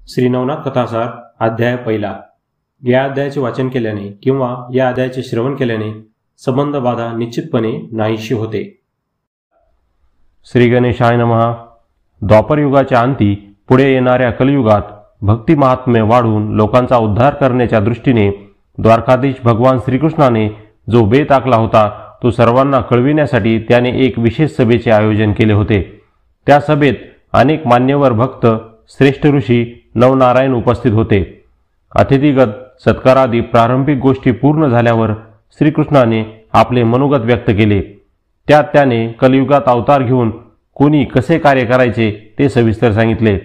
श्री नवनाथ कथासार अध्याय पहिला। या अध्यायाचे वाचन केल्याने किंवा या अध्यायाचे श्रवण केल्याने संबंध बाधा निश्चितपणे नाहीशी होते। श्री गणेशाय नमः। द्वापर युगाच्या अंती पुढे येणाऱ्या कलियुगात भक्ती महात्म्य वाढून लोकांचा उद्धार करण्याच्या दृष्टीने द्वारकाधीश भगवान श्रीकृष्णाने जो बेत आखला होता तो सर्वांना कळविण्यासाठी त्याने एक विशेष सभेचे आयोजन केले होते। त्या सभेत अनेक मान्यवर भक्त श्रेष्ठ ऋषी नवनारायण उपस्थित होते। अतिथीगत सत्कारादी प्रारंभिक गोष्टी पूर्ण झाल्यावर श्रीकृष्णाने आपले मनोगत व्यक्त केले। त्यात त्याने कलियुगात अवतार घेऊन कोणी कसे कार्य करायचे ते सविस्तर सांगितले।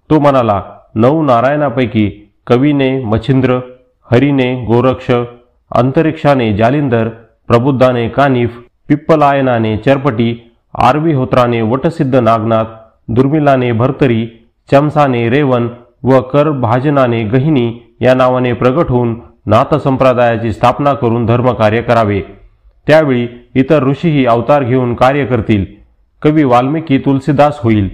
तो म्हणाला, नवनारायणापैकी कवीने मच्छिंद्र, हरीने गोरक्ष, अंतरिक्षाने जालिंदर, प्रबुद्धाने कानिफ, पिप्पलायनाने चरपटी, आर्वीहोत्राने वटसिद्ध नागनाथ, दुर्मिलाने भर्तरी, चमसाने रेवन व करभाजनाने गहिनी या नावाने प्रगट होऊन नाथ संप्रदायाची स्थापना करून धर्मकार्य करावे। त्यावेळी इतर ऋषीही अवतार घेऊन कार्य करतील। कवी वाल्मिकी तुलसीदास होईल,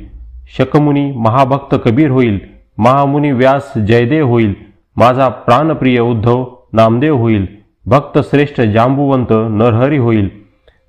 शकमुनी महाभक्त कबीर होईल, महामुनी व्यास जयदेव होईल, माझा प्राणप्रिय उद्धव नामदेव होईल, भक्त श्रेष्ठ जांबुवंत नरहरी होईल,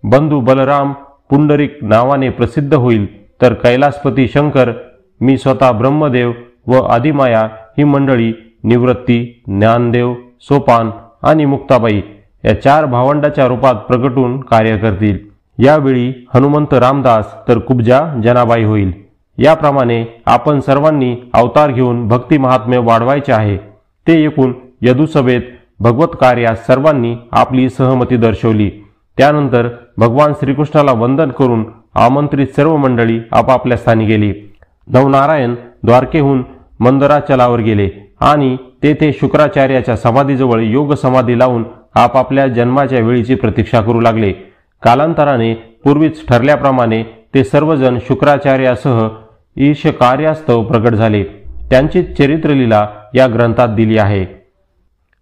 बंधू बलराम पुंडरिक नावाने प्रसिद्ध होईल, तर कैलासपती शंकर, मी स्वतः ब्रह्मदेव व आदिमाया ही मंडळी निवृत्ती, ज्ञानदेव, सोपान आणि मुक्ताबाई या चार भावंडाच्या रूपात प्रगटून कार्य करतील। यावेळी हनुमंत रामदास तर कुब्जा जनाबाई होईल। याप्रमाणे आपण सर्वांनी अवतार घेऊन भक्ती महात्म्य वाढवायचे आहे। ते ऐकून यदुसभेत भगवत कार्यास सर्वांनी आपली सहमती दर्शवली। त्यानंतर भगवान श्रीकृष्णाला वंदन करून आमंत्रित सर्व मंडळी आपापल्या स्थानी गेली। नवनारायण द्वारकेहून मंदराचलावर गेले आणि तेथे शुक्राचार्याच्या समाधीजवळ योग समाधी लावून आपापल्या जन्माच्या वेळीची प्रतीक्षा करू लागले। कालांतराने पूर्वीच ठरल्याप्रमाणे ते सर्वजण शुक्राचार्यासह ईश कार्यास्तव प्रगट झाले। त्यांची चरित्रलीला या ग्रंथात दिली आहे।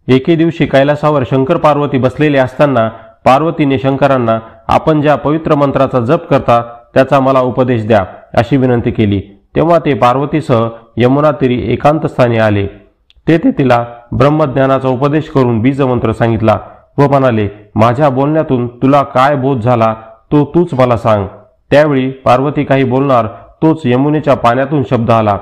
एके दिवशी कैलासावर शंकर पार्वती बसलेले असताना पार्वतीने शंकरांना आपण ज्या पवित्र मंत्राचा जप करता त्याचा मला उपदेश द्या अशी विनंती केली। तेव्हा ते पार्वतीसह यमुना तीरी एकांत स्थानी आले। तेथे तिला ब्रह्मज्ञानाचा उपदेश करून बीजमंत्र सांगितला व म्हणाले, माझ्या बोलण्यातून तुला काय बोध झाला तो तूच मला सांग। त्यावेळी पार्वती काही बोलणार तोच यमुनेच्या पाण्यातून शब्द आला,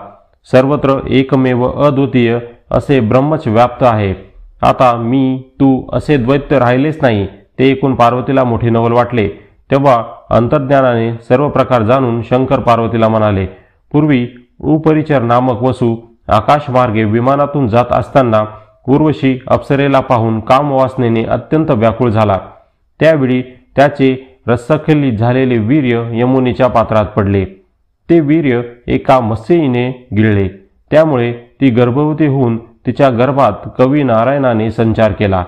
सर्वत्र एकमेव अद्वितीय असे ब्रह्मच व्याप्त आहे। आता मी तू असे द्वैत्य राहिलेच नाही। ते ऐकून पार्वतीला मोठे नवल वाटले। तेव्हा अंतर्ज्ञानाने सर्व प्रकार जाणून शंकर पार्वतीला म्हणाले, पूर्वी उपरिचर नामक वसू आकाशमार्गे विमानातून जात असताना उर्वशी अप्सरेला पाहून कामवासनेने अत्यंत व्याकुळ झाला। त्यावेळी त्याचे रसखलित झालेले वीर्य यमुनेच्या पात्रात पडले। ते वीर्य एका मत्स्यीने गिळले। त्यामुळे ती गर्भवती होऊन तिच्या गर्भात कवी नारायणाने संचार केला।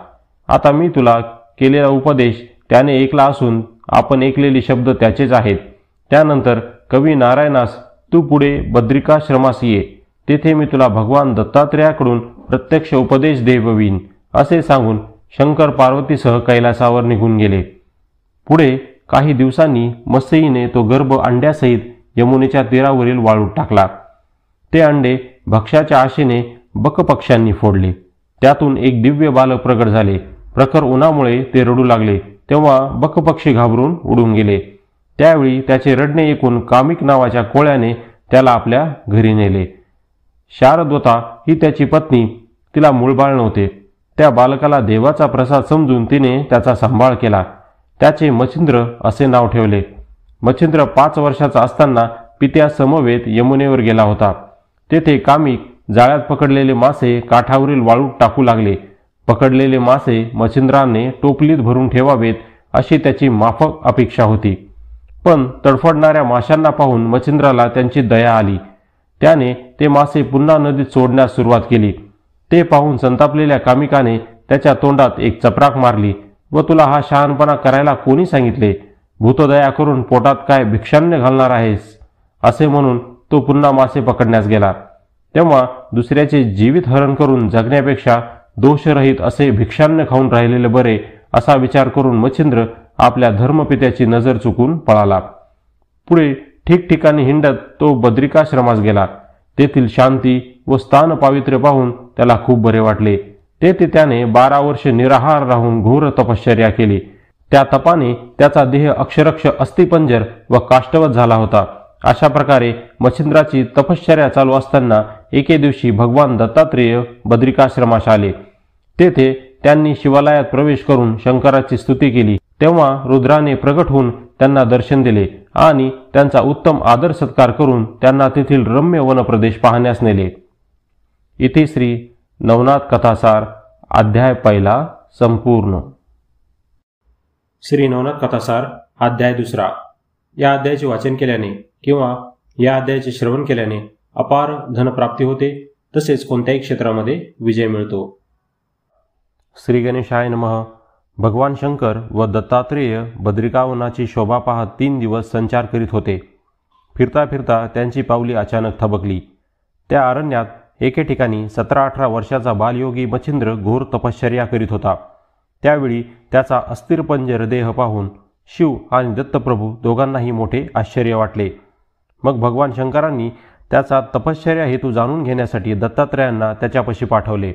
आता मी तुला केलेला उपदेश त्याने ऐकला असून आपण ऐकलेले शब्द त्याचेच आहेत। त्यानंतर कवी नारायणास तू पुढे बद्रिकाश्रमास ये, तेथे मी तुला भगवान दत्तात्रेयाकडून प्रत्यक्ष उपदेश देवीन असे सांगून शंकर पार्वतीसह कैलासावर निघून गेले। पुढे काही दिवसांनी मत्स्यीने तो गर्भ अंड्यासहित यमुनेच्या तीरावरील वाळूत टाकला। ते अंडे भक्ष्याच्या आशेने बकपक्ष्यांनी फोडले। त्यातून एक दिव्य बालक प्रगट झाले। प्रखर उन्हामुळे ते रडू लागले तेव्हा बकपक्षी घाबरून उडून गेले। त्यावेळी त्याचे रडणे ऐकून कामिक नावाच्या कोळ्याने त्याला आपल्या घरी नेले। शारदवता ही त्याची पत्नी, तिला मूळबाळ नव्हते। त्या बालकाला देवाचा प्रसाद समजून तिने त्याचा सांभाळ केला। त्याचे मच्छिंद्र असे नाव ठेवले। मच्छिंद्र 5 वर्षाचा असताना पित्या समवेत यमुनेवर गेला होता। तेथे कामिक जाळ्यात पकडलेले मासे काठावरील वाळूत टाकू लागले। पकडलेले मासे मच्छिंद्राने टोपलीत भरून ठेवावेत अशी त्याची माफक अपेक्षा होती। पण तडफडणाऱ्या माशांना पाहून मच्छिंद्राला त्यांची दया आली। त्याने ते मासे पुन्हा नदीत सोडण्यास सुरुवात केली। ते पाहून संतापलेल्या कामिकाने त्याच्या तोंडात एक चपराक मारली व तुला हा शहाणपणा करायला कोणी सांगितले? भूतदया करून पोटात काय भिक्षान्न घालणार आहेस? असे म्हणून तो पुन्हा मासे पकडण्यास गेला। तेव्हा दुसऱ्याचे जीवित हरण करून जगण्यापेक्षा दोषरहित असे भिक्षान्न खाऊन राहिलेले बरे असा विचार करून मच्छिंद्र आपल्या धर्मपित्याची नजर चुकून पळाला। पुढे ठिकठिकाणी हिंडत तो बद्रिकाश्रमास गेला। तेथील शांती व स्थान पावित्र्य पाहून त्याला खूप बरे वाटले. तेथे त्याने 12 वर्ष निराहार राहून घोर तपश्चर्या केली. त्या तपाने त्याचा देह अक्षरक्ष अस्थिपंजर व काष्ठवत झाला होता. अशा प्रकारे मच्छिंद्राची तपश्चर्या चालू असताना एके दिवशी भगवान दत्तात्रेय बद्रिकाश्रमास आले. तेथे त्यांनी शिवालयात प्रवेश करून शंकराची स्तुती केली. तेव्हा रुद्राने प्रगट होऊन त्यांना दर्शन दिले आणि त्यांचा उत्तम आदर सत्कार करून त्यांना तेथील रम्य वनप्रदेश पाहण्यास नेले. इथे श्री नवनाथ कथासार अध्याय 1 संपूर्ण. श्री नवनाथ कथासार अध्याय 2. या अध्यायाचे वाचन केल्याने किंवा या अध्यायाचे श्रवण केल्याने अपार धनप्राप्ती होते, तसेच कोणत्याही क्षेत्रामध्ये विजय मिळतो. श्री गणेशाय नमः. भगवान शंकर व दत्तात्रेय बद्रिकावनाची शोभा पाहत 3 दिवस संचार करीत होते. फिरता फिरता त्यांची पावली अचानक थबकली. त्या अरण्यात एके ठिकाणी 17-18 वर्षाचा बालयोगी मच्छिंद्र घोर तपश्चर्या करीत होता. त्यावेळी त्याचा अस्थिरपंजर देह पाहून शिव आणि दत्तप्रभू दोघांनाही मोठे आश्चर्य वाटले. मग भगवान शंकरांनी त्याचा तपश्चर्या हेतू जाणून घेण्यासाठी दत्तात्रेयांना त्याच्यापाशी पाठवले.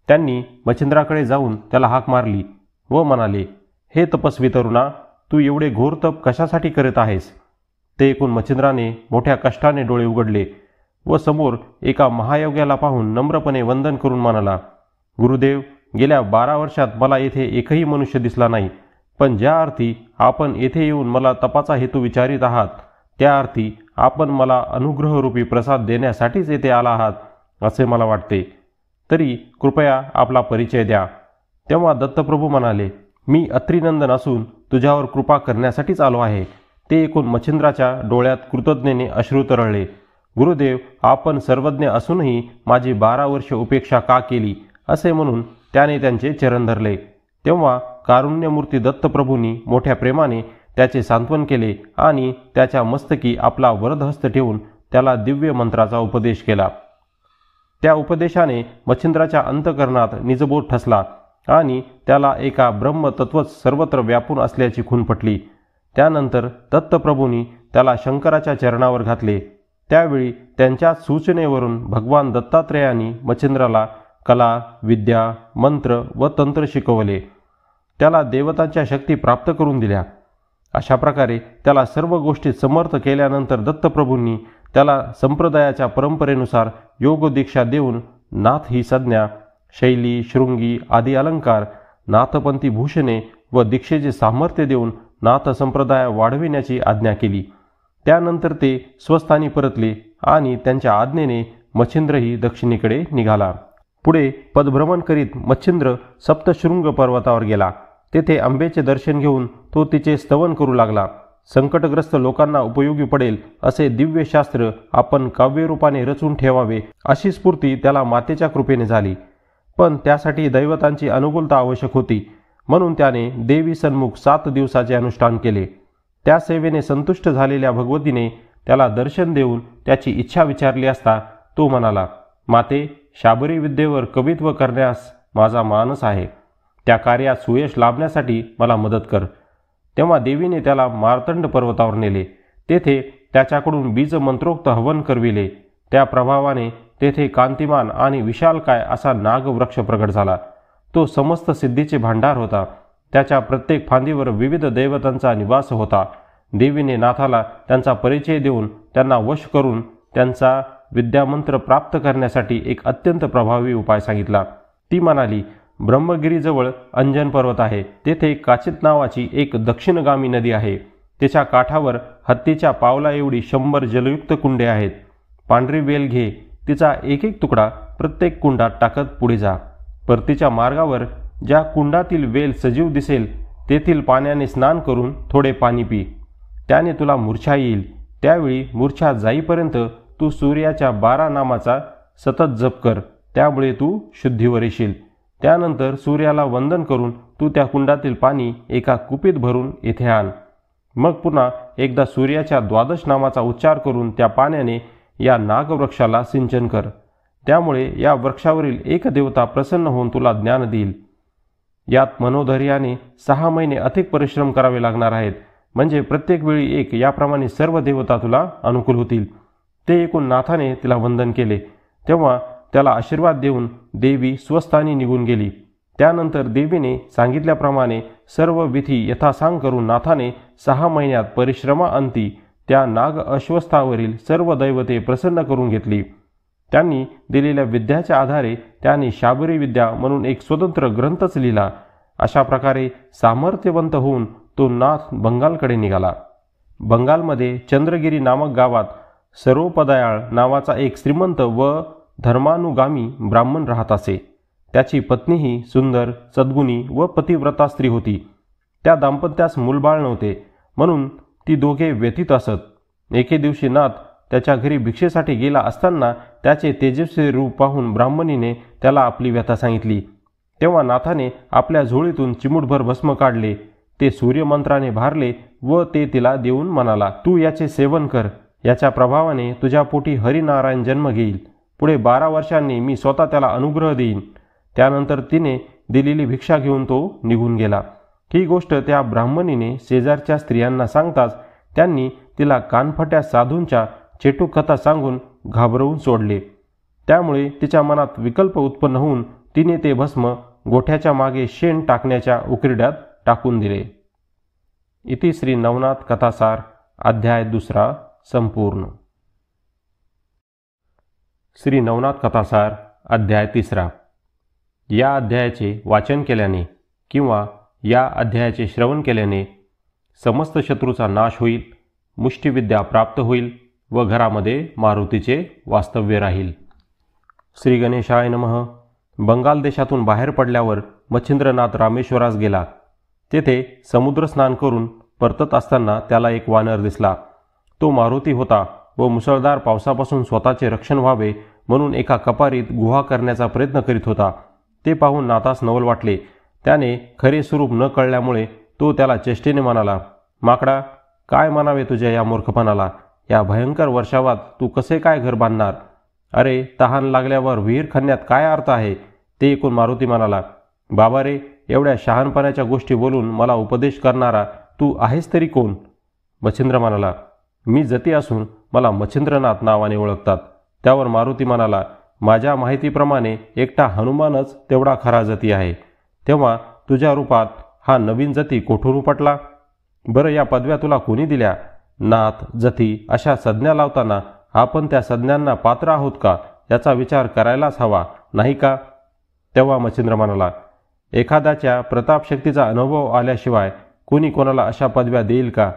त्यांनी मच्छिंद्राकडे जाऊन त्याला हाक मारली व म्हणाले, हे तपस्वी तरुणा, तू एवढे घोर तप कशासाठी करत आहेस? ते ऐकून मच्छिंद्राने मोठ्या कष्टाने डोळे उघडले व समोर एका महायोग्याला पाहून नम्रपणे वंदन करून म्हणाला, गुरुदेव, गेल्या 12 वर्षात मला येथे एकही मनुष्य दिसला नाही, पण ज्या अर्थी आपण येथे येऊन मला तपाचा हेतू विचारित आहात, त्या अर्थी आपण मला अनुग्रहरूपी प्रसाद देण्यासाठीच येथे आला आहात असे मला वाटते. तरी कृपया आपला परिचय द्या. तेव्हा दत्तप्रभू म्हणाले, मी अत्रिनंदन असून तुझ्यावर कृपा करण्यासाठीच आलो आहे. ते ऐकून मच्छिंद्राच्या डोळ्यात कृतज्ञतेने अश्रू तरळले. गुरुदेव, आपण सर्वज्ञ असूनही माझी 12 वर्ष उपेक्षा का केली असे म्हणून त्याने त्यांचे चरण धरले. तेव्हा कारुण्यमूर्ती दत्तप्रभूंनी मोठ्या प्रेमाने त्याचे सांत्वन केले आणि त्याच्या मस्तकी आपला वरदहस्त ठेवून त्याला दिव्य मंत्राचा उपदेश केला. त्या उपदेशाने मच्छिंद्राच्या अंतःकरणात निजबोध ठसला आणि त्याला एका ब्रह्मतत्वच सर्वत्र व्यापून असल्याची खूण पटली. त्यानंतर दत्तप्रभूंनी त्याला शंकराच्या चरणावर घातले. त्यावेळी त्यांच्या सूचनेवरून भगवान दत्तात्रेयांनी मच्छिंद्राला कला, विद्या, मंत्र व तंत्र शिकवले. त्याला देवतांच्या शक्ती प्राप्त करून दिल्या. अशा प्रकारे त्याला सर्व गोष्टी समर्थ केल्यानंतर दत्तप्रभूंनी त्याला संप्रदायाच्या परंपरेनुसार योगदीक्षा देऊन नाथ ही संज्ञा, शैली, शृंगी आदी अलंकार, नाथपंथी भूषणे व दीक्षेचे सामर्थ्य देऊन नाथ संप्रदाय वाढविण्याची आज्ञा केली. त्यानंतर ते स्वस्थानी परतले आणि त्यांच्या आज्ञेने मच्छिंद्रही दक्षिणेकडे निघाला. पुढे पदभ्रमण करीत मच्छिंद्र सप्तशृंग पर्वतावर गेला. तेथे अंबेचे दर्शन घेऊन तो तिचे स्तवन करू लागला. संकटग्रस्त लोकांना उपयोगी पडेल असे दिव्य शास्त्र आपण काव्यरूपाने रचून ठेवावे अशी स्फूर्ती त्याला मातेच्या कृपेने झाली. पण त्यासाठी दैवतांची अनुकूलता आवश्यक होती, म्हणून त्याने देवी सन्मुख 7 दिवसाचे अनुष्ठान केले. त्या सेवेने संतुष्ट झालेल्या भगवतीने त्याला दर्शन देऊन त्याची इच्छा विचारली असता तो म्हणाला, माते, शाबरी विद्येवर कवित्व करण्यास माझा मानस आहे. त्या कार्यात सुयश लाभण्यासाठी मला मदत कर. तेव्हा देवीने त्याला मार्तंड पर्वतावर नेले. तेथे त्याच्याकडून बीज मंत्रोक्त हवन करविले. त्या प्रभावाने तेथे कांतिमान आणि विशालकाय असा नागवृक्ष प्रगट झाला. तो समस्त सिद्धीचे भांडार होता. त्याच्या प्रत्येक फांदीवर विविध दैवतांचा निवास होता. देवीने नाथाला त्यांचा परिचय देऊन त्यांना वश करून त्यांचा विद्यामंत्र प्राप्त करण्यासाठी एक अत्यंत प्रभावी उपाय सांगितला. ती म्हणाली, ब्रह्मगिरीजवळ अंजन पर्वत आहे. तेथे काचित नावाची एक दक्षिणगामी नदी आहे. तिच्या काठावर हत्तीच्या पावला एवढी 100 जलयुक्त कुंडे आहेत. पांढरी वेल घे. तिचा एक एक तुकडा प्रत्येक कुंडात टाकत पुढे जा. परतीच्या मार्गावर ज्या कुंडातील वेल सजीव दिसेल तेथील पाण्याने स्नान करून थोडे पाणी पी. त्याने तुला मूर्छा येईल. त्यावेळी मूर्छा जाईपर्यंत तू सूर्याच्या 12 नामाचा सतत जप कर. त्यामुळे तू शुद्धीवर येशील. त्यानंतर सूर्याला वंदन करून तू त्या कुंडातील पाणी एका कुपीत भरून येथे आण. मग पुन्हा एकदा सूर्याच्या 12 नामाचा उच्चार करून त्या पाण्याने या नागवृक्षाला सिंचन कर. त्यामुळे या वृक्षावरील एक देवता प्रसन्न होऊन तुला ज्ञान देईल. यात मनोधैर्याने 6 महिने अधिक परिश्रम करावे लागणार आहेत. म्हणजे प्रत्येक वेळी एक, याप्रमाणे सर्व देवता तुला अनुकूल होतील. ते ऐकून नाथाने तिला वंदन केले. तेव्हा त्याला आशीर्वाद देऊन देवी स्वस्थानी निघून गेली. त्यानंतर देवीने सांगितल्याप्रमाणे सर्व विधी यथासांग करून नाथाने 6 महिन्यात परिश्रमाअंती त्या नाग अश्वस्थावरील सर्व दैवते प्रसन्न करून घेतली. त्यांनी दिलेल्या विद्याच्या आधारे त्याने शाबरी विद्या म्हणून एक स्वतंत्र ग्रंथच लिहिला. अशा प्रकारे सामर्थ्यवंत होऊन तो नाथ बंगालकडे निघाला. बंगालमध्ये चंद्रगिरी नामक गावात सरोपदयाळ नावाचा एक श्रीमंत व धर्मानुगामी ब्राह्मण राहत असे. त्याची पत्नीही सुंदर, सद्गुणी व पतिव्रता स्त्री होती. त्या दाम्पत्यास मूलबाळ नव्हते, म्हणून ती दोघे व्यथित असत. एके दिवशी नाथ त्याच्या घरी भिक्षेसाठी गेला असताना त्याचे तेजस्वी रूप पाहून ब्राह्मणीने त्याला आपली व्यथा सांगितली. तेव्हा नाथाने आपल्या झोळीतून चिमूटभर भस्म काढले, ते सूर्यमंत्राने भारले व ते तिला देऊन म्हणाला, तू याचे सेवन कर. याच्या प्रभावाने तुझ्या पोटी हरिनारायण जन्म घेईल. पुढे 12 वर्षांनी मी स्वतः त्याला अनुग्रह देईन. त्यानंतर तिने दिलेली भिक्षा घेऊन तो निघून गेला. ही गोष्ट त्या ब्राह्मणीने शेजारच्या स्त्रियांना सांगताच त्यांनी तिला कानफट्या साधूंच्या चेटूकथा सांगून घाबरवून सोडले. त्यामुळे तिच्या मनात विकल्प उत्पन्न होऊन तिने ते भस्म गोठ्याच्या मागे शेण टाकण्याच्या उकिरड्यात टाकून दिले. इति श्री नवनाथ कथासार अध्याय 2 संपूर्ण. श्री नवनाथ कथासार अध्याय 3. या अध्यायाचे वाचन केल्याने किंवा या अध्यायाचे श्रवण केल्याने समस्त शत्रूचा नाश होईल, मुष्टिविद्या प्राप्त होईल व घरामध्ये मारुतीचे वास्तव्य राहील. श्री गणेशाय नमः. बंगाल देशातून बाहेर पडल्यावर मच्छिंद्रनाथ रामेश्वरास गेला. तेथे समुद्र स्नान करून परतत असताना त्याला एक वानर दिसला. तो मारुती होता व मुसळधार पावसापासून स्वतःचे रक्षण व्हावे म्हणून एका कपारीत गुहा करण्याचा प्रयत्न करीत होता. ते पाहून नाथास नवल वाटले. त्याने खरे स्वरूप न कळल्यामुळे तो त्याला चेष्टेने म्हणाला, माकडा, काय म्हणावे तुझ्या या मूर्खपणाला? या भयंकर वर्षावात तू कसे काय घर बांधणार? अरे, तहान लागल्यावर विहीर खणण्यात काय अर्थ आहे? ते ऐकून मारुती म्हणाला, बाबा रे, एवढ्या शहाणपणाच्या गोष्टी बोलून मला उपदेश करणारा तू आहेस तरी कोण? मच्छिंद्र म्हणाला, मी जती असून मला मच्छिंद्रनाथ नावाने ओळखतात. त्यावर मारुती म्हणाला, माझ्या माहितीप्रमाणे एकटा हनुमानच तेवढा खरा जती आहे. तेव्हा तुझ्या रूपात हा नवीन जती कोठून उपटला? बरं, या पदव्या तुला कोणी दिल्या? नाथ, जती अशा संज्ञा लावताना आपण त्या संज्ञांना पात्र आहोत का याचा विचार करायलाच हवा, नाही का? तेव्हा मच्छिंद्र म्हणाला, एखाद्याच्या प्रतापशक्तीचा अनुभव आल्याशिवाय कोणी कोणाला अशा पदव्या देईल का?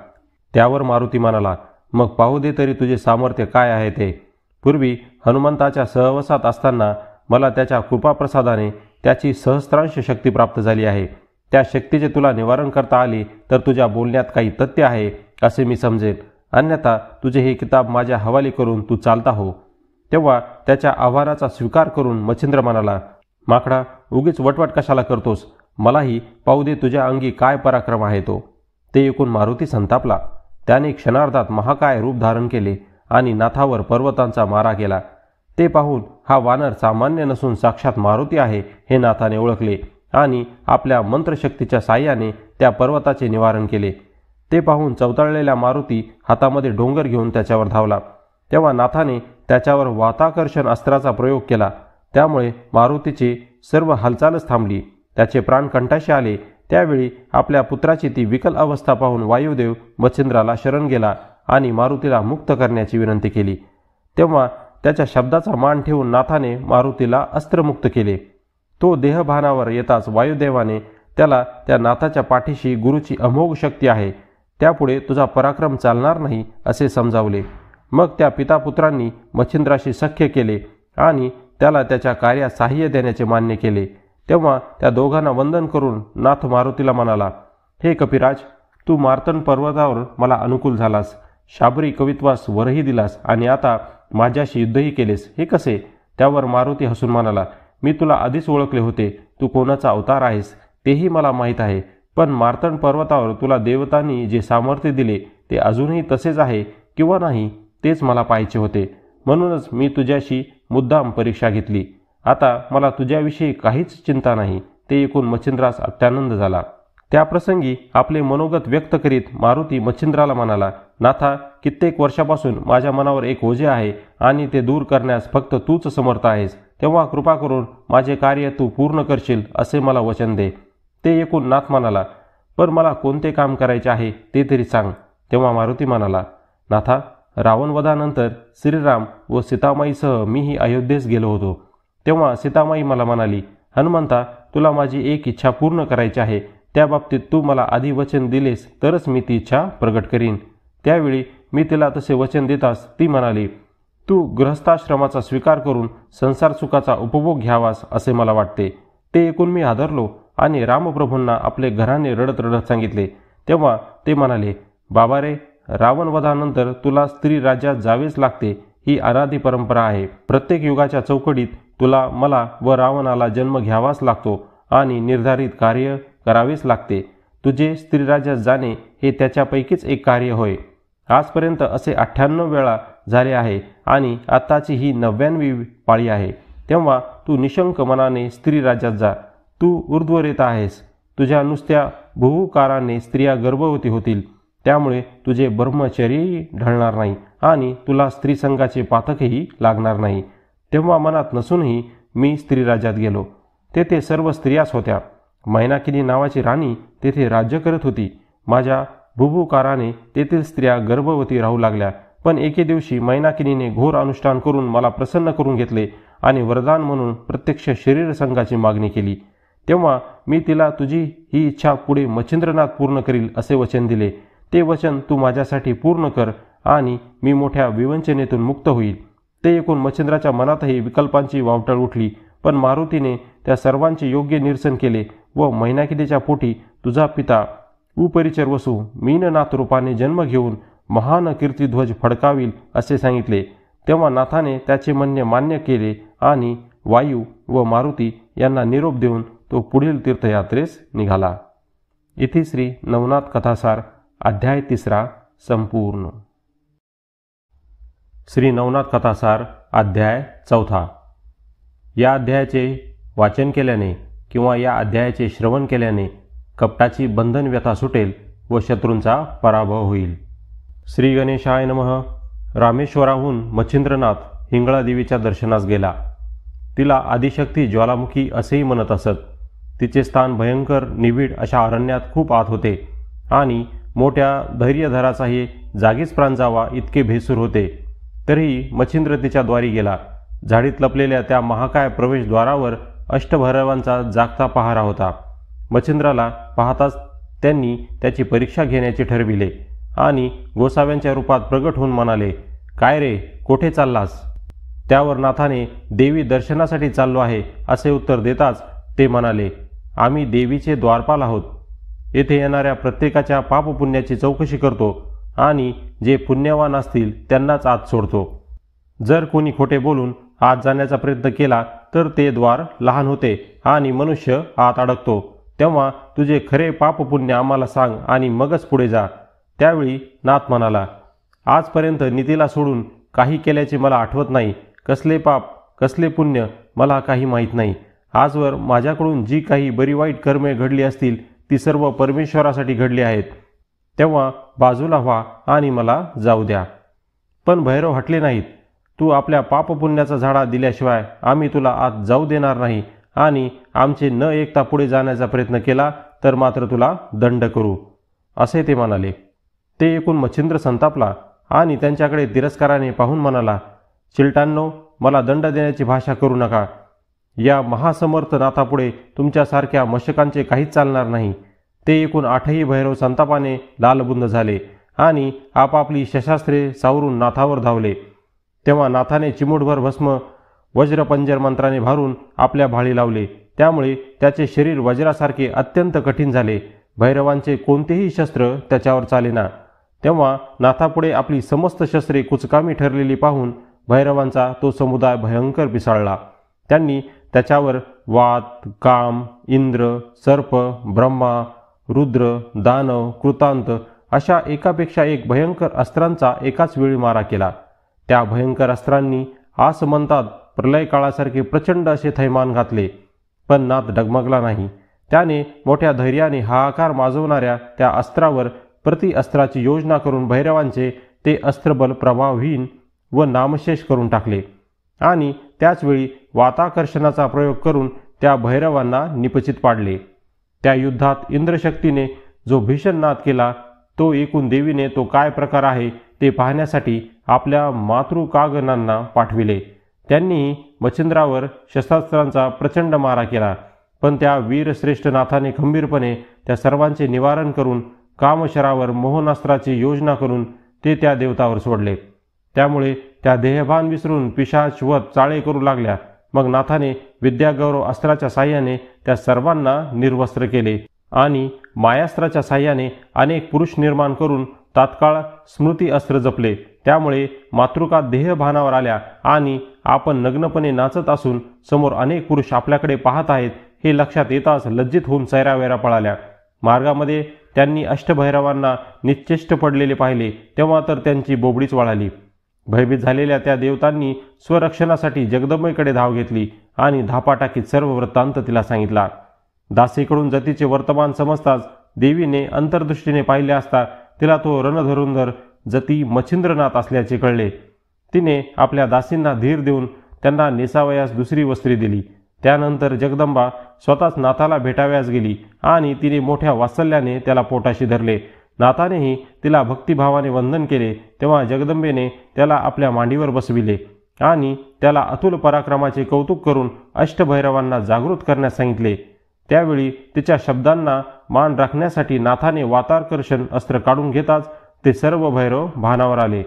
त्यावर मारुती म्हणाला, मग पाहू दे तरी तुझे सामर्थ्य काय आहे ते. पूर्वी हनुमंताच्या सहवासात असताना मला त्याच्या कृपाप्रसादाने त्याची सहस्त्रांश शक्ती प्राप्त झाली आहे. त्या शक्तीचे तुला निवारण करता आले तर तुझ्या बोलण्यात काही तथ्य आहे असे मी समजेल, अन्यथा तुझे हे किताब माझ्या हवाली करून तू चालता हो. तेव्हा त्याच्या आव्हानाचा स्वीकार करून मच्छिंद्र म्हणाला, माकडा, उगीच वटवट कशाला करतोस? मलाही पाहू दे तुझ्या अंगी काय पराक्रम आहे तो. ते ऐकून मारुती संतापला. त्याने क्षणार्धात महाकाय रूप धारण केले आणि नाथावर पर्वतांचा मारा केला. ते पाहून हा वानर सामान्य नसून साक्षात मारुती आहे हे नाथाने ओळखले आणि आपल्या मंत्रशक्तीच्या साह्याने त्या पर्वताचे निवारण केले. ते पाहून चवताळलेल्या मारुती हातामध्ये डोंगर घेऊन त्याच्यावर धावला. तेव्हा नाथाने त्याच्यावर वाताकर्षण अस्त्राचा प्रयोग केला. त्यामुळे मारुतीची सर्व हालचालच थांबली. त्याचे प्राण कंठाशी आले. त्यावेळी आपल्या पुत्राची ती विकल अवस्था पाहून वायुदेव मच्छिंद्राला शरण गेला आणि मारुतीला मुक्त करण्याची विनंती केली. तेव्हा त्याच्या शब्दाचा मान ठेवून नाथाने मारुतीला अस्त्रमुक्त केले. तो देहभानावर येताच वायुदेवाने त्याला त्या नाथाच्या पाठीशी गुरुची अमोघ शक्ती आहे, त्यापुढे तुझा पराक्रम चालणार नाही असे समजावले. मग त्या पितापुत्रांनी मच्छिंद्राशी सख्य केले आणि त्याला त्याच्या कार्यात साह्य देण्याचे मान्य केले. तेव्हा त्या दोघांना वंदन करून नाथ मारुतीला म्हणाला, हे कपिराज, तू मार्तंड पर्वतावर मला अनुकूल झालास, शाबरी कवित्वास वरही दिलास आणि आता माझ्याशी युद्धही केलेस, हे कसे? त्यावर मारुती हसून म्हणाला, मी तुला आधीच ओळखले होते. तू कोणाचा अवतार आहेस तेही मला माहीत आहे, पण मार्तंड पर्वतावर तुला देवतांनी जे सामर्थ्य दिले ते अजूनही तसेच आहे किंवा नाही तेच मला पाहायचे होते. म्हणूनच मी तुझ्याशी मुद्दाम परीक्षा घेतली. आता मला तुझ्याविषयी काहीच चिंता नाही. ते ऐकून मच्छिंद्रास अत्यानंद झाला. त्या प्रसंगी आपले मनोगत व्यक्त करीत मारुती मच्छिंद्राला म्हणाला, नाथा, कित्येक वर्षापासून माझ्या मनावर एक ओझे आहे आणि ते दूर करण्यास फक्त तूच समर्थ आहेस. तेव्हा कृपा करून माझे कार्य तू पूर्ण करशील असे मला वचन दे. ते ऐकून नाथ म्हणाला, पण मला कोणते काम करायचे आहे ते तरी सांग. तेव्हा मारुती म्हणाला, नाथा, रावणवधानंतर श्रीराम व सीतामाईसह मीही अयोध्येस गेलो होतो. तेव्हा सीतामाई मला म्हणाली, हनुमंता, तुला माझी एक इच्छा पूर्ण करायची आहे. त्या बाबतीत तू मला आधी वचन दिलेस तरच मी ती इच्छा प्रगट करीन. त्यावेळी मी तिला तसे वचन देतास ती म्हणाली, तू गृहस्थाश्रमाचा स्वीकार करून संसार सुखाचा उपभोग घ्यावास असे मला वाटते. ते ऐकून मी हादरलो आणि रामप्रभूंना आपले घराने रडत रडत सांगितले. तेव्हा ते म्हणाले, बाबा रे, रावणवधानंतर तुला स्त्री राज्यात जावेच लागते. ही अनादी परंपरा आहे. प्रत्येक युगाच्या चौकडीत तुला, मला व रावणाला जन्म घ्यावाच लागतो आणि निर्धारित कार्य करावेच लागते. तुझे स्त्रीराज्यात जाणे हे त्याच्यापैकीच एक कार्य होय. आजपर्यंत असे 98 वेळा झाले आहे आणि आत्ताची ही 99वी पाळी आहे. तेव्हा तू निशंक मनाने स्त्रीराज्यात जा. तू ऊर्ध्वरेता आहेस. तुझ्या नुसत्या भुहुकाराने स्त्रिया गर्भवती होतील. त्यामुळे तुझे ब्रह्मचर्यही ढळणार नाही आणि तुला स्त्रीसंगाचे पातकही लागणार नाही. तेव्हा मनात नसूनही मी स्त्रीराज्यात गेलो. तेथे सर्व स्त्रियाच होत्या. मैनाकिनी नावाची राणी तेथे राज्य करत होती. माझ्या भुभुकाराने तेथील स्त्रिया गर्भवती राहू लागल्या. पण एके दिवशी मैनाकिनीने घोर अनुष्ठान करून मला प्रसन्न करून घेतले आणि वरदान म्हणून प्रत्यक्ष शरीर संघाची मागणी केली. तेव्हा मी तिला तुझी ही इच्छा पुढे मच्छिंद्रनाथ पूर्ण करील असे वचन दिले. ते वचन तू माझ्यासाठी पूर्ण कर आणि मी मोठ्या विवंचनेतून मुक्त होईल. ते ऐकून मच्छिंद्राच्या मनातही विकल्पांची वावटळ उठली. पण मारुतीने त्या सर्वांचे योग्य निरसन केले व मैनाकिनीच्या पोटी तुझा पिता उपरिचर वसू मीननाथ रूपाने जन्म घेऊन महान कीर्तिध्वज फडकावील असे सांगितले. तेव्हा नाथाने त्याचे म्हणणे मान्य केले आणि वायू व मारुती यांना निरोप देऊन तो पुढील तीर्थयात्रेस निघाला. इथे श्री नवनाथ कथासार अध्याय 3 संपूर्ण. श्री नवनाथ कथासार अध्याय 4. या अध्यायाचे वाचन केल्याने किंवा या अध्यायाचे श्रवण केल्याने कपटाची बंधन व्यथा सुटेल व शत्रूंचा पराभव होईल. श्री गणेशाय नमः. रामेश्वराहून मच्छिंद्रनाथ हिंगळादेवीच्या दर्शनास गेला. तिला आदिशक्ती ज्वालामुखी असेही म्हणत असत. तिचे स्थान भयंकर निविड अशा अरण्यात खूप आत होते आणि मोठ्या धैर्यधराचाही जागीच प्राण जावा इतके भेसूर होते. तरीही मच्छिंद्र तिच्या द्वारी गेला. झाडीत लपलेल्या त्या महाकाय प्रवेशद्वारावर अष्टभैरवांचा जागता पहारा होता. मच्छिंद्राला पाहताच त्यांनी त्याची परीक्षा घेण्याचे ठरविले आणि गोसाव्यांच्या रूपात प्रगट होऊन म्हणाले, काय रे, कोठे चाललास? त्यावर नाथाने देवी दर्शनासाठी चाललो आहे असे उत्तर देताच ते म्हणाले, आम्ही देवीचे द्वारपाल आहोत. येथे येणाऱ्या प्रत्येकाच्या पापपुण्याची चौकशी करतो आणि जे पुण्यवान असतील त्यांनाच आत सोडतो. जर कोणी खोटे बोलून आत जाण्याचा प्रयत्न केला तर ते द्वार लहान होते आणि मनुष्य आत अडकतो. तेव्हा तुझे खरे पापपुण्य आम्हाला सांग आणि मगच पुढे जा. त्यावेळी नाथ म्हणाला, आजपर्यंत नीतीला सोडून काही केल्याचे मला आठवत नाही. कसले पाप कसले पुण्य मला काही माहीत नाही. आजवर माझ्याकडून जी काही बरी वाईट कर्मे घडली असतील ती सर्व परमेश्वरासाठी घडली आहेत. तेव्हा बाजूला व्हा आणि मला जाऊ द्या. पण भैरव हटले नाहीत. तू आपल्या पापपुण्याचा झाडा दिल्याशिवाय आम्ही तुला आत जाऊ देणार नाही आणि आमचे न ऐकता पुढे जाण्याचा प्रयत्न केला तर मात्र तुला दंड करू असे ते म्हणाले. ते ऐकून मच्छिंद्र संतापला आणि त्यांच्याकडे तिरस्काराने पाहून म्हणाला, चिलटांनो, मला दंड देण्याची भाषा करू नका. या महासमर्थ नाथापुढे तुमच्यासारख्या मशकांचे काहीच चालणार नाही. ते ऐकून 8ही भैरव संतापाने लालबुंद झाले आणि आपापली शस्त्रास्त्रे सावरून नाथावर धावले. तेव्हा नाथाने चिमूटभर भस्म वज्रपंजर मंत्राने भारून आपल्या भाळी लावले. त्यामुळे त्याचे शरीर वज्रासारखे अत्यंत कठीण झाले. भैरवांचे कोणतेही शस्त्र त्याच्यावर चालेना. तेव्हा नाथापुढे आपली समस्त शस्त्रे कुचकामी ठरलेली पाहून भैरवांचा तो समुदाय भयंकर पिसाळला. त्यांनी त्याच्यावर वात, काम, इंद्र, सर्प, ब्रह्मा, रुद्र, दानव, कृतांत अशा एकापेक्षा एक भयंकर अस्त्रांचा एकाच वेळी मारा केला. त्या भयंकर अस्त्रांनी आसमंतात प्रलय काळासारखे प्रचंड असे थैमान घातले. पण नाथ डगमगला नाही. त्याने मोठ्या धैर्याने हाहाकार माजवणाऱ्या त्या अस्त्रावर प्रति अस्त्राची योजना करून भैरवांचे ते अस्त्रबल प्रभावहीन व नामशेष करून टाकले आणि त्याचवेळी वाताकर्षणाचा प्रयोग करून त्या भैरवांना निपचित पाडले. त्या युद्धात इंद्रशक्तीने जो भीषण नाद केला तो ऐकून देवीने तो काय प्रकार आहे ते पाहण्यासाठी आपल्या मातृकागणांना पाठविले. त्यांनी मच्छिंद्रावर शस्त्रास्त्रांचा प्रचंड मारा केला, पण त्या वीरश्रेष्ठ नाथाने खंबीरपणे त्या सर्वांचे निवारण करून कामशरावर मोहनास्त्राची योजना करून ते त्या देवतावर सोडले. त्यामुळे त्या देहभान विसरून पिशाचवत चाळे करू लागल्या. मग नाथाने विद्यागौरव अस्त्राच्या साह्याने त्या सर्वांना निर्वस्त्र केले आणि मायास्त्राच्या साह्याने अनेक पुरुष निर्माण करून तात्काळ स्मृती अस्त्र जपले. त्यामुळे मातृका देहभानावर आल्या आणि आपण नग्नपणे नाचत असून समोर अनेक पुरुष आपल्याकडे पाहत आहेत हे लक्षात येताच लज्जित होऊन सैरावैरा पळाल्या. मार्गामध्ये त्यांनी अष्टभैरवांना निश्चेष्ट पडलेले पाहिले तेव्हा तर त्यांची बोबडीच वळाली. भयभीत झालेल्या त्या देवतांनी स्वरक्षणासाठी जगदंबेकडे धाव घेतली आणि धापा टाकीत सर्व वृत्तांत तिला सांगितला. दासीकडून जतीचे वर्तमान समजताच देवीने अंतर्दृष्टीने पाहिले असता तिला तो रणधरुंधर जती मच्छिंद्रनाथ असल्याचे कळले. तिने आपल्या दासींना धीर देऊन त्यांना नेसावयास दुसरी वस्त्री दिली. त्यानंतर जगदंबा स्वतःच नाथाला भेटावयास गेली आणि तिने मोठ्या वात्सल्याने त्याला पोटाशी धरले. नाथानेही तिला भक्तिभावाने वंदन केले. तेव्हा जगदंबेने त्याला आपल्या मांडीवर बसविले आणि त्याला अतुल पराक्रमाचे कौतुक करून अष्टभैरवांना जागृत करण्यास सांगितले. त्यावेळी तिच्या शब्दांना मान राखण्यासाठी नाथाने वाताकर्षण अस्त्र काढून घेताच ते सर्व भैरव भानावर आले.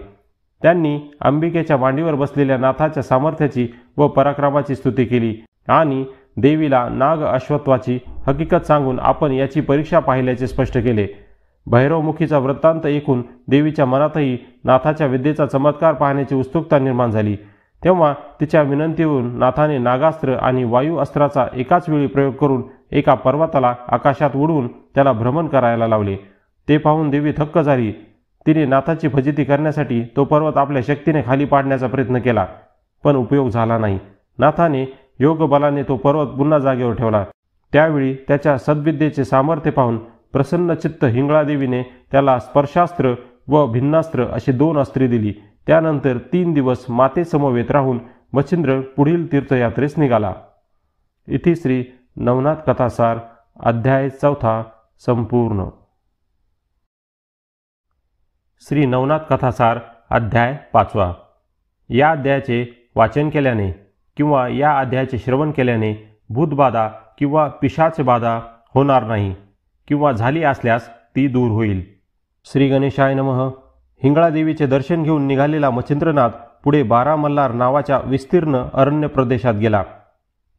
त्यांनी अंबिकेच्या मांडीवर बसलेल्या नाथाच्या सामर्थ्याची व पराक्रमाची स्तुती केली आणि देवीला नाग अश्वत्वाची हकीकत सांगून आपण याची परीक्षा पाहिल्याचे स्पष्ट केले. भैरवमुखीचा वृत्तांत ऐकून देवीच्या मनातही नाथाच्या विद्येचा चमत्कार पाहण्याची उत्सुकता निर्माण झाली. तेव्हा तिच्या विनंतीवरून नाथाने नागास्त्र आणि वायू अस्त्राचा एकाच वेळी प्रयोग करून एका पर्वताला आकाशात उडवून त्याला भ्रमण करायला लावले. ते पाहून देवी थक्क झाली. तिने नाथाची फजिती करण्यासाठी तो पर्वत आपल्या शक्तीने खाली पाडण्याचा प्रयत्न केला, पण उपयोग झाला नाही. नाथाने योग बलाने तो पर्वत पुन्हा जागेवर ठेवला. त्यावेळी त्याच्या सद्विद्येचे सामर्थ्य पाहून प्रसन्न चित्त हिंगळादेवीने त्याला स्पर्शास्त्र व भिन्नास्त्र अशी 2 अस्त्रे दिली. त्यानंतर 3 दिवस मातेसमवेत राहून मच्छिंद्र पुढील तीर्थयात्रेस निघाला. इति श्री नवनाथ कथासार अध्याय 4 संपूर्ण. श्री नवनाथ कथासार अध्याय 5. या अध्यायाचे वाचन केल्याने किंवा या अध्यायाचे श्रवण केल्याने भूतबाधा किंवा पिशाचबाधा होणार नाही किंवा झाली असल्यास ती दूर होईल. श्री गणेशाय नमः. हिंगळादेवीचे दर्शन घेऊन निघालेला मच्छिंद्रनाथ पुढे 12 मल्हार नावाच्या विस्तीर्ण अरण्य प्रदेशात गेला.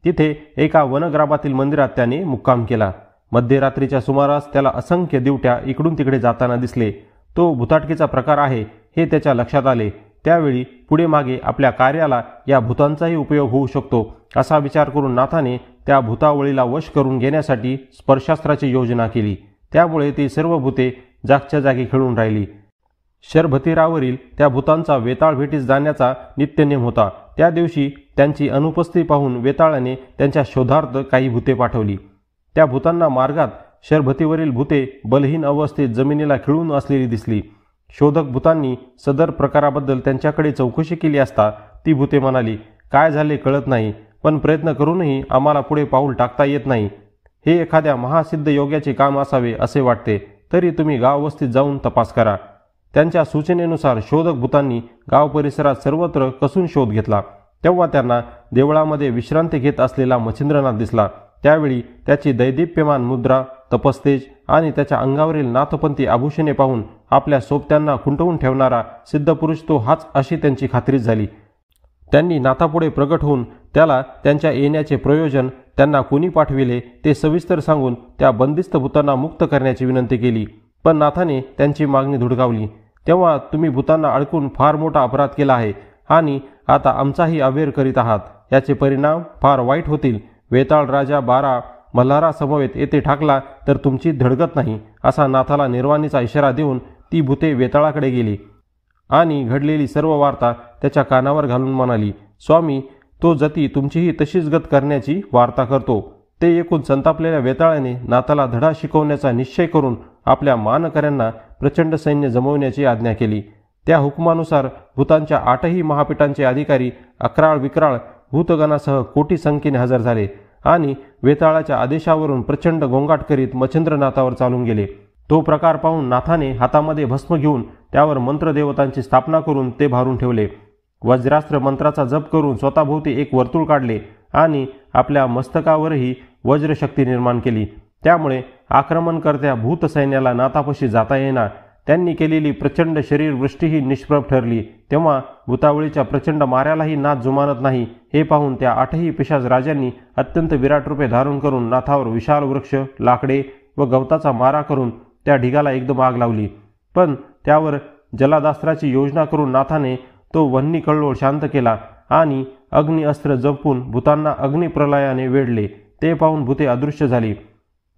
तिथे एका वनग्रामातील मंदिरात त्याने मुक्काम केला. मध्यरात्रीच्या सुमारास त्याला असंख्य दिवट्या इकडून तिकडे जाताना दिसले. तो भुताटकीचा प्रकार आहे हे त्याच्या लक्षात आले. त्यावेळी पुढे मागे आपल्या कार्याला या भूतांचाही उपयोग होऊ शकतो असा विचार करून नाथाने त्या भूतावळीला वश करून घेण्यासाठी स्पर्शास्त्राची योजना केली. त्यामुळे ती सर्व भूते जागच्या जागी खेळून राहिली. शरभतीरावरील त्या भूतांचा वेताळ भेटीस जाण्याचा नित्यनेम होता. त्या दिवशी त्यांची अनुपस्थिती पाहून वेताळाने त्यांच्या शोधार्थ काही भूते पाठवली. त्या भूतांना मार्गात शरभतीवरील भूते बलहीन अवस्थेत जमिनीला खिळून असलेली दिसली. शोधक भूतांनी सदर प्रकाराबद्दल त्यांच्याकडे चौकशी केली असता ती भूते म्हणाली, काय झाले कळत नाही, पण प्रयत्न करूनही आम्हाला पुढे पाऊल टाकता येत नाही. हे एखाद्या महासिद्ध योग्याचे काम असावे असे वाटते. तरी तुम्ही गाववस्तीत जाऊन तपास करा. त्यांच्या सूचनेनुसार शोधक भूतांनी गाव परिसरात सर्वत्र कसून शोध घेतला. तेव्हा त्यांना देवळामध्ये विश्रांती घेत असलेला मच्छिंद्रनाथ दिसला. त्यावेळी त्याची दैदिप्यमान मुद्रा, तपस्तेज आणि त्याच्या अंगावरील नाथपंथी आभूषणे पाहून आपल्या सोबत्यांना खुंटवून ठेवणारा सिद्धपुरुष तो हाच अशी त्यांची खात्रीच झाली. त्यांनी नाथापुढे प्रगट होऊन त्याला त्यांच्या येण्याचे प्रयोजन, त्यांना कोणी पाठविले ते सविस्तर सांगून त्या बंदिस्त भूतांना मुक्त करण्याची विनंती केली. पण नाथाने त्यांची मागणी धुडकावली. तेव्हा तुम्ही भूतांना अडकून फार मोठा अपराध केला आहे आणि आता आमचाही अवेर करीत आहात. याचे परिणाम फार वाईट होतील. वेताळ राजा 12 मल्हारा समवेत येथे ठाकला तर तुमची धडगत नाही असा नाथाला निर्वाणीचा इशारा देऊन ती भूते वेताळाकडे गेली आणि घडलेली सर्व वार्ता त्याच्या कानावर घालून म्हणाली, स्वामी, तो जती तुमचीही तशीच गत करण्याची वार्ता करतो. ते ऐकून संतापलेल्या वेताळाने नाथाला धडा शिकवण्याचा निश्चय करून आपल्या मानकऱ्यांना प्रचंड सैन्य जमवण्याची आज्ञा केली. त्या हुकुमानुसार भूतांच्या 8ही महापीठांचे अधिकारी अकराळ विक्राळ भूतगणासह कोटी संख्येने हजर झाले आणि वेताळाच्या आदेशावरून प्रचंड गोंगाट करीत मच्छिंद्रनाथावर चालून गेले. तो प्रकार पाहून नाथाने हातामध्ये भस्म घेऊन त्यावर मंत्रदेवतांची स्थापना करून ते भारून ठेवले. वज्रास्त्र मंत्राचा जप करून स्वतःभोवती एक वर्तुळ काढले आणि आपल्या मस्तकावरही वज्रशक्ती निर्माण केली. त्यामुळे आक्रमणकर्त्या भूतसैन्याला नाथापाशी जाता येईना. त्यांनी केलेली प्रचंड शरीरवृष्टीही निष्प्रभ ठरली. तेव्हा भूतावळीच्या प्रचंड माऱ्यालाही नाथ जुमानत नाही. हे पाहून त्या 8ही पिशाच राजांनी अत्यंत विराट रूपे धारण करून नाथावर विशाल वृक्ष, लाकडे व गवताचा मारा करून त्या ढिगाला एकदम आग लावली. पण त्यावर जलादास्त्राची योजना करून नाथाने तो वन्नी कल्लोळ शांत केला आणि अग्नि अस्त्र जपून भूतांना अग्निप्रलयाने वेढले. ते पाहून भूते अदृश्य झाली.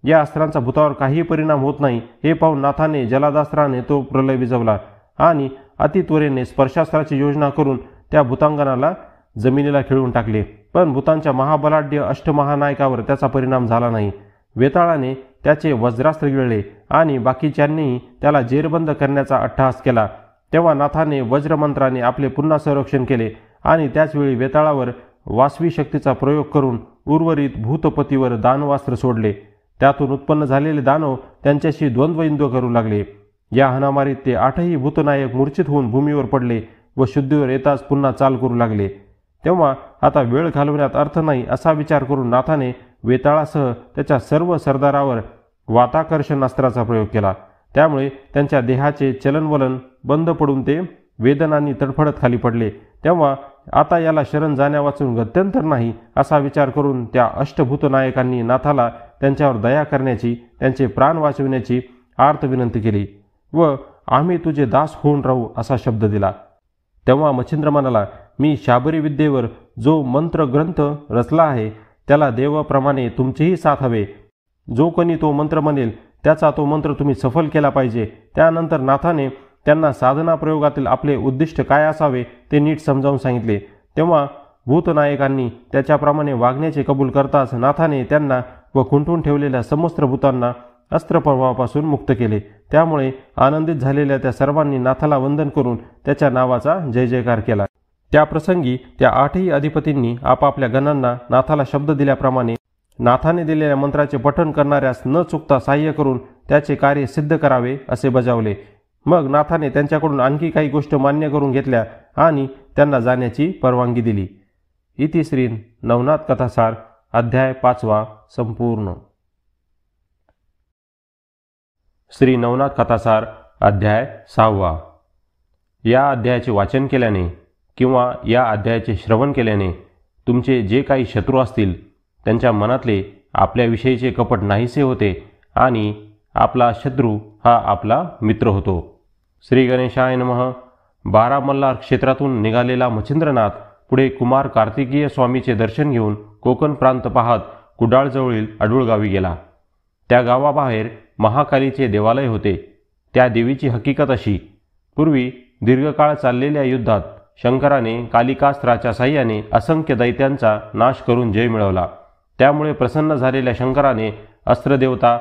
या अस्त्रांचा भूतावर काहीही परिणाम होत नाही हे पाहून नाथाने जलादास्त्राने तो प्रलय विझवला आणि अतित्वरेने स्पर्शास्त्राची योजना करून त्या भूतांगणाला जमिनीला खिळून टाकले. पण भूतांच्या महाबलाढ्य अष्टमहानायकावर त्याचा परिणाम झाला नाही. वेताळाने त्याचे वज्रास्त्र गिळले आणि बाकीच्यांनीही त्याला जेरबंद करण्याचा अट्टहास केला. तेव्हा नाथाने वज्रमंत्राने आपले पुन्हा संरक्षण केले आणि त्याचवेळी वेताळावर वासवी शक्तीचा प्रयोग करून उर्वरित भूतपतीवर दानवास्त्र सोडले. त्यातून उत्पन्न झालेले दानव त्यांच्याशी द्वंद्वयुद्ध करू लागले. या हाणामारीत ते 8ही भूतनायक मूर्छित होऊन भूमीवर पडले व शुद्धीवर येताच पुन्हा चाल करू लागले. तेव्हा आता वेळ घालवण्यात अर्थ नाही असा विचार करून नाथाने वेताळासह त्याच्या सर्व सरदारावर वाताकर्षण अस्त्राचा प्रयोग केला. त्यामुळे त्यांच्या देहाचे चलनवलन बंद पडून ते वेदनांनी तडफडत खाली पडले. तेव्हा आता याला शरण जाण्यावाचून गत्यंतर नाही असा विचार करून त्या अष्टभूत नायकांनी नाथाला त्यांच्यावर दया करण्याची, त्यांचे प्राण वाचविण्याची आर्त विनंती केली व आम्ही तुझे दास होऊन राहू असा शब्द दिला. तेव्हा मच्छिंद्र म्हणाला, मी शाबरी विद्येवर जो मंत्र ग्रंथ रचला आहे त्याला देवाप्रमाणे तुमचीही साथ हवे. जो कोणी तो मंत्र म्हणेल त्याचा तो मंत्र तुम्ही सफल केला पाहिजे. त्यानंतर नाथाने त्यांना साधना प्रयोगातील आपले उद्दिष्ट काय असावे ते नीट समजावून सांगितले. तेव्हा भूतनायकांनी त्याच्याप्रमाणे वागण्याचे कबूल करताच नाथाने त्यांना व खुंटून ठेवलेल्या समस्त भूतांना अस्त्रप्रभावापासून मुक्त केले. त्यामुळे आनंदित झालेल्या त्या सर्वांनी नाथाला वंदन करून त्याच्या नावाचा जय जयकार केला. त्या प्रसंगी त्या 8ही अधिपतींनी आपापल्या गणांना नाथाला शब्द दिल्याप्रमाणे नाथाने दिलेल्या मंत्राचे पठण करणाऱ्यास न चुकता सहाय्य करून त्याचे कार्य सिद्ध करावे असे बजावले. मग नाथाने त्यांच्याकडून आणखी काही गोष्ट मान्य करून घेतल्या आणि त्यांना जाण्याची परवानगी दिली. इति श्री नवनाथ कथासार अध्याय 5 संपूर्ण. श्री नवनाथ कथासार अध्याय 6. या अध्यायाचे वाचन केल्याने किंवा या अध्यायाचे श्रवण केल्याने तुमचे जे काही शत्रू असतील त्यांच्या मनातले आपल्याविषयीचे कपट नाहीसे होते आणि आपला शत्रू हा आपला मित्र होतो. श्री गणेशाय नमः. 12 मल्हार क्षेत्रातून निघालेला मच्छिंद्रनाथ पुढे कुमार कार्तिकीय स्वामीचे दर्शन घेऊन कोकण प्रांत पाहत कुडाळजवळील अडुळगावी गेला. त्या गावाबाहेर महाकालीचे देवालय होते. त्या देवीची हकीकत अशी, पूर्वी दीर्घकाळ चाललेल्या युद्धात शंकराने कालिकास्त्राच्या साह्याने असंख्य दैत्यांचा नाश करून जय मिळवला. त्यामुळे प्रसन्न झालेल्या शंकराने अस्त्रदेवता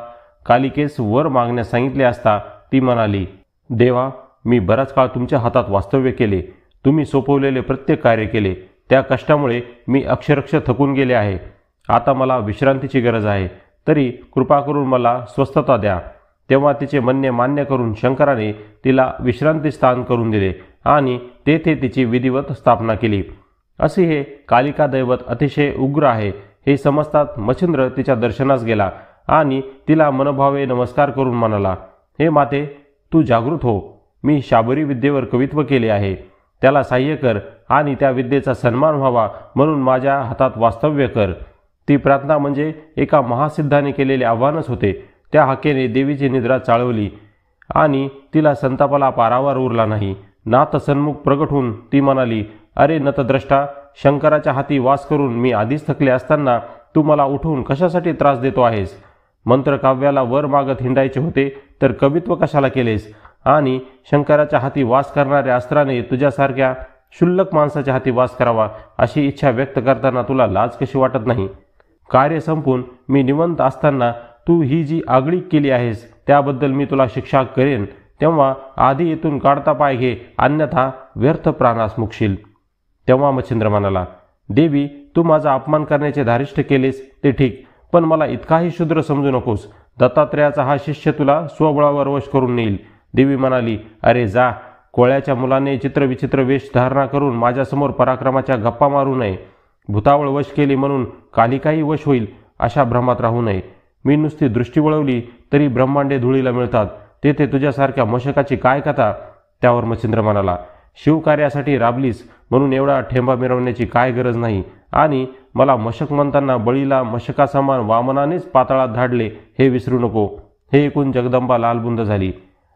कालिकेस वर मागण्यास सांगितले असता ती म्हणाली, देवा, मी बराच काळ तुमच्या हातात वास्तव्य केले. तुम्ही सोपवलेले प्रत्येक कार्य केले. त्या कष्टामुळे मी अक्षरशः थकून गेले आहे. आता मला विश्रांतीची गरज आहे. तरी कृपा करून मला स्वस्थता द्या. तेव्हा तिचे म्हणणे मान्य करून शंकराने तिला विश्रांती स्थान करून दिले आणि तेथे तिची विधिवत स्थापना केली. असे हे कालिका दैवत अतिशय उग्र आहे हे समजतात मच्छिंद्र तिच्या दर्शनास गेला आणि तिला मनभावे नमस्कार करून म्हणाला, हे माते, तू जागृत हो. मी शाबरी विद्येवर कवित्व केले आहे. त्याला सहाय्य कर आणि त्या विद्येचा सन्मान व्हावा म्हणून माझ्या हातात वास्तव्य कर. ती प्रार्थना म्हणजे एका महासिद्धाने केलेले आव्हानच होते. त्या हाकेने देवीची निद्रा चाळवली आणि तिला संतापाला पारावार उरला नाही. नाथ सन्मुख प्रगट होऊन ती म्हणाली, अरे नतद्रष्टा, शंकराच्या हाती वास करून मी आधीच थकले असताना तू मला उठवून कशासाठी त्रास देतो आहेस? मंत्रकाव्याला वर मागत हिंडायचे होते तर कवित्व कशाला केलेस? आणि शंकराच्या हाती वास करणाऱ्या अस्त्राने तुझ्यासारख्या क्षुल्लक माणसाच्या हाती वास करावा अशी इच्छा व्यक्त करताना तुला लाज कशी वाटत नाही? कार्य संपून मी निवंत असताना तू ही जी आगळीक केली आहेस त्याबद्दल मी तुला शिक्षा करेन. तेव्हा आधी इथून काढता पाय घे, अन्यथा व्यर्थ प्राणास मुकशील. तेव्हा मच्छिंद्र म्हणाला, देवी, तू माझा अपमान करण्याचे धारिष्ट केलेस ते ठीक, पण मला इतकाही शूद्र समजू नकोस. दत्तात्रेयाचा हा शिष्य तुला स्वबळावर वश करून नेईल. देवी म्हणाली, अरे जा, कोळ्याच्या मुलाने चित्रविचित्र वेश धारणा करून माझ्यासमोर पराक्रमाच्या गप्पा मारू नये. भूतावळ वश केली म्हणून कालिकाही वश होईल अशा भ्रमात राहू नये. मी नुसती दृष्टी वळवली तरी ब्रह्मांडे धुळीला मिळतात, तेथे तुझ्यासारख्या मशकाची काय कथा. त्यावर मच्छिंद्र म्हणाला, शिवकार्यासाठी राबलीस म्हणून एवढा ठेंबा मिरवण्याची काय गरज नाही, आणि मला मशक म्हणताना बळीला मशकासमान वामनानेच पाताळात धाडले हे विसरू नको. हे ऐकून जगदंबा लालबुंद झाली.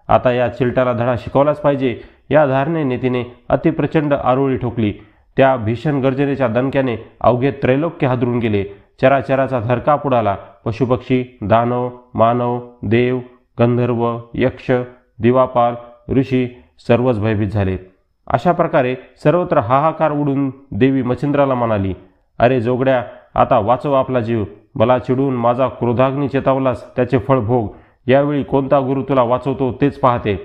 आता या चिलटाला धडा शिकवलाच पाहिजे या धारणेने तिने अतिप्रचंड आरोळी ठोकली. त्या भीषण गर्जनेच्या दणक्याने अवघे त्रैलोक्य हादरून गेले. चराचराचा थरकाप उडाला. पशुपक्षी, दानव, मानव, देव, गंधर्व, यक्ष, दिवापाल, ऋषी सर्वच भयभीत झाले. अशा प्रकारे सर्वत्र हाहाकार उडून देवी मच्छिंद्राला म्हणाली, अरे जोगड्या, आता वाचव आपला जीव. मला चिडून माझा क्रोधाग्नी चेतावलास, त्याचे फळ भोग. यावेळी कोणता गुरु तुला वाचवतो तेच पाहते.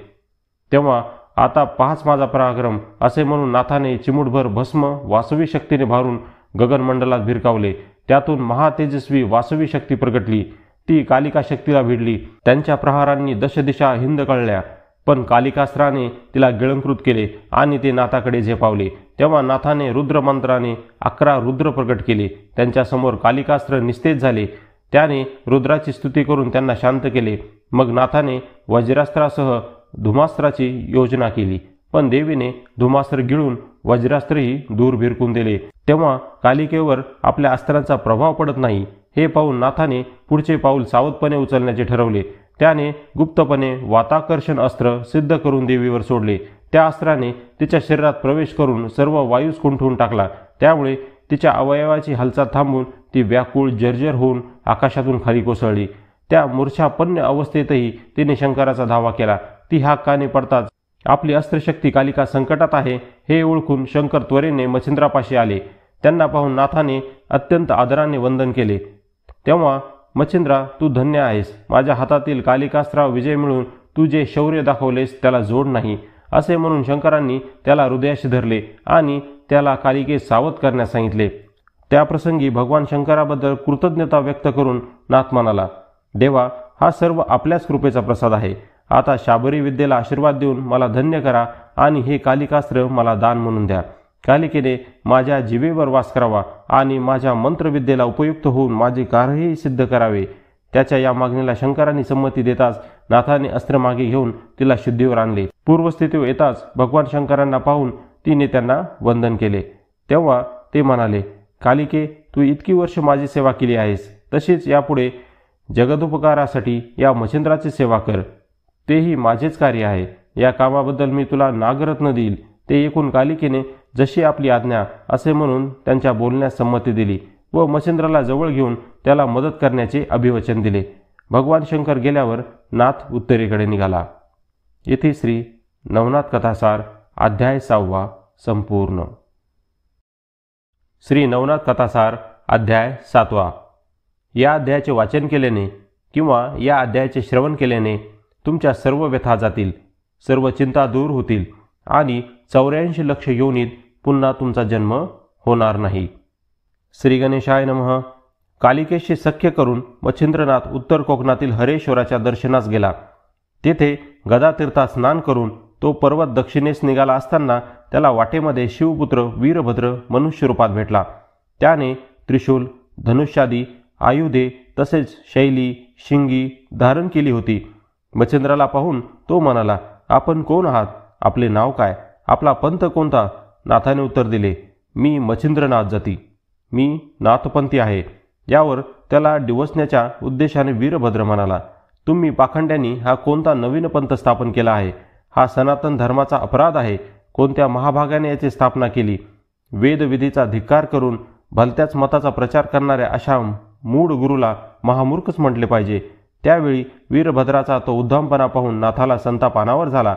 तेव्हा आता पाहच माझा पराक्रम, असे म्हणून नाथाने चिमुटभर भस्म वासवी शक्तीने भारून गगनमंडलात भिरकावले. त्यातून महातेजस्वी वासवी शक्ती प्रगटली. ती कालिका शक्तीला भिडली. त्यांच्या प्रहारांनी दशदिशा हिंद कळल्या, पण कालिकास्त्राने तिला गिळंकृत केले आणि ते नाथाकडे झेपावले. तेव्हा नाथाने रुद्रमंत्राने 11 रुद्र प्रकट केले. त्यांच्यासमोर कालिकास्त्र निस्तेज झाले. त्याने रुद्राची स्तुती करून त्यांना शांत केले. मग नाथाने वज्रास्त्रासह धुमास्त्राची योजना केली, पण देवीने धुमास्त्र गिळून वज्रास्त्रही दूर भिरकून दिले. तेव्हा कालिकेवर आपल्या अस्त्रांचा प्रभाव पडत नाही हे पाहून नाथाने पुढचे पाऊल सावधपणे उचलण्याचे ठरवले. त्याने गुप्तपणे वाताकर्षण अस्त्र सिद्ध करून देवीवर सोडले. त्या अस्त्राने तिच्या शरीरात प्रवेश करून सर्व वायूस कुंठवून टाकला. त्यामुळे तिच्या अवयवाची हालचाल थांबून ती व्याकुळ जर्जर होऊन आकाशातून खाली कोसळली. त्या मूर्छापन्न अवस्थेतही तिने शंकराचा धावा केला. ती हाक कानी पडताच आपली अस्त्रशक्ती कालिका संकटात आहे हे ओळखून शंकर त्वरेने मच्छिंद्रापाशी आले. त्यांना पाहून नाथाने अत्यंत आदराने वंदन केले. तेव्हा मच्छिंद्रा, तू धन्य आहेस. माझ्या हातातील कालिकास्त्रावर विजय मिळून तू जे शौर्य दाखवलेस त्याला जोड नाही, असे म्हणून शंकरांनी त्याला हृदयाशी धरले आणि त्याला कालिकेस सावध करण्यास सांगितले. त्याप्रसंगी भगवान शंकराबद्दल कृतज्ञता व्यक्त करून नाथ म्हणाला, देवा, हा सर्व आपल्याच कृपेचा प्रसाद आहे. आता शाबरी विद्येला आशीर्वाद देऊन मला धन्य करा आणि हे कालिकास्त्र मला दान म्हणून द्या. कालिकेने माझ्या जिवेवर वास करावा आणि माझ्या मंत्रविद्येला उपयुक्त होऊन माझे कार्यही सिद्ध करावे. त्याच्या या मागणीला शंकरांनी संमती देताच नाथाने अस्त्र मागे घेऊन तिला शुद्धीवर आणले. पूर्वस्थितीवर येताच भगवान शंकरांना पाहून तिने त्यांना वंदन केले. तेव्हा ते म्हणाले, कालिके, तू इतकी वर्ष माझी सेवा केली आहेस, तशीच यापुढे जगदुपकारासाठी या मच्छिंद्राची सेवा कर. तेही माझेच कार्य आहे. या कामाबद्दल मी तुला नागरत्न देईल. ते ऐकून कालिकेने जशी आपली आज्ञा असे म्हणून त्यांच्या बोलण्यास संमती दिली व मच्छिंद्राला जवळ घेऊन त्याला मदत करण्याचे अभिवचन दिले. भगवान शंकर गेल्यावर नाथ उत्तरेकडे निघाला. येथे श्री नवनाथ कथासार अध्याय 6 संपूर्ण. श्री नवनाथ कथासार अध्याय 7. या अध्यायाचे वाचन केल्याने किंवा या अध्यायाचे श्रवण केल्याने तुमच्या सर्व व्यथा जातील, सर्व चिंता दूर होतील आणि 84 लक्ष योनीत पुन्हा तुमचा जन्म होणार नाही. श्री गणेशाय नमः. कालिकेशी सख्य करून मच्छिंद्रनाथ उत्तर कोकणातील हरेश्वराच्या दर्शनास गेला. तेथे गदातीर्थात स्नान करून तो पर्वत दक्षिणेस निघाला असताना त्याला वाटेमध्ये शिवपुत्र वीरभद्र मनुष्य रूपात भेटला. त्याने त्रिशूल, धनुष्यादी आयुधे तसेच शैली, शिंगी धारण केली होती. मच्छिंद्राला पाहून तो म्हणाला, आपण कोण आहात? आपले नाव काय? आपला पंथ कोणता? नाथाने उत्तर दिले, मी मच्छिंद्रनाथ जाती. मी नाथपंथी आहे. यावर त्याला डिवसण्याच्या उद्देशाने वीरभद्र म्हणाला, तुम्ही पाखंड्यांनी हा कोणता नवीन पंथ स्थापन केला आहे? हा सनातन धर्माचा अपराध आहे. कोणत्या महाभागाने याची स्थापना केली? वेदविधीचा धिक्कार करून भलत्याच मताचा प्रचार करणाऱ्या अशा मूढ गुरुला महामूर्खच म्हटले पाहिजे. त्यावेळी वीरभद्राचा तो उद्धमपणा पाहून नाथाला संताप अनावर झाला.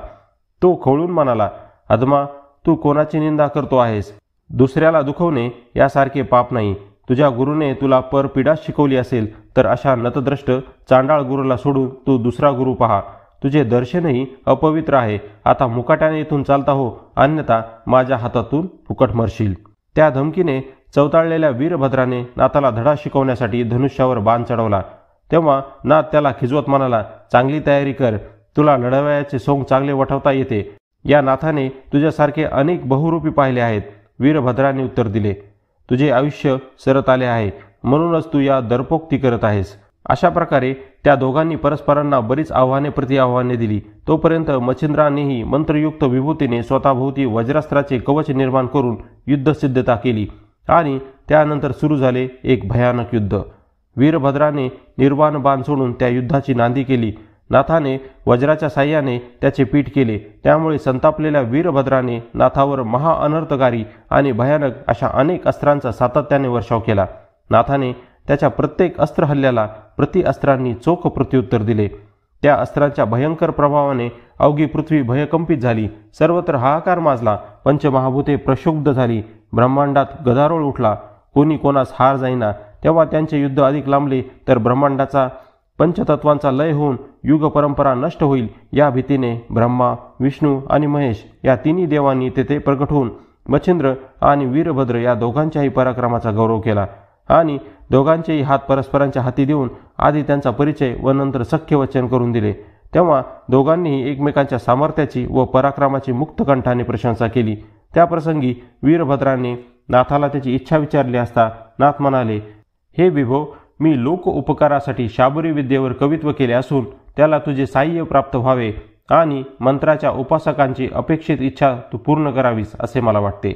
तो खवळून म्हणाला, अधमा, तू कोणाची निंदा करतो आहेस? दुसऱ्याला दुखवणे यासारखे पाप नाही. तुझ्या गुरुने तुला परपीडा शिकवली असेल तर अशा नतद्रष्ट चांडाळ गुरुला सोडून तू दुसरा गुरु पहा. तुझे दर्शनही अपवित्र आहे. आता मुकाट्याने इथून चालता हो, अन्यथा माझ्या हातातून फुकट मरशील. त्या धमकीने चवताळलेल्या वीरभद्राने नाथाला धडा शिकवण्यासाठी धनुष्यावर बाण चढवला. तेव्हा नाथ त्याला खिजवत म्हणाला, चांगली तयारी कर, तुला लढवयाचे सोंग चांगले वठवता येते. या नाथाने तुझ्यासारखे अनेक बहुरूपी पाहिले आहेत. वीरभद्राने उत्तर दिले, तुझे आयुष्य सरत आले आहे, म्हणूनच तू या दर्पोक्ती करत आहेस. अशा प्रकारे त्या दोघांनी परस्परांना बरीच आव्हाने प्रतिआव्हाने दिली. तोपर्यंत मच्छिंद्रानेही मंत्रयुक्त विभूतीने स्वतःभोवती वज्रास्त्राचे कवच निर्माण करून युद्धसिद्धता केली आणि त्यानंतर सुरू झाले एक भयानक युद्ध. वीरभद्राने निर्वाण बाण सोडून त्या युद्धाची नांदी केली. नाथाने वज्राच्या साह्याने त्याचे पीठ केले. त्यामुळे संतापलेल्या वीरभद्राने नाथावर महाअनर्थकारी आणि भयानक अशा अनेक अस्त्रांचा सातत्याने वर्षाव केला. नाथाने त्याच्या प्रत्येक अस्त्र हल्ल्याला प्रतिअस्त्रांनी चोख प्रत्युत्तर दिले. त्या अस्त्रांच्या भयंकर प्रभावाने अवघी पृथ्वी भयकंपित झाली. सर्वत्र हाहाकार माजला. पंचमहाभूते प्रक्षुब्ध झाली. ब्रह्मांडात गदारोळ उठला. कोणी कोणास हार जाईना. तेव्हा त्यांचे युद्ध अधिक लांबले तर ब्रह्मांडाचा पंचतत्वांचा लय होऊन युग परंपरा नष्ट होईल या भीतीने ब्रह्मा, विष्णू आणि महेश या तिन्ही देवांनी तेथे प्रकट होऊन मच्छिंद्र आणि वीरभद्र या दोघांच्याही पराक्रमाचा गौरव केला आणि दोघांचेही हात परस्परांच्या हाती देऊन आधी त्यांचा परिचय व नंतर सख्य वचन करून दिले. तेव्हा दोघांनीही एकमेकांच्या सामर्थ्याची व पराक्रमाची मुक्त कंठाने प्रशंसा केली. त्याप्रसंगी वीरभद्राने नाथाला त्याची इच्छा विचारली असता नाथ म्हणाले, हे विभो, मी लोक उपकारासाठी शाबरी विद्येवर कवित्व केले असून त्याला तुझे साह्य प्राप्त व्हावे आणि मंत्राच्या उपासकांची अपेक्षित इच्छा तू पूर्ण करावीस असे मला वाटते.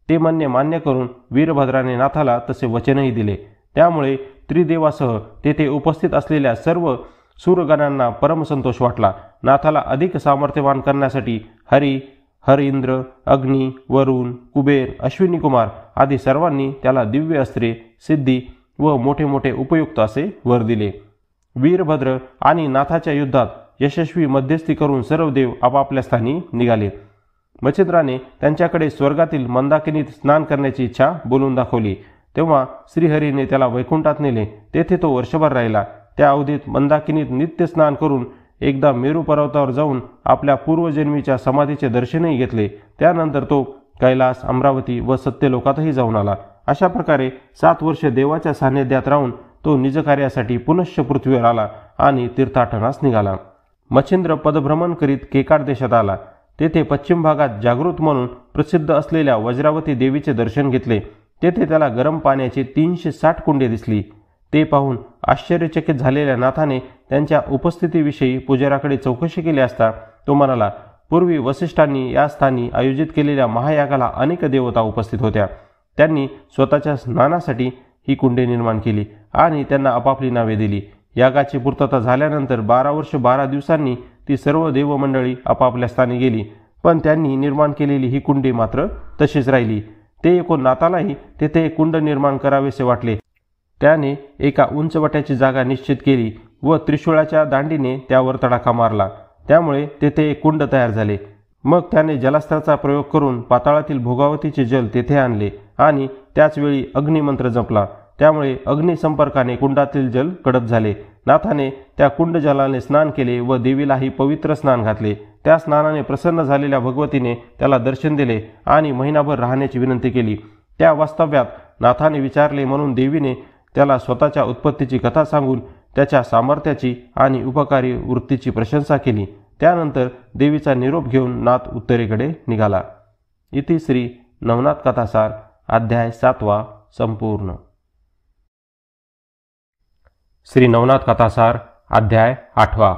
ते म्हणणे मान्य करून वीरभद्राने नाथाला तसे वचनही दिले. त्यामुळे त्रिदेवासह तेथे उपस्थित असलेल्या सर्व सूरगणांना परमसंतोष वाटला. नाथाला अधिक सामर्थ्यवान करण्यासाठी हर इंद्र, अग्नी, वरुण, कुबेर, अश्विनी कुमार आदी सर्वांनी त्याला दिव्य अस्त्रे, सिद्धी व मोठे मोठे उपयुक्त असे वर दिले. वीरभद्र आणि नाथाच्या युद्धात यशस्वी मध्यस्थी करून सर्व देव आपापल्या स्थानी निघाले. मच्छिंद्राने त्यांच्याकडे स्वर्गातील मंदाकिनीत स्नान करण्याची इच्छा बोलून दाखवली. तेव्हा श्रीहरीने त्याला वैकुंठात नेले. तेथे तो वर्षभर राहिला. त्या अवधीत मंदाकिनीत नित्य स्नान करून एकदा मेरू पर्वतावर जाऊन आपल्या पूर्वजन्मीच्या समाधीचे दर्शनही घेतले. त्यानंतर तो कैलास, अमरावती व सत्यलोकातही जाऊन आला. अशा प्रकारे 7 वर्ष देवाच्या सान्निध्यात राहून तो निजकार्यासाठी पुनश्च पृथ्वीवर आला आणि तीर्थाटनास निघाला. मच्छिंद्र पदभ्रमण करीत केकाड देशात आला. तेथे पश्चिम भागात जागृत म्हणून प्रसिद्ध असलेल्या वज्रावती देवीचे दर्शन घेतले. तेथे त्याला गरम पाण्याची 360 कुंडे दिसली. ते पाहून आश्चर्यचकित झालेल्या नाथाने त्यांच्या उपस्थितीविषयी पुजाराकडे चौकशी केली असता तो म्हणाला, पूर्वी वसिष्ठांनी या स्थानी आयोजित केलेल्या महायागाला अनेक देवता उपस्थित होत्या. त्यांनी स्वतःच्या स्नानासाठी ही कुंडे निर्माण केली आणि त्यांना आपापली नावे दिली. यागाची पूर्तता झाल्यानंतर 12 वर्ष 12 दिवसांनी ती सर्व देवमंडळी आपापल्या स्थानी गेली. पण त्यांनी निर्माण केलेली ही कुंडी मात्र तशीच राहिली. ते ऐकून नाथालाही तेथे एक कुंड निर्माण करावेसे वाटले. त्याने एका उंचवट्याची जागा निश्चित केली व त्रिशूळाच्या दांडीने त्यावर तडाखा मारला. त्यामुळे तेथे एक कुंड तयार झाले. मग त्याने जलास्त्राचा प्रयोग करून पाताळातील भोगावतीचे जल तेथे आणले आणि त्याचवेळी अग्निमंत्र जपला. त्यामुळे अग्निसंपर्काने कुंडातील जल कडक झाले. नाथाने त्या कुंड जलाने स्नान केले व देवीलाही पवित्र स्नान घातले. त्या स्नानाने प्रसन्न झालेल्या भगवतीने त्याला दर्शन दिले आणि महिनाभर राहण्याची विनंती केली. त्या वास्तव्यात नाथाने विचारले म्हणून देवीने त्याला स्वतःच्या उत्पत्तीची कथा सांगून त्याच्या सामर्थ्याची आणि उपकारी वृत्तीची प्रशंसा केली. त्यानंतर देवीचा निरोप घेऊन नाथ उत्तरेकडे निघाला. इति श्री नवनाथ कथासार अध्याय 7 संपूर्ण. श्री नवनाथ कथासार अध्याय 8.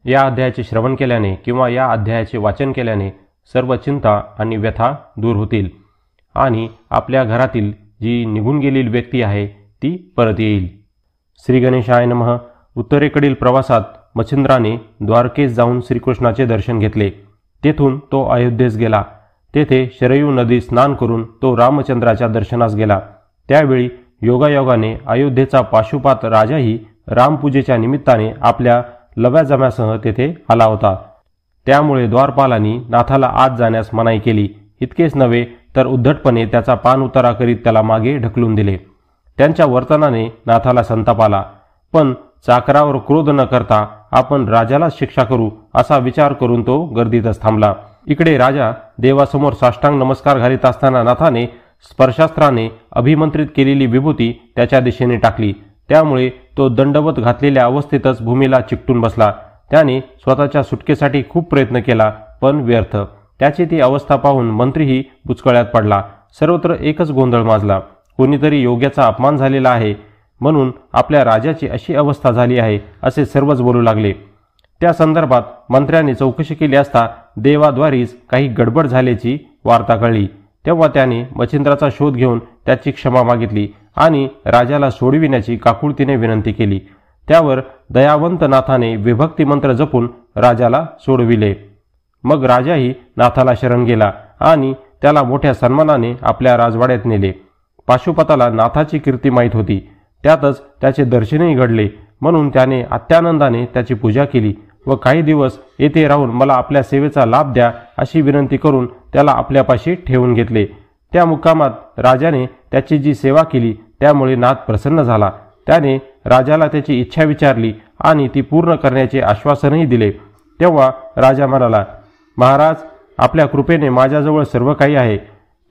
या अध्यायाचे श्रवण केल्याने किंवा या अध्यायाचे वाचन केल्याने सर्व चिंता आणि व्यथा दूर होतील आणि आपल्या घरातील जी निघून गेलेली व्यक्ती आहे ती परत येईल. श्री गणेशाय नमः. उत्तरेकडील प्रवासात मच्छिंद्राने द्वारकेस जाऊन श्रीकृष्णाचे दर्शन घेतले. तेथून तो अयोध्येस गेला. तेथे शरयू नदी स्नान करून तो रामचंद्राच्या दर्शनास गेला. त्यावेळी योगायोगाने अयोध्येचा पाशुपात राजाही रामपूजेच्या निमित्ताने आपल्या लव्याजम्यासह तेथे आला होता. त्यामुळे द्वारपालांनी नाथाला आत जाण्यास मनाई केली. इतकेच नव्हे तर उद्धटपणे त्याचा पान उतारा करीत त्याला मागे ढकलून दिले. त्यांच्या वर्तनाने नाथाला संताप आला. पण चाकरावर क्रोध न करता आपण राजालाच शिक्षा करू असा विचार करून तो गर्दीतच थांबला. इकडे राजा देवासमोर साष्टांग नमस्कार घालीत असताना नाथाने स्पर्शास्त्राने अभिमंत्रित केलेली विभूती त्याच्या दिशेने टाकली. त्यामुळे तो दंडवत घातलेल्या अवस्थेतच भूमीला चिकटून बसला. त्याने स्वतःच्या सुटकेसाठी खूप प्रयत्न केला, पण व्यर्थ. त्याची ती अवस्था पाहून मंत्रीही बुचकळ्यात पडला. सर्वत्र एकच गोंधळ माजला. कोणीतरी योग्याचा अपमान झालेला आहे म्हणून आपल्या राजाची अशी अवस्था झाली आहे असे सर्वच बोलू लागले. त्या संदर्भात मंत्र्याने चौकशी केली असता देवाद्वारीच काही गडबड झाल्याची वार्ता कळली. तेव्हा त्याने मच्छिंद्राचा शोध घेऊन त्याची क्षमा मागितली आणि राजाला सोडविण्याची काकुळतीने विनंती केली. त्यावर दयावंत नाथाने विभक्ती मंत्र जपून राजाला सोडविले. मग राजाही नाथाला शरण गेला आणि त्याला मोठ्या सन्मानाने आपल्या राजवाड्यात नेले. पाशुपताला नाथाची कीर्ती माहीत होती. त्यातच त्याचे दर्शनही घडले म्हणून त्याने अत्यानंदाने त्याची पूजा केली व काही दिवस येथे राहून मला आपल्या सेवेचा लाभ द्या अशी विनंती करून त्याला आपल्यापाशी ठेवून घेतले. त्या मुक्कामात राजाने त्याची जी सेवा केली त्यामुळे नाथ प्रसन्न झाला. त्याने राजाला त्याची इच्छा विचारली आणि ती पूर्ण करण्याचे आश्वासनही दिले. तेव्हा राजा म्हणाला, महाराज, आपल्या कृपेने माझ्याजवळ सर्व काही आहे,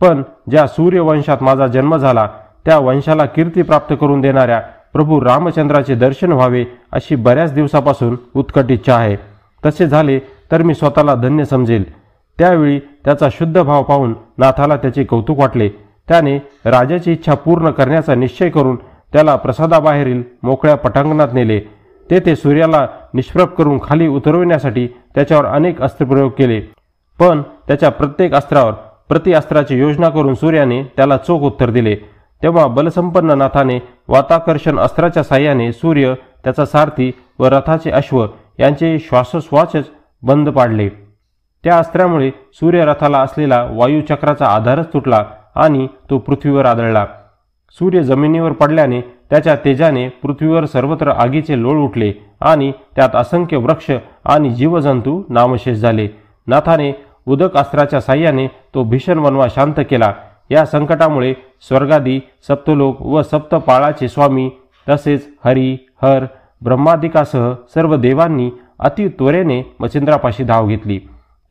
पण ज्या सूर्यवंशात माझा जन्म झाला त्या वंशाला कीर्ती प्राप्त करून देणाऱ्या प्रभू रामचंद्राचे दर्शन व्हावे अशी बऱ्याच दिवसापासून उत्कट इच्छा आहे. तसे झाले तर मी स्वतःला धन्य समजेल. त्यावेळी त्याचा शुद्ध भाव पाहून नाथाला त्याचे कौतुक वाटले. त्याने राजाची इच्छा पूर्ण करण्याचा निश्चय करून त्याला प्रसादाबाहेरील मोकळ्या पटांगणात नेले. तेथे सूर्याला निष्प्रभ करून खाली उतरविण्यासाठी त्याच्यावर अनेक अस्त्रप्रयोग केले, पण त्याच्या प्रत्येक अस्त्रावर प्रतिअस्त्राची योजना करून सूर्याने त्याला चोख उत्तर दिले. तेव्हा बलसंपन्न नाथाने वाताकर्षण अस्त्राच्या साह्याने सूर्य, त्याचा सारथी व रथाचे अश्व यांचे श्वासोश्वासच बंद पाडले. त्या अस्त्रामुळे सूर्य रथाला असलेला वायुचक्राचा आधारच तुटला आणि तो पृथ्वीवर आदळला. सूर्य जमिनीवर पडल्याने त्याच्या तेजाने पृथ्वीवर सर्वत्र आगीचे लोळ उठले आणि त्यात असंख्य वृक्ष आणि जीवजंतू नामशेष झाले. नाथाने उदक अस्त्राच्या साह्याने तो भीषण वनवा शांत केला. या संकटामुळे स्वर्गादी, सप्तलोक व सप्तपाळाचे स्वामी तसेच हरी, हर, ब्रह्मादिकासह सर्व देवांनी अति त्वरेने मच्छिंद्रापाशी धाव घेतली.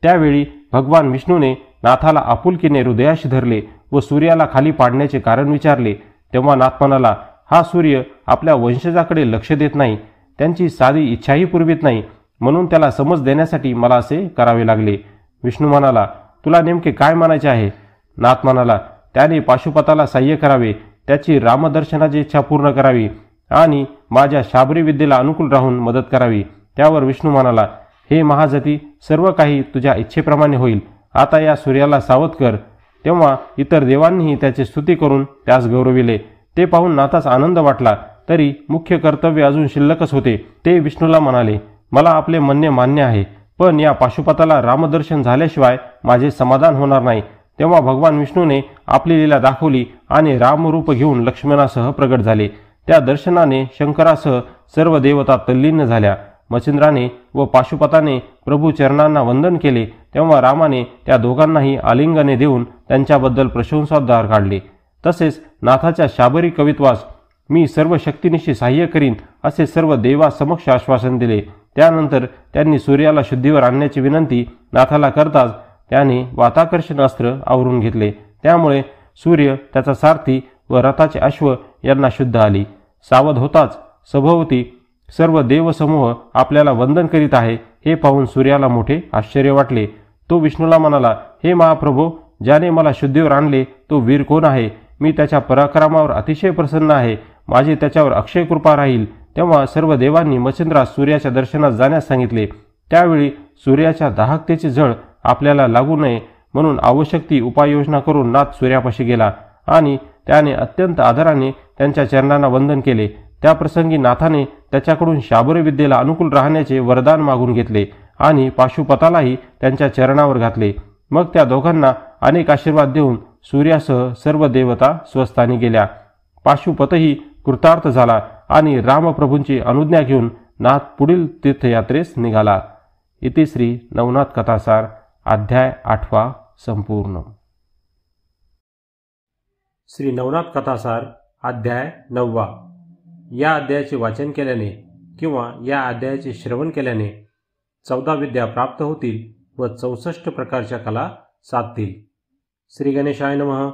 त्यावेळी भगवान विष्णूने नाथाला आपुलकीने हृदयाशी धरले व सूर्याला खाली पाडण्याचे कारण विचारले. तेव्हा नाथ म्हणाला, हा सूर्य आपल्या वंशजाकडे लक्ष देत नाही, त्यांची साधी इच्छाही पुरवित नाही, म्हणून त्याला समज देण्यासाठी मला असे करावे लागले. विष्णू म्हणाला, तुला नेमके काय म्हणायचे आहे? नाथ म्हणाला, त्याने पाशुपताला साह्य करावे, त्याची रामदर्शनाची इच्छा पूर्ण करावी आणि माझ्या शाबरी विद्येला अनुकूल राहून मदत करावी. त्यावर विष्णू म्हणाला, हे महाजती, सर्व काही तुझ्या इच्छेप्रमाणे होईल. आता या सूर्याला सावध कर. तेव्हा इतर देवांनीही त्याची स्तुती करून त्यास गौरविले. ते पाहून नाथास आनंद वाटला, तरी मुख्य कर्तव्य अजून शिल्लकच होते. ते विष्णूला म्हणाले, मला आपले म्हणणे मान्य आहे, पण या पाशुपताला रामदर्शन झाल्याशिवाय माझे समाधान होणार नाही. तेव्हा भगवान विष्णूने आपली लीला दाखवली आणि रामरूप घेऊन लक्ष्मणासह प्रगट झाले. त्या दर्शनाने शंकरासह सर्व देवता तल्लीन झाल्या. मच्छिंद्राने व पाशुपताने प्रभू चरणांना वंदन केले. तेव्हा रामाने त्या दोघांनाही आलिंगने देऊन त्यांच्याबद्दल प्रशंसोद्गार काढले. तसेच नाथाच्या शाबरी कवित्वास मी सर्व शक्तीनिशी साह्य करीन असे सर्व देवासमक्ष आश्वासन दिले. त्यानंतर त्यांनी सूर्याला शुद्धीवर आणण्याची विनंती नाथाला करताच त्याने वाताकर्षण अस्त्र आवरून घेतले. त्यामुळे सूर्य, त्याचा सारथी व रथाचे अश्व यांना शुद्ध आली. सावध होताच सभोवती सर्व देवसमूह आपल्याला वंदन करीत आहे हे पाहून सूर्याला मोठे आश्चर्य वाटले. तो विष्णूला म्हणाला, हे महाप्रभो, ज्याने मला शुद्धीवर आणले तो वीर कोण आहे? मी त्याच्या पराक्रमावर अतिशय प्रसन्न आहे. माझी त्याच्यावर अक्षय कृपा राहील. तेव्हा सर्व देवांनी मच्छिंद्रास सूर्याच्या दर्शनास जाण्यास सांगितले. त्यावेळी सूर्याच्या दाहकतेची झळ आपल्याला लागू नये म्हणून आवश्यक ती उपाययोजना करून नाथ सूर्यापाशी गेला आणि त्याने अत्यंत आदराने त्यांच्या चरणांना वंदन केले. त्या प्रसंगी नाथाने त्याच्याकडून शाबरी विद्येला अनुकूल राहण्याचे वरदान मागून घेतले आणि पाशुपतालाही त्यांच्या चरणावर घातले. मग त्या दोघांना अनेक आशीर्वाद देऊन सूर्यासह सर्व देवता स्वस्थानी गेल्या. पाशुपतही कृतार्थ झाला आणि रामप्रभूंची अनुज्ञा घेऊन नाथ पुढील तीर्थयात्रेस निघाला. इति श्री नवनाथ कथासार अध्याय 8 संपूर्ण. श्री नवनाथ कथासार अध्याय 9. या अध्यायाचे वाचन केल्याने किंवा या अध्यायाचे श्रवण केल्याने 14 विद्या प्राप्त होतील व 64 प्रकारच्या कला साधतील. श्री गणेशाय नमः.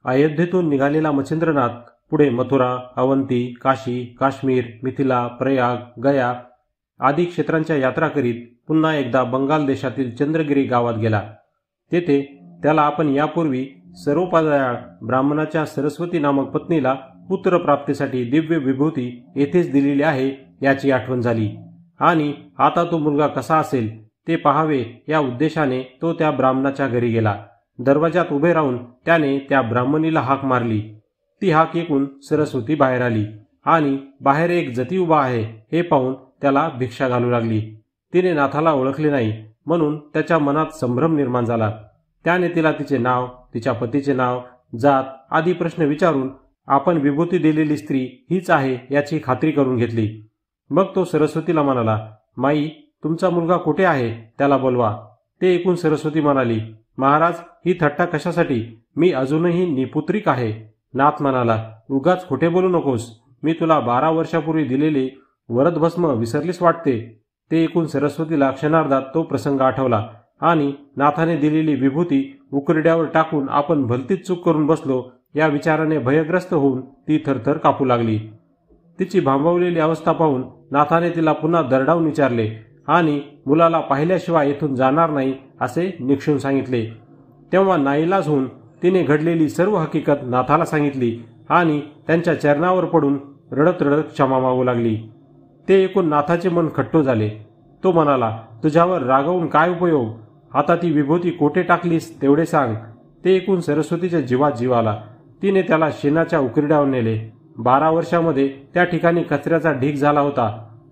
अयोध्येतून निघालेला मच्छिंद्रनाथ पुढे मथुरा, अवंती, काशी, काश्मीर, मिथिला, प्रयाग, गया आदी क्षेत्रांच्या यात्रा करीत पुन्हा एकदा बंगाल देशातील चंद्रगिरी गावात गेला. तेथे त्याला आपण यापूर्वी सर्वोपदयाळ ब्राह्मणाच्या सरस्वती नामक पत्नीला पुत्र प्राप्तीसाठी दिव्य विभूती येथेच दिलेली आहे याची आठवण झाली आणि आता तो मुलगा कसा असेल ते पाहावे या उद्देशाने तो त्या ब्राह्मणाच्या घरी गेला. दरवाजात उभे राहून त्याने त्या ब्राह्मणीला हाक मारली. ती हाक ऐकून सरस्वती बाहेर आली आणि बाहेर एक जती उभा आहे हे पाहून त्याला भिक्षा घालू लागली. तिने नाथाला ओळखले नाही म्हणून त्याच्या मनात संभ्रम निर्माण झाला. त्याने तिला तिचे नाव, तिच्या पतीचे नाव, जात आदी प्रश्न विचारून आपण विभूती दिलेली स्त्री हीच आहे याची खात्री करून घेतली. मग तो सरस्वतीला म्हणाला, माई, तुमचा मुलगा कुठे आहे, त्याला बोलवा. ते ऐकून सरस्वती म्हणाली, महाराज, ही थट्टा कशासाठी? मी अजूनही निपुत्रिक आहे. नाथ म्हणाला, उगाच खोटे बोलू नकोस. मी तुला 12 वर्षापूर्वी दिलेले वरदभस्म विसरलीस वाटते. ते ऐकून सरस्वतीला क्षणार्धात तो प्रसंग आठवला आणि नाथाने दिलेली विभूती उकरड्यावर टाकून आपण भलतीच चूक करून बसलो या विचाराने भयग्रस्त होऊन ती थरथर कापू लागली. तिची भांबवलेली अवस्था पाहून नाथाने तिला पुन्हा दरडावून विचारले आणि मुलाला पाहिल्याशिवाय येथून जाणार नाही असे निक्षून सांगितले. तेव्हा नाईलाज होऊन तिने घडलेली सर्व हकीकत नाथाला सांगितली आणि त्यांच्या चरणावर पडून रडत रडत क्षमा मागू लागली. ते ऐकून नाथाचे मन खट्टू झाले. तो म्हणाला, तुझ्यावर रागवून काय उपयोग? आता ती विभूती कोठे टाकलीस तेवढे सांग. ते ऐकून सरस्वतीच्या जीवात जीव आला. तिने त्याला शेणाच्या उकिरड्यावर नेले. 12 वर्षामध्ये त्या ठिकाणी कचऱ्याचा ढीग झाला होता.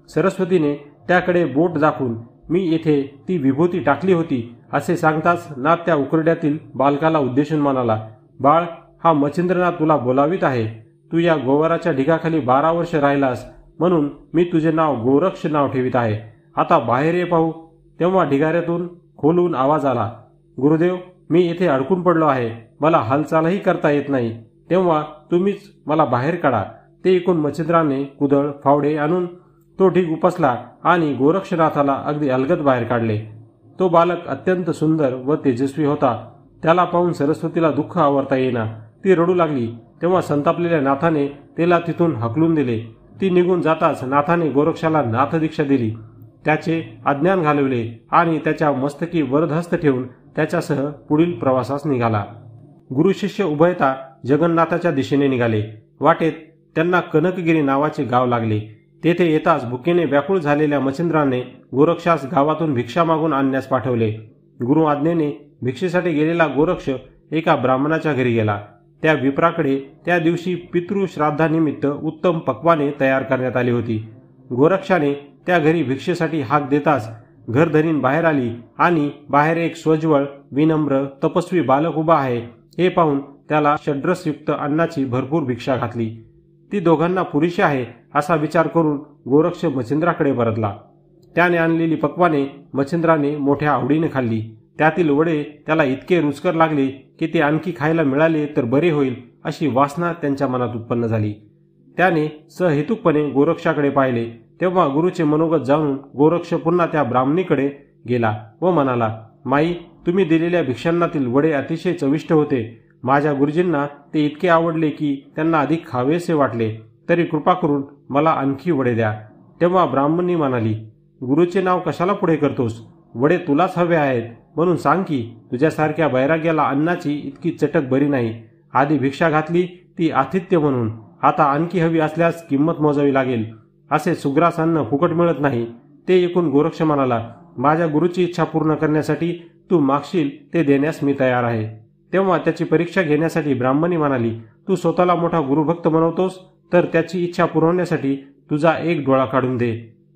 सरस्वतीने त्याकडे बोट दाखवून मी येथे ती विभूती टाकली होती असे सांगताच नाथ त्या उकिरड्यातील बालकाला उद्देशून म्हणाला, बाळ, हा मच्छिंद्रनाथ तुला बोलावित आहे. तू या गोवराच्या ढिगाखाली 12 वर्ष राहिलास म्हणून मी तुझे नाव गोरक्ष नाव ठेवित आहे. आता बाहेर ये पाहू. तेव्हा ढिगाऱ्यातून खोलून आवाज आला, गुरुदेव, मी येथे अडकून पडलो आहे. मला हालचालही करता येत नाही. तेव्हा तुम्हीच मला बाहेर काढा. ते ऐकून मच्छिंद्राने कुदळ फावडे आणून तो ढीग उपसला आणि गोरक्षनाथाला अगदी अलगद बाहेर काढले. तो बालक अत्यंत सुंदर व तेजस्वी होता. त्याला पाहून सरस्वतीला दुःख आवरता येईना. ती रडू लागली. तेव्हा संतापलेल्या नाथाने तिला तिथून हकलून दिले. ती निघून जाताच नाथाने गोरक्षाला नाथदीक्षा दिली. त्याचे अज्ञान घालवले आणि त्याच्या मस्तकी वरदहस्त ठेवून त्याच्यासह पुढील प्रवासास निघाला. गुरुशिष्य उभयता जगन्नाथाच्या दिशेने निघाले. वाटेत त्यांना कनकगिरी नावाचे गाव लागले. तेथे येताच भुकेने व्याकुळ झालेल्या मच्छिंद्राने गोरक्षास गावातून भिक्षा मागून आणण्यास पाठवले. गुरु आज्ञेने भिक्षेसाठी गेलेला गोरक्ष एका ब्राह्मणाच्या घरी गेला. त्या विप्राकडे त्या दिवशी पितृश्राद्धानिमित्त उत्तम पक्वाने तयार करण्यात आली होती. गोरक्षाने त्या घरी भिक्षेसाठी हाक देताच घरधरीण बाहेर आली आणि बाहेर एक स्वज्वळ, विनम्र, तपस्वी बालक उभा आहे हे पाहून त्याला षड्रसयुक्त अन्नाची भरपूर भिक्षा घातली. ती दोघांना पुरेशी आहे असा विचार करून गोरक्ष मच्छिंद्राकडे परतला. त्याने आणलेली पक्वाने मच्छिंद्राने मोठ्या आवडीने खाल्ली. त्यातील वडे त्याला इतके रुचकर लागले की ते आणखी खायला मिळाले तर बरे होईल अशी वासना त्यांच्या मनात उत्पन्न झाली. त्याने सहेतुकपणे गोरक्षाकडे पाहिले. तेव्हा गुरुचे मनोगत जाणून गोरक्ष पुन्हा त्या ब्राह्मणीकडे गेला व म्हणाला, माई, तुम्ही दिलेल्या भिक्षांनातील वडे अतिशय चविष्ट होते. माझ्या गुरुजींना ते इतके आवडले की त्यांना अधिक खावेसे वाटले. तरी कृपा करून मला आणखी वडे द्या. तेव्हा ब्राह्मणी म्हणाली, गुरुचे नाव कशाला पुढे करतोस? वडे तुलाच हवे आहेत म्हणून सांग की. तुझ्यासारख्या बैराग्याला अन्नाची इतकी चटक बरी नाही. आधी भिक्षा घातली ती आतिथ्य म्हणून. आता आणखी हवी असल्यास किंमत मोजावी लागेल. असे सुग्रास अन्न फुकट मिळत नाही. ते ऐकून गोरक्ष म्हणाला, माझ्या गुरुची इच्छा पूर्ण करण्यासाठी तू मागशील ते देण्यास मी तयार आहे. तेव्हा त्याची परीक्षा घेण्यासाठी ब्राह्मणी म्हणाली, तू स्वतःला मोठा गुरुभक्त बनवतोस तर त्याची इच्छा पुरवण्यासाठी तुझा एक डोळा काढून दे.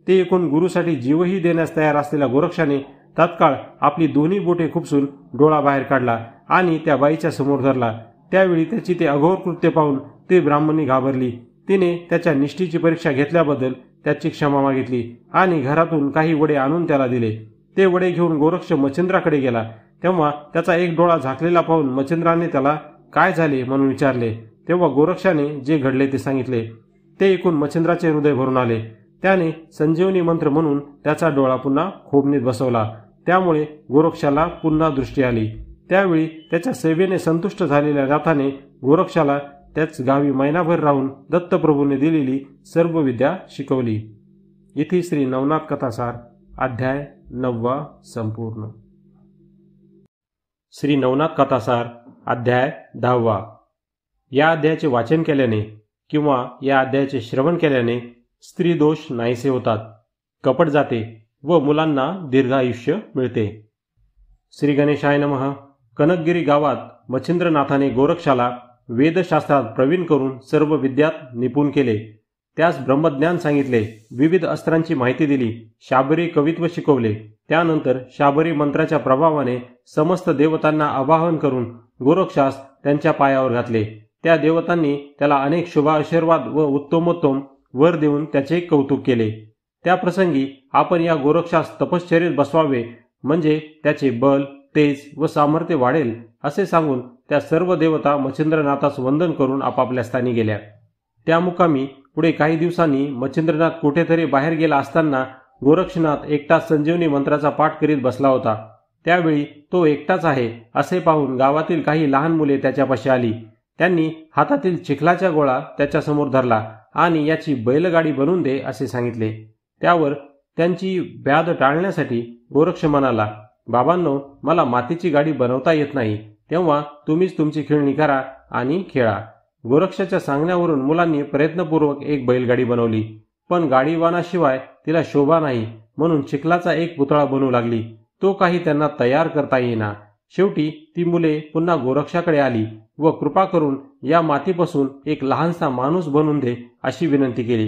ते ऐकून गुरुसाठी जीवही देण्यास तयार असलेल्या गोरक्षाने तात्काळ आपली दोन्ही बोटे खुपसून डोळा बाहेर काढला आणि त्या बाईच्या समोर धरला. त्यावेळी त्याची ते अघोर कृत्य पाहून ती ब्राह्मणी घाबरली. तिने त्याच्या निष्ठेची परीक्षा घेतल्याबद्दल त्याची क्षमा मागितली आणि घरातून काही वडे आणून त्याला दिले. ते वडे घेऊन गोरक्ष मच्छिंद्राकडे गेला. तेव्हा त्याचा एक डोळा झाकलेला पाहून मच्छिंद्राने त्याला काय झाले म्हणून विचारले. तेव्हा गोरक्षाने जे घडले ते सांगितले. ते ऐकून मच्छिंद्राचे हृदय भरून आले. त्याने संजीवनी मंत्र म्हणून त्याचा डोळा पुन्हा खोबणीत बसवला. त्यामुळे गोरक्षाला पुन्हा दृष्टी आली. त्यावेळी त्याच्या सेवेने संतुष्ट झालेल्या नाथाने गोरक्षाला त्याच गावी महिनाभर राहून दत्तप्रभूने दिलेली सर्व विद्या शिकवली. इथे श्री नवनाथ कथासार अध्याय 9 संपूर्ण. श्री नवनाथ कथासार अध्याय 10. या अध्यायाचे वाचन केल्याने किंवा या अध्यायाचे श्रवण केल्याने स्त्री दोष नाहीसे होतात, कपट जाते व मुलांना दीर्घायुष्य मिळते. श्री गणेशाय नमः. कनकगिरी गावात मच्छिंद्रनाथाने गोरक्षाला वेदशास्त्रात प्रवीण करून सर्व विद्यात निपुण केले. त्यास ब्रह्मज्ञान सांगितले, विविध अस्त्रांची माहिती दिली, शाबरी कवित्व शिकवले. त्यानंतर शाबरी मंत्राच्या प्रभावाने समस्त देवतांना आवाहन करून गोरक्षास त्यांच्या पायावर घातले. त्या देवतांनी त्याला अनेक शुभाशीर्वाद व उत्तमोत्तम वर देऊन त्याचे कौतुक केले. त्या प्रसंगी आपण या गोरक्षास तपश्चर्येत बसवावे, म्हणजे त्याचे बल, तेज व सामर्थ्य वाढेल असे सांगून त्या सर्व देवता मच्छिंद्रनाथास वंदन करून आपापल्या स्थानी गेल्या. त्या मुकामी पुढे काही दिवसांनी मच्छिंद्रनाथ कुठेतरी बाहेर गेला असताना गोरक्षनाथ एकटा संजीवनी मंत्राचा पाठ करीत बसला होता. त्यावेळी तो एकटाच आहे असे पाहून गावातील काही लहान मुले त्याच्यापाशी आली. त्यांनी हातातील चिखलाचा गोळा त्याच्यासमोर धरला आणि याची बैलगाडी बनवून दे असे सांगितले. त्यावर त्यांची व्याध टाळण्यासाठी गोरक्ष म्हणाला, बाबांनो, मला मातीची गाडी बनवता येत नाही, तेव्हा तुम्हीच तुमची खेळणी करा आणि खेळा. गोरक्षाच्या सांगण्यावरून मुलांनी प्रयत्नपूर्वक एक बैलगाडी बनवली, पण गाडीवानाशिवाय तिला शोभा नाही म्हणून चिखलाचा एक पुतळा बनवू लागली. तो काही त्यांना तयार करता येईना. शेवटी ती मुले पुन्हा गोरक्षाकडे आली व कृपा करून या मातीपासून एक लहानसा माणूस बनवून दे अशी विनंती केली.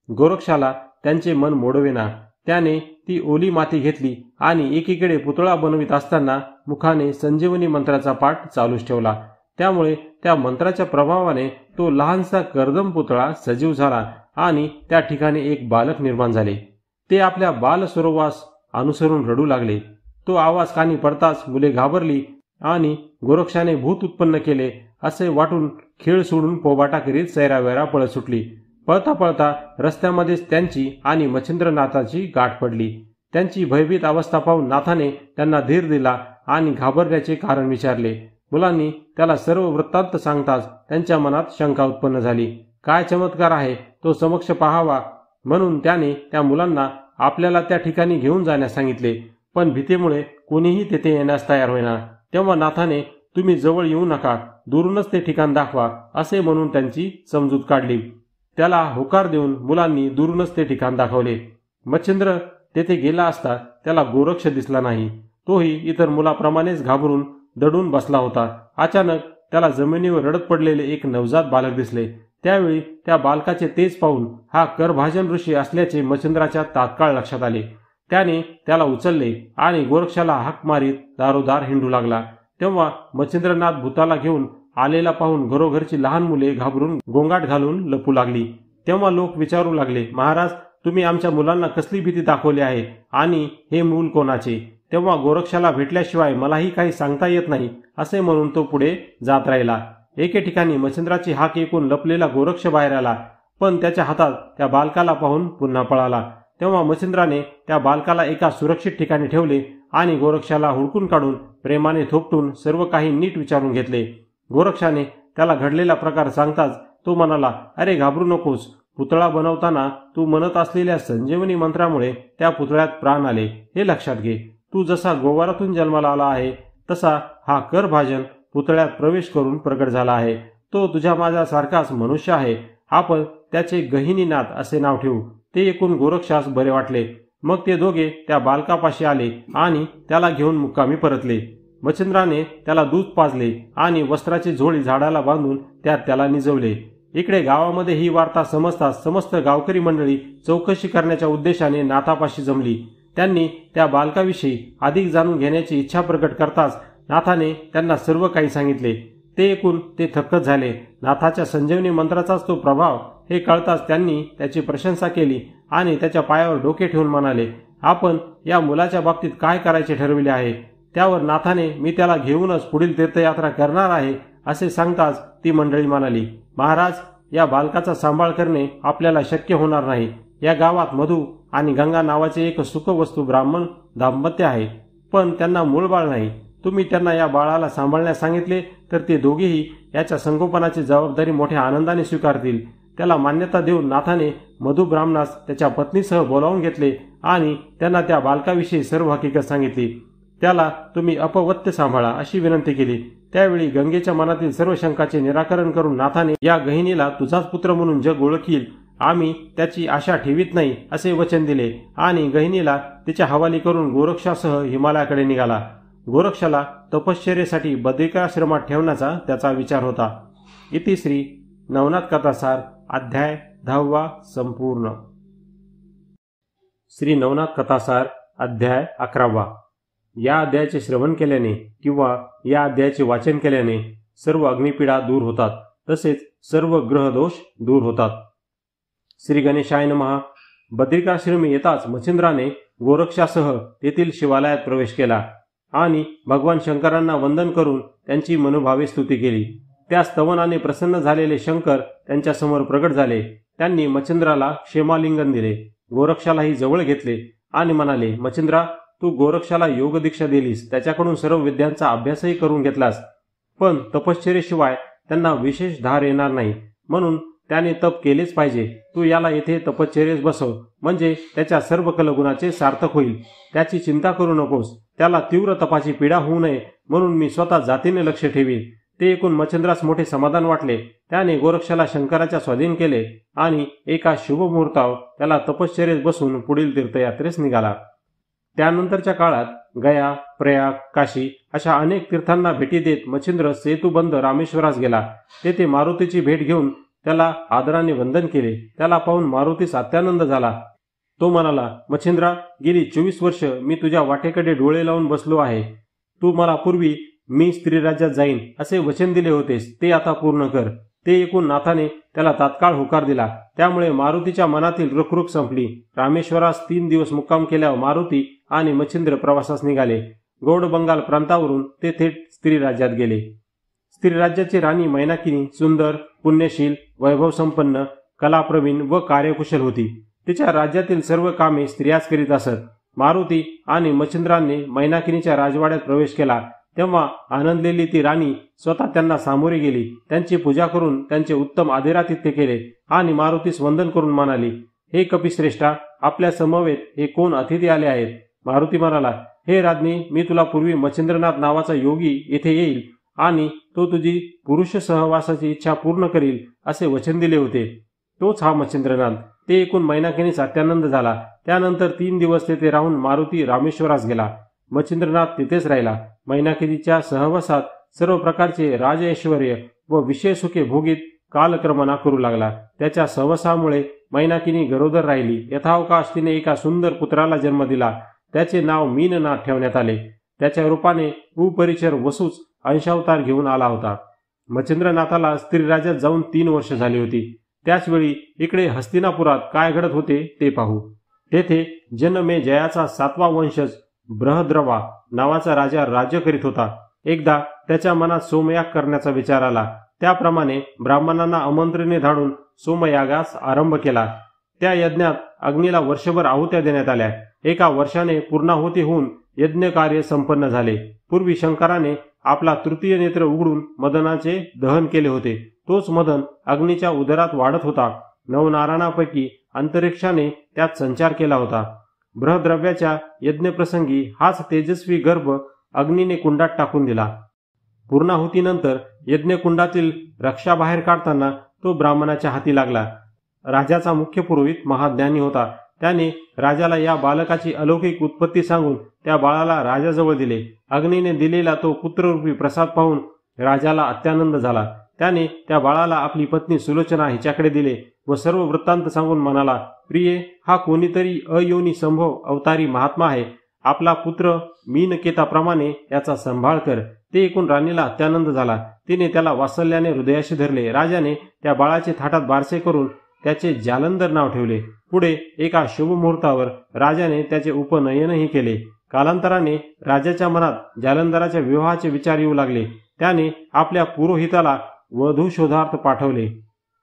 गोरक्षाला त्यांचे मन मोडवेना. त्याने ती ओली माती घेतली आणि एकीकडे पुतळा बनवित असताना मुखाने संजीवनी मंत्राचा पाठ चालूच ठेवला. त्यामुळे त्या मंत्राच्या प्रभावाने तो लहानसा कर्दम पुतळा सजीव झाला आणि त्या ठिकाणी एक बालक निर्माण झाले. ते आपल्या बालस्वरूपास अनुसरून रडू लागले. तो आवाज कानी पडताच मुले घाबरली आणि गोरक्षाने भूत उत्पन्न केले असे वाटून खेळ सोडून पोबाटा करीत सैरावैरा पळत सुटली. पळता पळता रस्त्यामध्येच त्यांची आणि मच्छिंद्रनाथाची गाठ पडली. त्यांची भयभीत अवस्था पाहून नाथाने त्यांना धीर दिला आणि घाबरण्याचे कारण विचारले. मुलांनी त्याला सर्व वृत्तांत सांगताच त्यांच्या मनात शंका उत्पन्न झाली. काय चमत्कार आहे तो समक्ष पाहावा म्हणून त्याने त्या मुलांना आपल्याला त्या ठिकाणी घेऊन जाण्यास सांगितले. पण भीतीमुळे कोणीही तेथे येण्यास तयार होईना. तेव्हा नाथाने, तुम्ही जवळ येऊ नका, दुरूनच ते ठिकाण दाखवा असे म्हणून त्यांची समजूत काढली. त्याला होकार देऊन मुलांनी दुरूनच ते ठिकाण दाखवले. मच्छिंद्र तेथे गेला असता त्याला गोरक्ष दिसला नाही. तोही इतर मुलाप्रमाणेच घाबरून दडून बसला होता. अचानक त्याला जमिनीवर रडत पडलेले एक नवजात बालक दिसले. त्यावेळी त्या बालकाचे तेज पाहून हा करभाजन ऋषी असल्याचे मच्छिंद्राच्या तात्काळ लक्षात आले. त्याने त्याला उचलले आणि गोरक्षाला हाक मारीत दारोदार हिंडू लागला. तेव्हा मच्छिंद्रनाथ भूताला घेऊन आलेला पाहून घरोघरची लहान मुले घाबरून गोंगाट घालून लपू लागली. तेव्हा लोक विचारू लागले, महाराज, तुम्ही आमच्या मुलांना कसली भीती दाखवली आहे आणि हे मूल कोणाचे? तेव्हा गोरक्षाला भेटल्याशिवाय मलाही काही सांगता येत नाही असे म्हणून तो पुढे जात राहिला. एके ठिकाणी मच्छिंद्राची हाक ऐकून लपलेला गोरक्ष बाहेर आला, पण त्याच्या हातात त्या बालकाला पाहून पुन्हा पळाला. तेव्हा मच्छिंद्राने त्या बालकाला एका सुरक्षित ठिकाणी ठेवले आणि गोरक्षाला हुडकून काढून प्रेमाने थोपटून सर्व काही नीट विचारून घेतले. गोरक्षाने त्याला घडलेला प्रकार सांगताच तो म्हणाला, अरे घाबरू नकोस, पुतळा बनवताना तू म्हणत असलेल्या संजीवनी मंत्रामुळे त्या पुतळ्यात प्राण आले हे लक्षात घे. तू जसा गोवारातून जन्माला आला आहे तसा हा करभाजन पुतळ्यात प्रवेश करून प्रकट झाला आहे. तो तुझ्या माझ्यासारखाच मनुष्य आहे. आपण त्याचे गहिनीनाथ असे नाव ठेवू. ते ऐकून गोरक्षास बरे वाटले. मग ते दोघे त्या बालकापाशी आले आणि त्याला घेऊन मुक्कामी परतले. मच्छिंद्राने त्याला दूध पाजले आणि वस्त्राची झोळी झाडाला बांधून त्यात त्याला निजवले. इकडे गावामध्ये ही वार्ता समजताच समस्त गावकरी मंडळी चौकशी करण्याच्या उद्देशाने नाथापाशी जमली. त्यांनी त्या बालकाविषयी अधिक जाणून घेण्याची इच्छा प्रकट करताच नाथाने त्यांना सर्व काही सांगितले. ते ऐकून ते थक्कच झाले. नाथाच्या संजीवनी मंत्राचाच तो प्रभाव हे कळताच त्यांनी त्याची प्रशंसा केली आणि त्याच्या पायावर डोके ठेवून म्हणाले, आपण या मुलाच्या बाबतीत काय करायचे ठरविले आहे? त्यावर नाथाने, मी त्याला घेऊनच पुढील तीर्थयात्रा करणार आहे असे सांगताच ती मंडळी म्हणाली, महाराज, या बालकाचा सांभाळ करणे आपल्याला शक्य होणार नाही. या गावात मधु आणि गंगा नावाचे एक सुखवस्तू ब्राह्मण दाम्पत्य आहे, पण त्यांना मूळ बाळ नाही. तुम्ही त्यांना या बाळाला सांभाळण्यास सांगितले तर ते दोघेही याच्या संगोपनाची जबाबदारी मोठ्या आनंदाने स्वीकारतील. त्याला मान्यता देऊन नाथाने मधु ब्राह्मणास त्याच्या पत्नीसह बोलावून घेतले आणि त्यांना त्या बालकाविषयी सर्व हकीकत सांगितली. त्याला तुम्ही अपवत्य सांभाळा अशी विनंती केली. त्यावेळी गंगेच्या मनातील सर्व शंकाचे निराकरण करून नाथाने या गहिनीला तुझाच पुत्र म्हणून जग ओळखील, आम्ही त्याची आशा ठेवीत नाही असे वचन दिले आणि गहिनीला तिच्या हवाली करून गोरक्षासह हिमालयाकडे निघाला. गोरक्षाला तपश्चर्येसाठी बद्रिकाश्रमात ठेवण्याचा त्याचा विचार होता. इति श्री नवनाथ कथासार अध्याय 10 संपूर्ण. श्री नवनाथ कथासार अध्याय 11. या अध्यायाचे श्रवण केल्याने किंवा या अध्यायाचे वाचन केल्याने सर्व अग्निपीडा दूर होतात, तसेच सर्व ग्रहदोष दूर होतात. श्री गणेशाय नमः. बद्रिकाश्रमी येताच मच्छिंद्राने गोरक्षासह तेथील शिवालयात प्रवेश केला आणि भगवान शंकरांना वंदन करून त्यांची मनोभावे स्तुती केली. त्या स्तवनाने प्रसन्न झालेले शंकर त्यांच्यासमोर प्रगट झाले. त्यांनी मच्छिंद्राला क्षेमालिंगन दिले. गोरक्षालाही जवळ घेतले आणि म्हणाले, मच्छिंद्रा, तू गोरक्षाला योग दीक्षा दिलीस, त्याच्याकडून सर्व विद्यांचा अभ्यासही करून घेतलास, पण तपश्चर्येशिवाय त्यांना विशेष धार येणार नाही, म्हणून त्याने तप केलेच पाहिजे. तू याला येथे तपश्चर्येस बसव, म्हणजे त्याच्या सर्व कलगुणाचे सार्थक होईल. त्याची चिंता करू नकोस. त्याला तीव्र तपाची पीडा होऊ नये म्हणून मी स्वतः जातीने लक्ष ठेवीन. ते ऐकून मच्छिंद्रास मोठे समाधान वाटले. त्याने गोरक्षाला शंकराच्या स्वाधीन केले आणि एका शुभ मुहूर्तावर त्याला तपश्चर्येस बसून पुढील तीर्थयात्रेस निघाला. त्यानंतरच्या काळात गया, प्रयाग, काशी अशा अनेक तीर्थांना भेटी देत मच्छिंद्र सेतुबंध रामेश्वरास गेला. तेथे मारुतीची भेट घेऊन त्याला आदराने वंदन केले. त्याला पाहून मारुतीस अत्यानंद झाला. तो म्हणाला, मच्छिंद्रा, गेली 24 वर्ष मी तुझ्या वाटेकडे डोळे लावून बसलो आहे. तू मला पूर्वी मी स्त्रीराज्यात जाईन असे वचन दिले होतेस, ते आता पूर्ण कर. ते ऐकून नाथाने त्याला तात्काळ होकार दिला. त्यामुळे मारुतीच्या मनातील रुखरुख संपली. रामेश्वरास 3 दिवस मुक्काम केल्यावर मारुती आणि मच्छिंद्र प्रवासास निघाले. गौड बंगाल प्रांतावरून ते थेट स्त्रीराज्यात गेले. स्त्रीराज्याची राणी मैनाकिनी सुंदर, पुण्यशील, वैभवसंपन्न, कलाप्रवीण व कार्यकुशल होती. तिच्या राज्यातील सर्व कामे स्त्रियाच करीत असत. मारुती आणि मच्छिंद्रांनी मैनाकिनीच्या राजवाड्यात प्रवेश केला तेव्हा आनंदलेली ती राणी स्वतः त्यांना सामोरी गेली. त्यांची पूजा करून त्यांचे उत्तम आदरातिथ्य केले आणि मारुतीस वंदन करून म्हणाली, हे कपिश्रेष्ठा, आपल्या समवेत हे कोण अतिथी आले आहेत? मारुती म्हणाला, हे राज्ञी, मी तुला पूर्वी मच्छिंद्रनाथ नावाचा योगी येथे येईल आणि तो तुझी पुरुष सहवासाची इच्छा पूर्ण करील असे वचन दिले होते. तोच हा मच्छिंद्रनाथ. ते ऐकून मैनाकिनीस अत्यानंद झाला. त्यानंतर 3 दिवस तेथे राहून मारुती रामेश्वरास गेला. मच्छिंद्रनाथ तिथेच राहिला. मैनाकिनीच्या सहवासात सर्व प्रकारचे राजऐश्वर्य व विषय सुखे भोगीत कालक्रमणा करू लागला. त्याच्या सहवासामुळे मैनाकिनी गरोदर राहिली. यथावकाश तिने एका सुंदर पुत्राला जन्म दिला. त्याचे नाव मीननाथ ठेवण्यात आले. त्याच्या रूपाने उपरिचर वसूच अंशावतार घेऊन आला होता. मच्छिंद्रनाथाला स्त्रीराज्यात जाऊन 3 वर्ष झाली होती. त्याचवेळी इकडे हस्तिनापुरात काय घडत होते ते पाहू. तेथे जनमे जयाचा 7वा वंशज बृहद्रवा नावाचा राजा राज्य करीत होता. एकदा त्याच्या मनात सोमयाग करण्याचा विचार आला. त्याप्रमाणे ब्राह्मणांना आमंत्रणे धाडून सोमयागास आरंभ केला. त्या यज्ञात अग्नीला वर्षभर आहुत्या देण्यात आल्या. एका वर्षाने पूर्णाहुती होऊन यज्ञ कार्य संपन्न झाले. पूर्वी शंकराने आपला तृतीय नेत्र उघडून मदनाचे दहन केले होते. तोच मदन अग्नीच्या उदरात वाढत होता. 9 नारायणापैकी अंतरिक्षाने त्यात संचार केला होता. बृहद्रव्याच्या यज्ञप्रसंगी हाच तेजस्वी गर्भ अग्नीने कुंडात टाकून दिला. पूर्णाहुतीनंतर यज्ञकुंडातील रक्षा बाहेर काढताना तो ब्राह्मणाच्या हाती लागला. राजाचा मुख्य पुरोहित महाज्ञानी होता. त्याने राजाला या बालकाची अलौकिक उत्पत्ती सांगून त्या बाळाला राजाजवळ दिले. अग्नीने दिलेला तो पुत्ररूपी प्रसाद पाहून राजाला अत्यानंद झाला. त्याने त्या बाळाला आपली पत्नी सुलोचना हिच्याकडे दिले व सर्व वृत्तांत सांगून म्हणाला, प्रिये, हा कोणीतरी अयोनी संभव अवतारी महात्मा आहे. आपला पुत्र मीनकेताप्रमाणे याचा संभाळ कर. ते ऐकून राणीला अत्यानंद झाला. तिने त्याला वात्सल्याने हृदयाशी धरले. राजाने त्या बाळाचे थाटात बारसे करून त्याचे जालंधर नाव ठेवले. पुढे एका शुभ मुहूर्तावर राजाने त्याचे उपनयनही केले. कालांतराने राजाच्या मनात जालंधराच्या विवाहाचे विचार येऊ लागले. त्याने आपल्या पुरोहिताला वधू शोधार्थ पाठवले.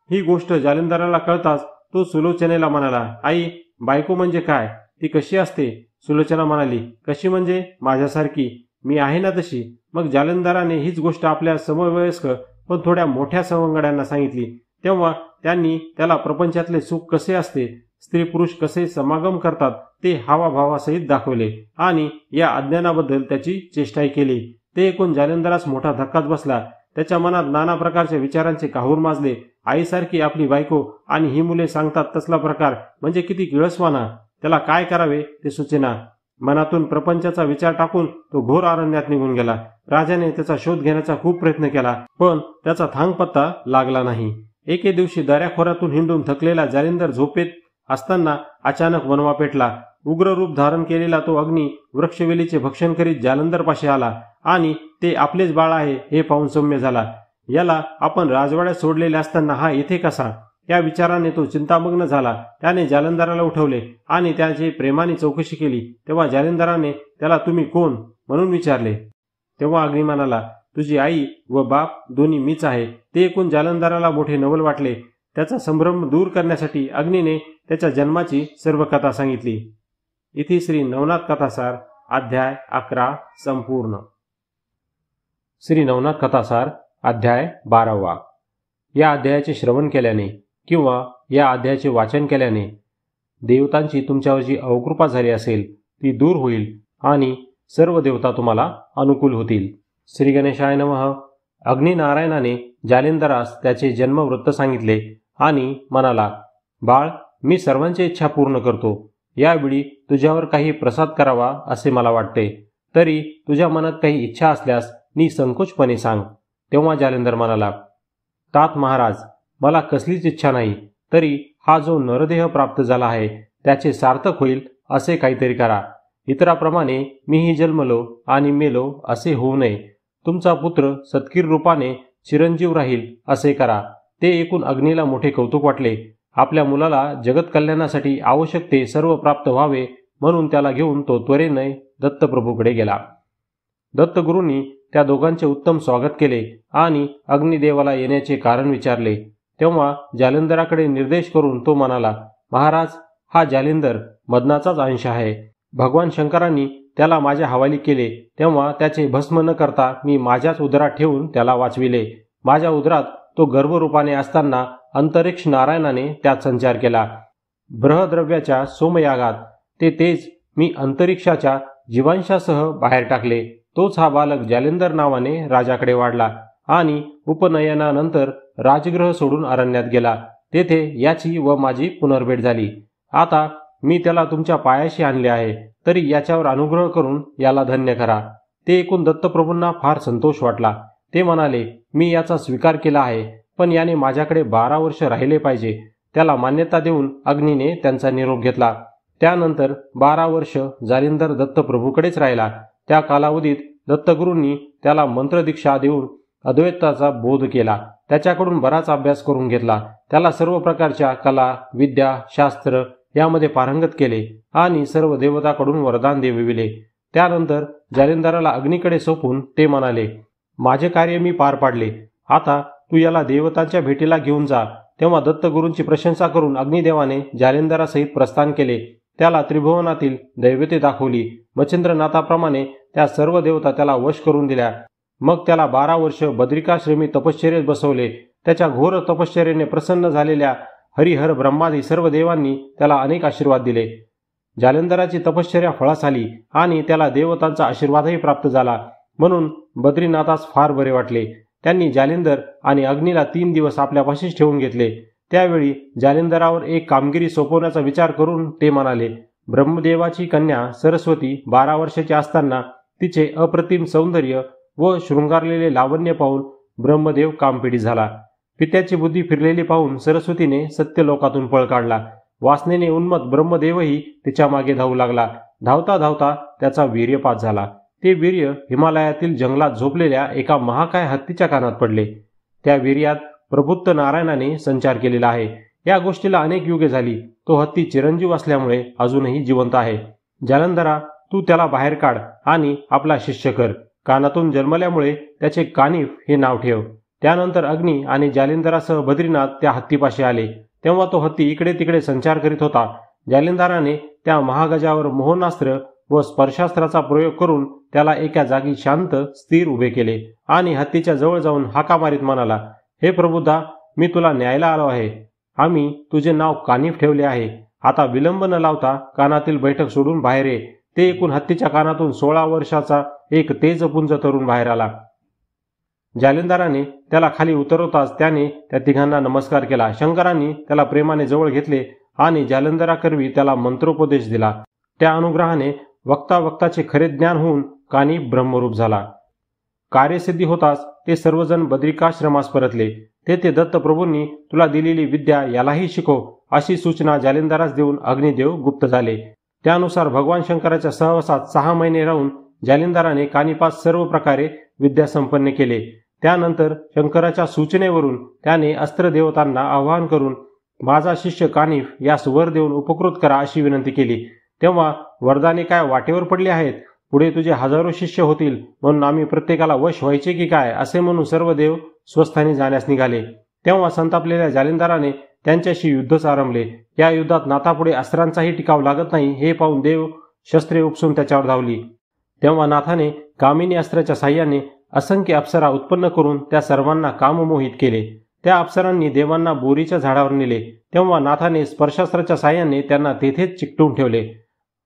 ही गोष्ट जालंधराला कळताच तो सुलोचनेला म्हणाला, आई, बायको म्हणजे काय, ती कशी असते? सुलोचना म्हणाली, कशी म्हणजे? माझ्यासारखी. मी आहे ना तशी. मग जालंधराने हीच गोष्ट आपल्या समवयस्क पण थोड्या मोठ्या सवंगड्यांना सांगितली. तेव्हा त्यांनी त्याला प्रपंचातले सुख कसे असते, स्त्री पुरुष कसे समागम करतात ते हावाभावासहित दाखवले आणि या अज्ञानाबद्दल त्याची चेष्टाही केली. ते ऐकून जालंधरास मोठा धक्काच बसला. त्याच्या मनात नाना प्रकारच्या विचारांचे काहूर माजले. आईसारखी आपली बायको आणि ही मुले सांगतात तसला प्रकार म्हणजे किती किळसवाना. त्याला काय करावे ते सुचेना. मनातून प्रपंचाचा विचार टाकून तो घोर अरण्यात निघून गेला. राजाने त्याचा शोध घेण्याचा खूप प्रयत्न केला, पण त्याचा थांगपत्ता लागला नाही. एके दिवशी दऱ्याखोऱ्यातून हिंडून थकलेला जालिंदर झोपेत असताना अचानक वणवा पेटला. उग्र रूप धारण केलेला तो अग्नी वृक्षवेलीचे भक्षण करीत जालंधरपाशी आला आणि ते आपलेच बाळ आहे हे पाहून सौम्य झाला. याला आपण राजवाड्यात सोडलेले असताना हा येथे कसा? या विचाराने तो चिंतामग्न झाला. त्याने जालंधराला उठवले आणि त्याची प्रेमाने चौकशी केली. तेव्हा जालंधराने त्याला तुम्ही कोण म्हणून विचारले. तेव्हा अग्नी म्हणाला, तुझी आई व बाप दोन्ही मीच आहे. ते ऐकून जालंधराला मोठे नवल वाटले. त्याचा संभ्रम दूर करण्यासाठी अग्नीने त्याच्या जन्माची सर्व कथा सांगितली. इथे श्री नवनाथ कथासार अध्याय 11 संपूर्ण. श्री नवनाथ कथासार अध्याय 12. या अध्यायाचे श्रवण केल्याने किंवा या अध्यायाचे वाचन केल्याने देवतांची तुमच्यावरची अवकृपा झाली असेल ती दूर होईल आणि सर्व देवता तुम्हाला अनुकूल होतील. श्री गणेशाय नमः. अग्निनारायणाने जालिंदरास त्याचे जन्मवृत्त सांगितले आणि म्हणाला, बाळ, मी सर्वांची इच्छा पूर्ण करतो. यावेळी तुझ्यावर काही प्रसाद करावा असे मला वाटते. तरी तुझ्या मनात काही इच्छा असल्यास निसंकोचपणे सांग. तेव्हा जालिंदर म्हणाला, तात महाराज, मला कसलीच इच्छा नाही. तरी हा जो नरदेह प्राप्त झाला आहे त्याचे सार्थक होईल असे काहीतरी करा. इतराप्रमाणे मीही जन्मलो आणि मेलो असे होऊ नये. तुमचा पुत्र सत्कीर रूपाने चिरंजीव राहील असे करा. ते ऐकून अग्नीला मोठे कौतुक वाटले. आपल्या मुलाला जगत कल्याणासाठी आवश्यक ते सर्व प्राप्त व्हावे म्हणून त्याला घेऊन तो त्वरेने दत्तप्रभूकडे गेला. दत्तगुरूंनी त्या दोघांचे उत्तम स्वागत केले आणि अग्निदेवाला येण्याचे कारण विचारले. तेव्हा जालिंदराकडे निर्देश करून तो म्हणाला, महाराज, हा जालिंदर मदनाचाच अंश आहे. भगवान शंकरांनी त्याला माझ्या हवाली केले तेव्हा त्याचे भस्म न करता मी माझ्याच उदरात ठेवून त्याला वाचविले. माझ्या उदरात तो गर्भरूपाने असताना अंतरिक्ष नारायणाने त्यात संचार केला. बृहद्रव्याच्या सोमयागात ते तेज मी अंतरिक्षाच्या जीवांशासह बाहेर टाकले. तोच हा बालक जालिंदर नावाने राजाकडे वाढला आणि उपनयनानंतर राजगृह सोडून अरण्यात गेला. तेथे याची व माझी पुनर्भेट झाली. आता मी त्याला तुमच्या पायाशी आणले आहे, तरी याच्यावर अनुग्रह करून याला धन्य करा. ते ऐकून दत्तप्रभूंना फार संतोष वाटला. ते म्हणाले, मी याचा स्वीकार केला आहे, पण याने माझ्याकडे 12 वर्ष राहिले पाहिजे. त्याला मान्यता देऊन अग्नीने त्यांचा निरोप घेतला. त्यानंतर 12 वर्ष जालिंदर दत्तप्रभूकडेच राहिला. त्या कालावधीत दत्तगुरूंनी त्याला मंत्रदीक्षा देऊन अद्वैताचा बोध केला. त्याच्याकडून बराच अभ्यास करून घेतला. त्याला सर्व प्रकारच्या कला, विद्या, शास्त्र यामध्ये पारंगत केले आणि सर्व देवताकडून वरदान देविले. त्यानंतर जालिंदराला अग्नीकडे सोपून ते म्हणाले, माझे कार्य मी पार पाडले. आता तू याला देवतांच्या भेटीला घेऊन जा. तेव्हा दत्तगुरूंची प्रशंसा करून अग्निदेवाने जालिंदरासहित प्रस्थान केले. त्याला त्रिभुवनातील दैवते दाखवली. मच्छिंद्रनाथाप्रमाणे त्या सर्व देवता त्याला वश करून दिल्या. मग त्याला 12 वर्ष बद्रिकाश्रमी तपश्चर्येत बसवले. त्याच्या घोर तपश्चर्येने प्रसन्न झालेल्या हरिहर ब्रह्मादी सर्व देवांनी त्याला अनेक आशीर्वाद दिले. जालिंदराची तपश्चर्या फळास आली आणि त्याला देवतांचा आशीर्वादही प्राप्त झाला. म्हणून बद्रीनाथास फार बरे वाटले. त्यांनी जालिंदर आणि अग्नीला 3 दिवस आपल्यापाशीच ठेवून घेतले. त्यावेळी जालिंदरावर एक कामगिरी सोपवण्याचा विचार करून ते म्हणाले, ब्रह्मदेवाची कन्या सरस्वती 12 वर्षाची असताना तिचे अप्रतिम सौंदर्य व शृंगारलेले लावण्य पाहून ब्रह्मदेव कामपिडी झाला. पित्याची बुद्धी फिरलेली पाहून सरस्वतीने सत्यलोकातून पळ काढला. वासनेने उन्मत्त ब्रह्मदेवही तिच्या मागे धावू लागला. धावता धावता त्याचा वीर्यपात झाला. ते वीर्य हिमालयातील जंगलात झोपलेल्या एका महाकाय हत्तीच्या कानात पडले. त्या वीर्यात प्रभुत्त नारायणाने संचार केलेला आहे. या गोष्टीला अनेक युगे झाली. तो हत्ती चिरंजीव असल्यामुळे अजूनही जिवंत आहे. जालंधरा, तू त्याला बाहेर काढ आणि आपला शिष्य कर. कानातून जन्मल्यामुळे त्याचे कानिफ हे नाव ठेव. त्यानंतर अग्नी आणि जालिंदरासह बद्रीनाथ त्या हत्तीपाशी आले. तेव्हा तो हत्ती इकडे तिकडे संचार करीत होता. जालिंदराने त्या महागजावर मोहनास्त्र व स्पर्शास्त्राचा प्रयोग करून त्याला एका जागी शांत स्थिर उभे केले आणि हत्तीच्या जवळ जाऊन हाका मारीत म्हणाला, हे प्रबुद्धा, मी तुला न्यायला आलो आहे. आम्ही तुझे नाव कानिफ ठेवले आहे. आता विलंब न लावता कानातील बैठक सोडून बाहेर ये. ते ऐकून हत्तीच्या कानातून 16 वर्षाचा एक तेजपुंज तरुण बाहेर आला. जालिंदराने त्याला खाली उतरवताच त्याने त्या तिघांना नमस्कार केला. शंकरांनी त्याला प्रेमाने जवळ घेतले आणि जालिंदराकरवी त्याला मंत्रोपदेश दिला. त्या अनुग्रहाने वक्ता वक्ताचे खरे ज्ञान होऊन कानिफ ब्रह्मरूप झाला. कार्यसिद्धी होताच ते सर्वजण बद्रिकाश्रमास परतले. तेथे दत्तप्रभूंनी तुला दिलेली विद्या यालाही शिकव अशी सूचना जालिंदरास देऊन अग्निदेव गुप्त झाले. त्यानुसार भगवान शंकराच्या सहवासात 6 महिने राहून जालिंदराने कानिफास सर्व प्रकारे विद्या संपन्न केले. त्यानंतर शंकराच्या सूचनेवरून त्याने अस्त्रदेवतांना आवाहन करून माझा शिष्य कानिफ यास वर देऊन उपकृत करा अशी विनंती केली. तेव्हा वरदाने काय वाटेवर पडली आहेत? पुढे तुझे हजारो शिष्य होतील म्हणून आम्ही प्रत्येकाला वश व्हायचे की काय असे म्हणून सर्व देव स्वस्थानी जाण्यास निघाले. तेव्हा संतापलेल्या जालिंदराने त्यांच्याशी युद्धच आरंभले. या युद्धात नाथापुढे अस्त्रांचाही टिकाव लागत नाही हे पाहून देव शस्त्रे उपसून त्याच्यावर धावली. तेव्हा नाथाने कामिनी अस्त्राच्या साह्याने असंख्य अप्सरा उत्पन्न करून त्या सर्वांना काममोहित केले. त्या अप्सरांनी देवांना बोरीच्या झाडावर नेले. तेव्हा नाथाने स्पर्शास्त्राच्या साह्याने त्यांना तेथेच चिकटून ठेवले.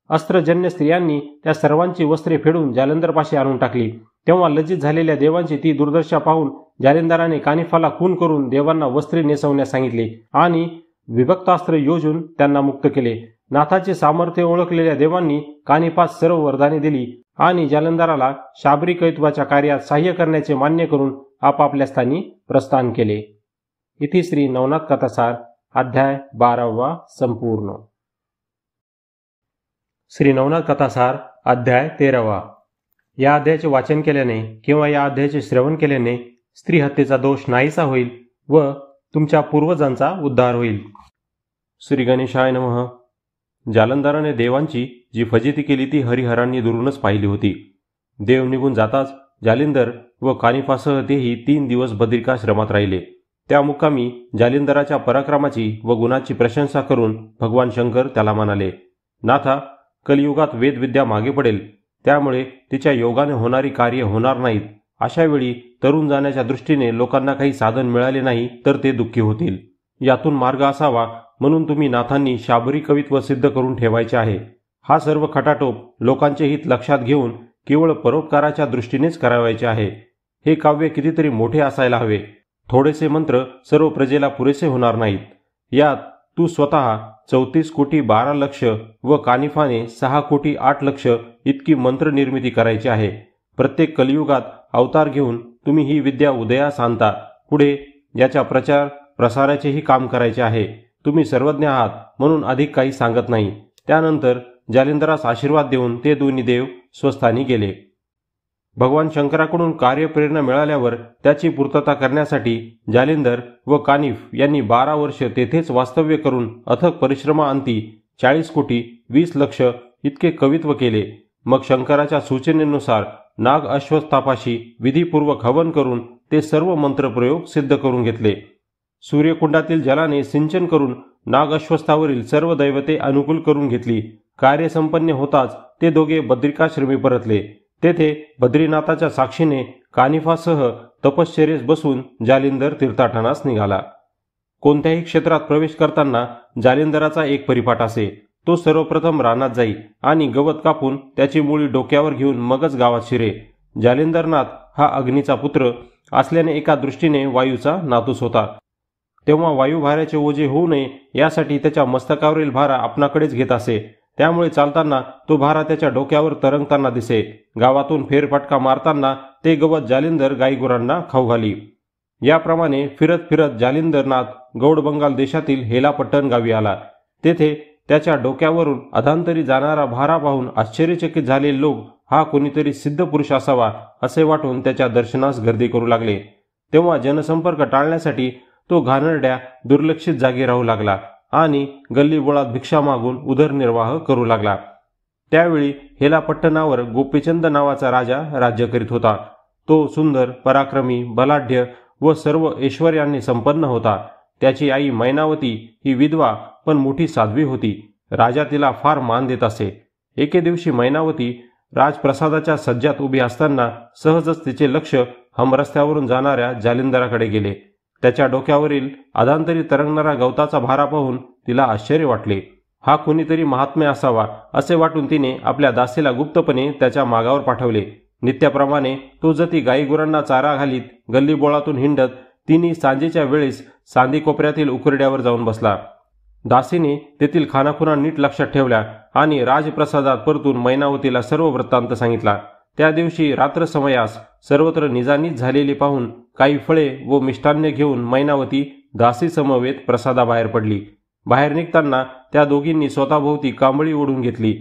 अस्त्रजन्य स्त्रियांनी त्या सर्वांची वस्त्रे फेडून जालिंदरपाशी आणून टाकली. तेव्हा लज्जित झालेल्या देवांची ती दुर्दशा पाहून जालिंदराने कानिफाला खून करून देवांना वस्त्रे नेसवण्यास सांगितले आणि विभक्तास्त्र योजून त्यांना मुक्त केले. नाथाचे सामर्थ्य ओळखलेल्या देवांनी कानिफास सर्व वरदाने दिली आणि जालिंदराला शाबरी कैत्वाच्या कार्यात सहाय्य करण्याचे मान्य करून आपापल्या स्थानी प्रस्थान केले. इति श्री नवनाथ कथासार अध्याय 12 संपूर्ण. श्री नवनाथ कथासार अध्याय 13. या अध्यायाचे वाचन केल्याने किंवा या अध्यायाचे श्रवण केल्याने स्त्री हत्येचा दोष नाहीसा होईल व तुमच्या पूर्वजांचा उद्धार होईल. श्री गणेशाय नमः. जालंधराने देवांची जी फजिती केली ती हरिहरांनी दुरूनच पाहिली होती. देव निघून जाताच जालिंदर व कानिफासह तेही 3 दिवस बद्रिकाश्रमात राहिले. त्या मुक्कामी जालिंदराच्या पराक्रमाची व गुणाची प्रशंसा करून भगवान शंकर त्याला म्हणाले, नाथा, कलियुगात वेदविद्या मागे पडेल, त्यामुळे तिच्या योगाने होणारी कार्य होणार नाहीत. अशा वेळी तरुण जाण्याच्या दृष्टीने लोकांना काही साधन मिळाले नाही तर ते दुःखी होतील. यातून मार्ग असावा म्हणून तुम्ही नाथांनी शाबरी कवित्व सिद्ध करून ठेवायचे आहे. हा सर्व खटाटोप लोकांचे हित लक्षात घेऊन केवळ परोपकाराच्या दृष्टीनेच करावायचे आहे. हे काव्य कितीतरी मोठे असायला हवे. थोडेसे मंत्र सर्व प्रजेला पुरेसे होणार नाहीत. यात तू स्वतः 34 कोटी 12 लक्ष व कानिफाने 6 कोटी 8 लक्ष इतकी मंत्र निर्मिती करायची आहे. प्रत्येक कलियुगात अवतार घेऊन तुम्ही ही विद्या उदयास आणता. पुढे याच्या प्रचार प्रसाराचेही काम करायचे आहे. तुम्ही सर्वज्ञ आहात म्हणून अधिक काही सांगत नाही. त्यानंतर जालिंदरास आशीर्वाद देऊन ते दोन्ही देव स्वस्थानी गेले. भगवान शंकराकडून कार्यप्रेरणा मिळाल्यावर त्याची पूर्तता करण्यासाठी जालिंदर व कानिफ यांनी 12 वर्ष तेथेच वास्तव्य करून अथक परिश्रमाअंती 40 कोटी 20 लक्ष इतके कवित्व केले. मग शंकराच्या सूचनेनुसार नाग अश्वत्थापाशी विधीपूर्वक हवन करून ते सर्व मंत्रप्रयोग सिद्ध करून घेतले. सूर्यकुंडातील जलाने सिंचन करून नाग अश्वत्थावरील सर्व दैवते अनुकूल करून घेतली. कार्य संपन्न होताच ते दोघे बद्रिकाश्रमी परतले. तेथे बद्रीनाथाच्या साक्षीने कानिफासह तपश्चर्येस बसून जालिंदर तीर्थाटनास निघाला. कोणत्याही क्षेत्रात प्रवेश करताना जालिंदराचा एक परिपाठ असे. तो सर्वप्रथम रानात जाई आणि गवत कापून त्याची मुळी डोक्यावर घेऊन मगच गावात शिरे. जालिंदरनाथ हा अग्नीचा पुत्र असल्याने एका दृष्टीने वायूचा नातूस होता. तेव्हा वायुभाराचे ओझे होऊ नये यासाठी त्याच्या मस्तकावरील भारा आपणाकडेच घेत असे. त्यामुळे चालताना तो भारा त्याच्या डोक्यावर तरंगताना दिसे. गावातून फेरफटका मारताना ते गवत जालिंदर गाईगुरांना खाऊ घाली. याप्रमाणे फिरत फिरत जालिंदरनाथ गौड बंगाल देशातील हेलापट्टण गावी आला. तेथे त्याच्या डोक्यावरून अधांतरी जाणारा भारा पाहून आश्चर्यचकित झालेले लोक हा कोणीतरी सिद्ध पुरुष असावा असे वाटून त्याच्या दर्शनास गर्दी करू लागले. तेव्हा जनसंपर्क टाळण्यासाठी तो घाणेरड्या दुर्लक्षित जागी राहू लागला आणि गल्लीबोळात भिक्षा मागून उदरनिर्वाह करू लागला. त्यावेळी हेलापट्टणावर गोपीचंद नावाचा राजा राज्य करीत होता. तो सुंदर, पराक्रमी, बलाढ्य व सर्व ऐश्वर्याने संपन्न होता. त्याची आई मैनावती ही विधवा पण मोठी साध्वी होती. राजा तिला फार मान देत असे. एके दिवशी मैनावती राजप्रसादाच्या सज्जात उभी असताना सहजच तिचे लक्ष हमरस्त्यावरून जाणाऱ्या जालिंदराकडे गेले. त्याच्या डोक्यावरील अधांतरी तरंगणारा गवताचा भारा पाहून तिला आश्चर्य वाटले. हा कोणीतरी महात्म्य असावा असे वाटून तिने आपल्या दासीला गुप्तपणे त्याच्या मागावर पाठवले. नित्याप्रमाणे तो जती गाईगुरांना चारा घालीत गल्लीबोळातून हिंडत तिने सांजेच्या वेळेस सांदी कोपऱ्यातील उकरड्यावर जाऊन बसला. दासीने तेथील खानाखुणा नीट लक्षात ठेवल्या आणि राजप्रसादात परतून मैनावतीला सर्व वृत्तांत सांगितला. त्या दिवशी रात्र समयास सर्वत्र निजानीज झालेली पाहून काही फळे व मिष्टान्य घेऊन मैनावती दासी समवेत प्रसादाबाहेर पडली. बाहेर निघताना त्या दोघींनी स्वतःभोवती कांबळी ओढून घेतली.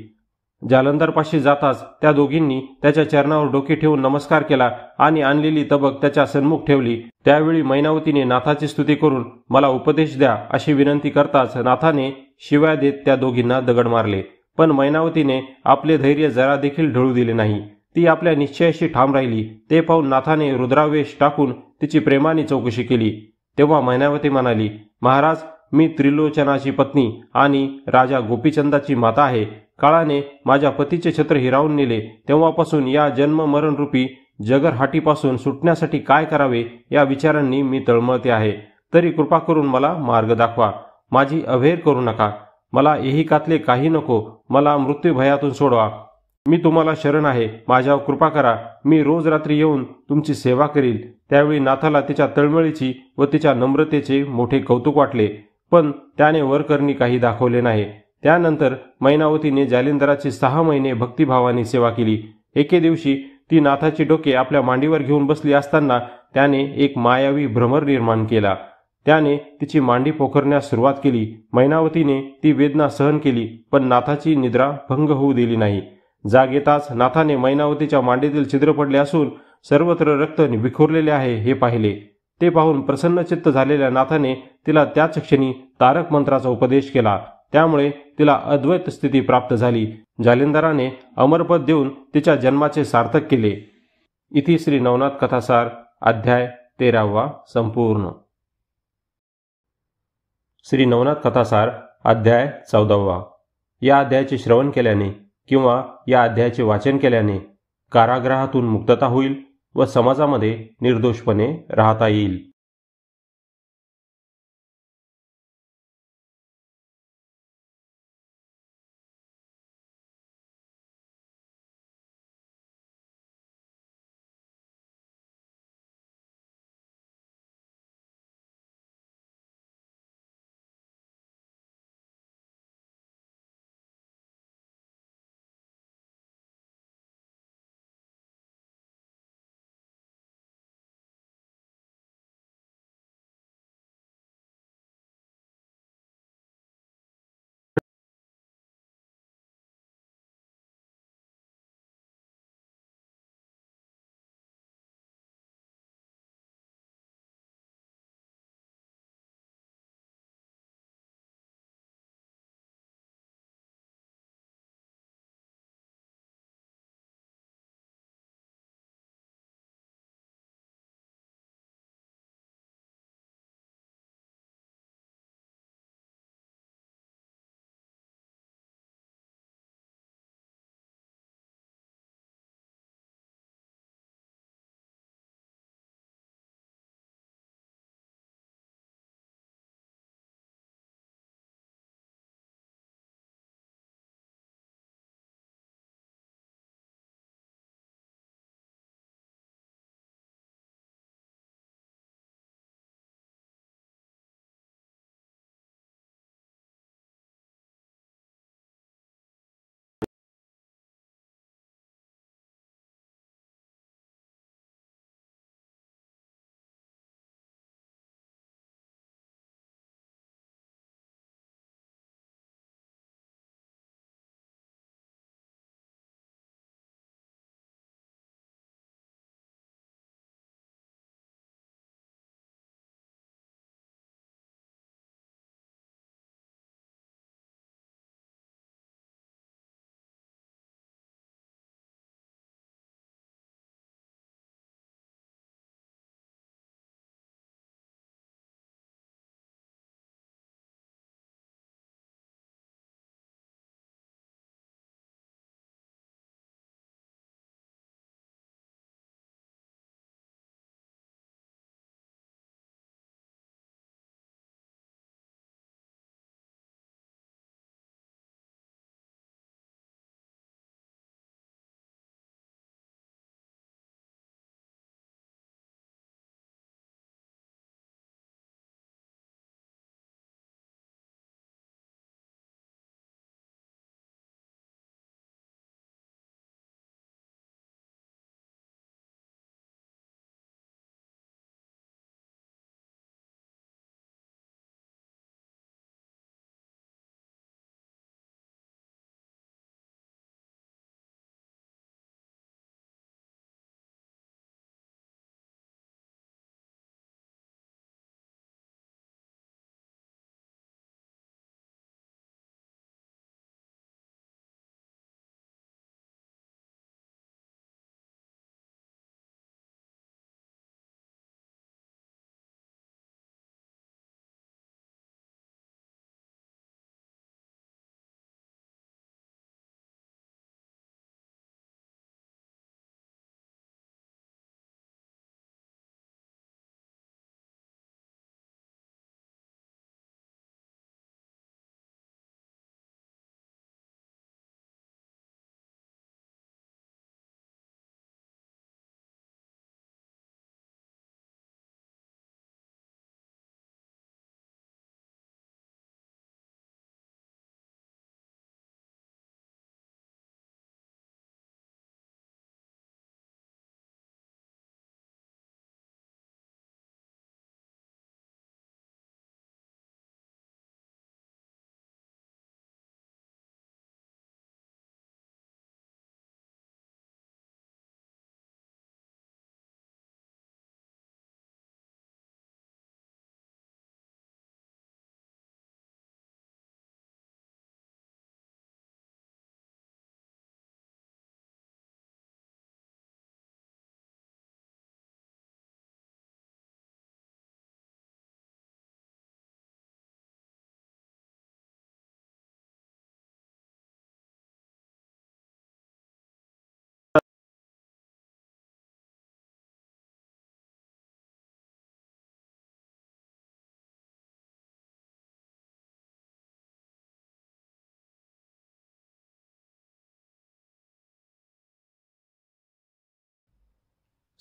जालंधरपाशी जाताच त्या दोघींनी त्याच्या चरणावर डोके ठेवून नमस्कार केला आणि आणलेली तबक त्याच्या सन्मुख ठेवली. त्यावेळी मैनावतीने नाथाची स्तुती करून मला उपदेश द्या अशी विनंती करताच नाथाने शिव्या देत त्या दोघींना दगड मारले. पण मैनावतीने आपले धैर्य जरा देखील ढळू दिले नाही. ती आपल्या निश्चयाशी ठाम राहिली. ते पाहून नाथाने रुद्रावेश टाकून तिची प्रेमाने चौकशी केली. तेव्हा मैनावती म्हणाली, महाराज, मी त्रिलोचनाची पत्नी आणि राजा गोपीचंदाची माता आहे. काळाने माझ्या पतीचे छत्र हिरावून नेले. तेव्हापासून या जन्म मरणरूपी जगरहाटीपासून सुटण्यासाठी काय करावे या विचारांनी मी तळमळते आहे. तरी कृपा करून मला मार्ग दाखवा. माझी अव्हेर करू नका. मला एहिकातले काही नको. मला मृत्यूभयातून सोडवा. मी तुम्हाला शरण आहे. माझ्यावर कृपा करा. मी रोज रात्री येऊन तुमची सेवा करील. त्यावेळी नाथाला तिच्या तळमळीची व तिच्या नम्रतेचे मोठे कौतुक वाटले. पण त्याने वरकरणी काही दाखवले नाही. त्यानंतर मैनावतीने जालिंदराची 6 महिने भक्तिभावाने सेवा केली. एके दिवशी ती नाथाची डोके आपल्या मांडीवर घेऊन बसली असताना त्याने एक मायावी भ्रमर निर्माण केला. त्याने तिची मांडी पोखरण्यास सुरुवात केली. मैनावतीने ती वेदना सहन केली, पण नाथाची निद्रा भंग होऊ दिली नाही. जाग येताच नाथाने मैनावतीच्या मांडीतील छिद्र पडले असून सर्वत्र रक्त विखुरलेले आहे हे पाहिले. ते पाहून प्रसन्नचित्त झालेल्या नाथाने तिला त्याच क्षणी तारक मंत्राचा उपदेश केला. त्यामुळे तिला अद्वैत स्थिती प्राप्त झाली. जालिंदराने अमरपद देऊन तिच्या जन्माचे सार्थक केले. इति श्री नवनाथ कथासार अध्याय 13 संपूर्ण. श्री नवनाथ कथासार अध्याय 14. या अध्यायाचे श्रवण केल्याने किंवा या अध्यायाचे वाचन केल्याने कारागृहातून मुक्तता होईल व समाजामध्ये निर्दोषपणे राहता येईल.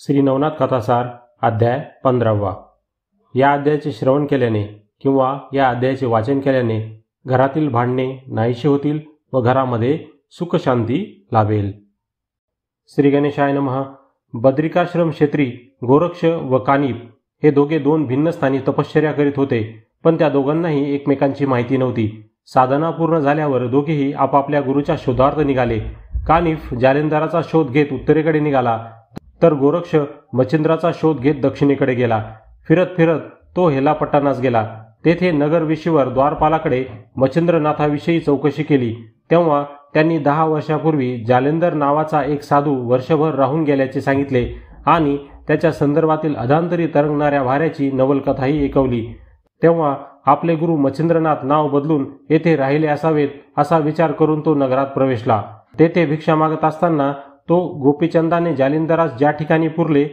श्री नवनाथ कथासार अध्याय 15. या अध्यायाचे श्रवण केल्याने किंवा या अध्यायाचे वाचन केल्याने घरातील भांडणे नाहीशी होतील व घरामध्ये सुखशांती लाभेल. श्री गणेशाय नमः. बद्रिकाश्रम क्षेत्री गोरक्ष व कानिफ हे दोघे 2 भिन्न स्थानी तपश्चर्या करीत होते, पण त्या दोघांनाही एकमेकांची माहिती नव्हती. साधना पूर्ण झाल्यावर दोघेही आपापल्या गुरुच्या शोधार्थ निघाले. कानिफ जालिंदराचा शोध घेत उत्तरेकडे निघाला, तर गोरक्ष मच्छिंद्राचा शोध घेत दक्षिणेकडे गेला. फिरत फिरत तो हेलापट्टानास गेला. तेथे नगरविशीवर द्वारपालाकडे मच्छिंद्रनाथाविषयी चौकशी केली. तेव्हा त्यांनी 10 वर्षापूर्वी जालिंदर नावाचा एक साधू वर्षभर राहून गेल्याचे सांगितले आणि त्याच्या संदर्भातील अधांतरी तरंगणाऱ्या वाऱ्याची नवलकथाही ऐकवली. तेव्हा आपले गुरु मच्छिंद्रनाथ नाव बदलून येथे राहिले असावेत असा विचार करून तो नगरात प्रवेशला. तेथे भिक्षा मागत असताना तो गोपीचंदाने जालिंदरास ज्या ठिकाणी पुरले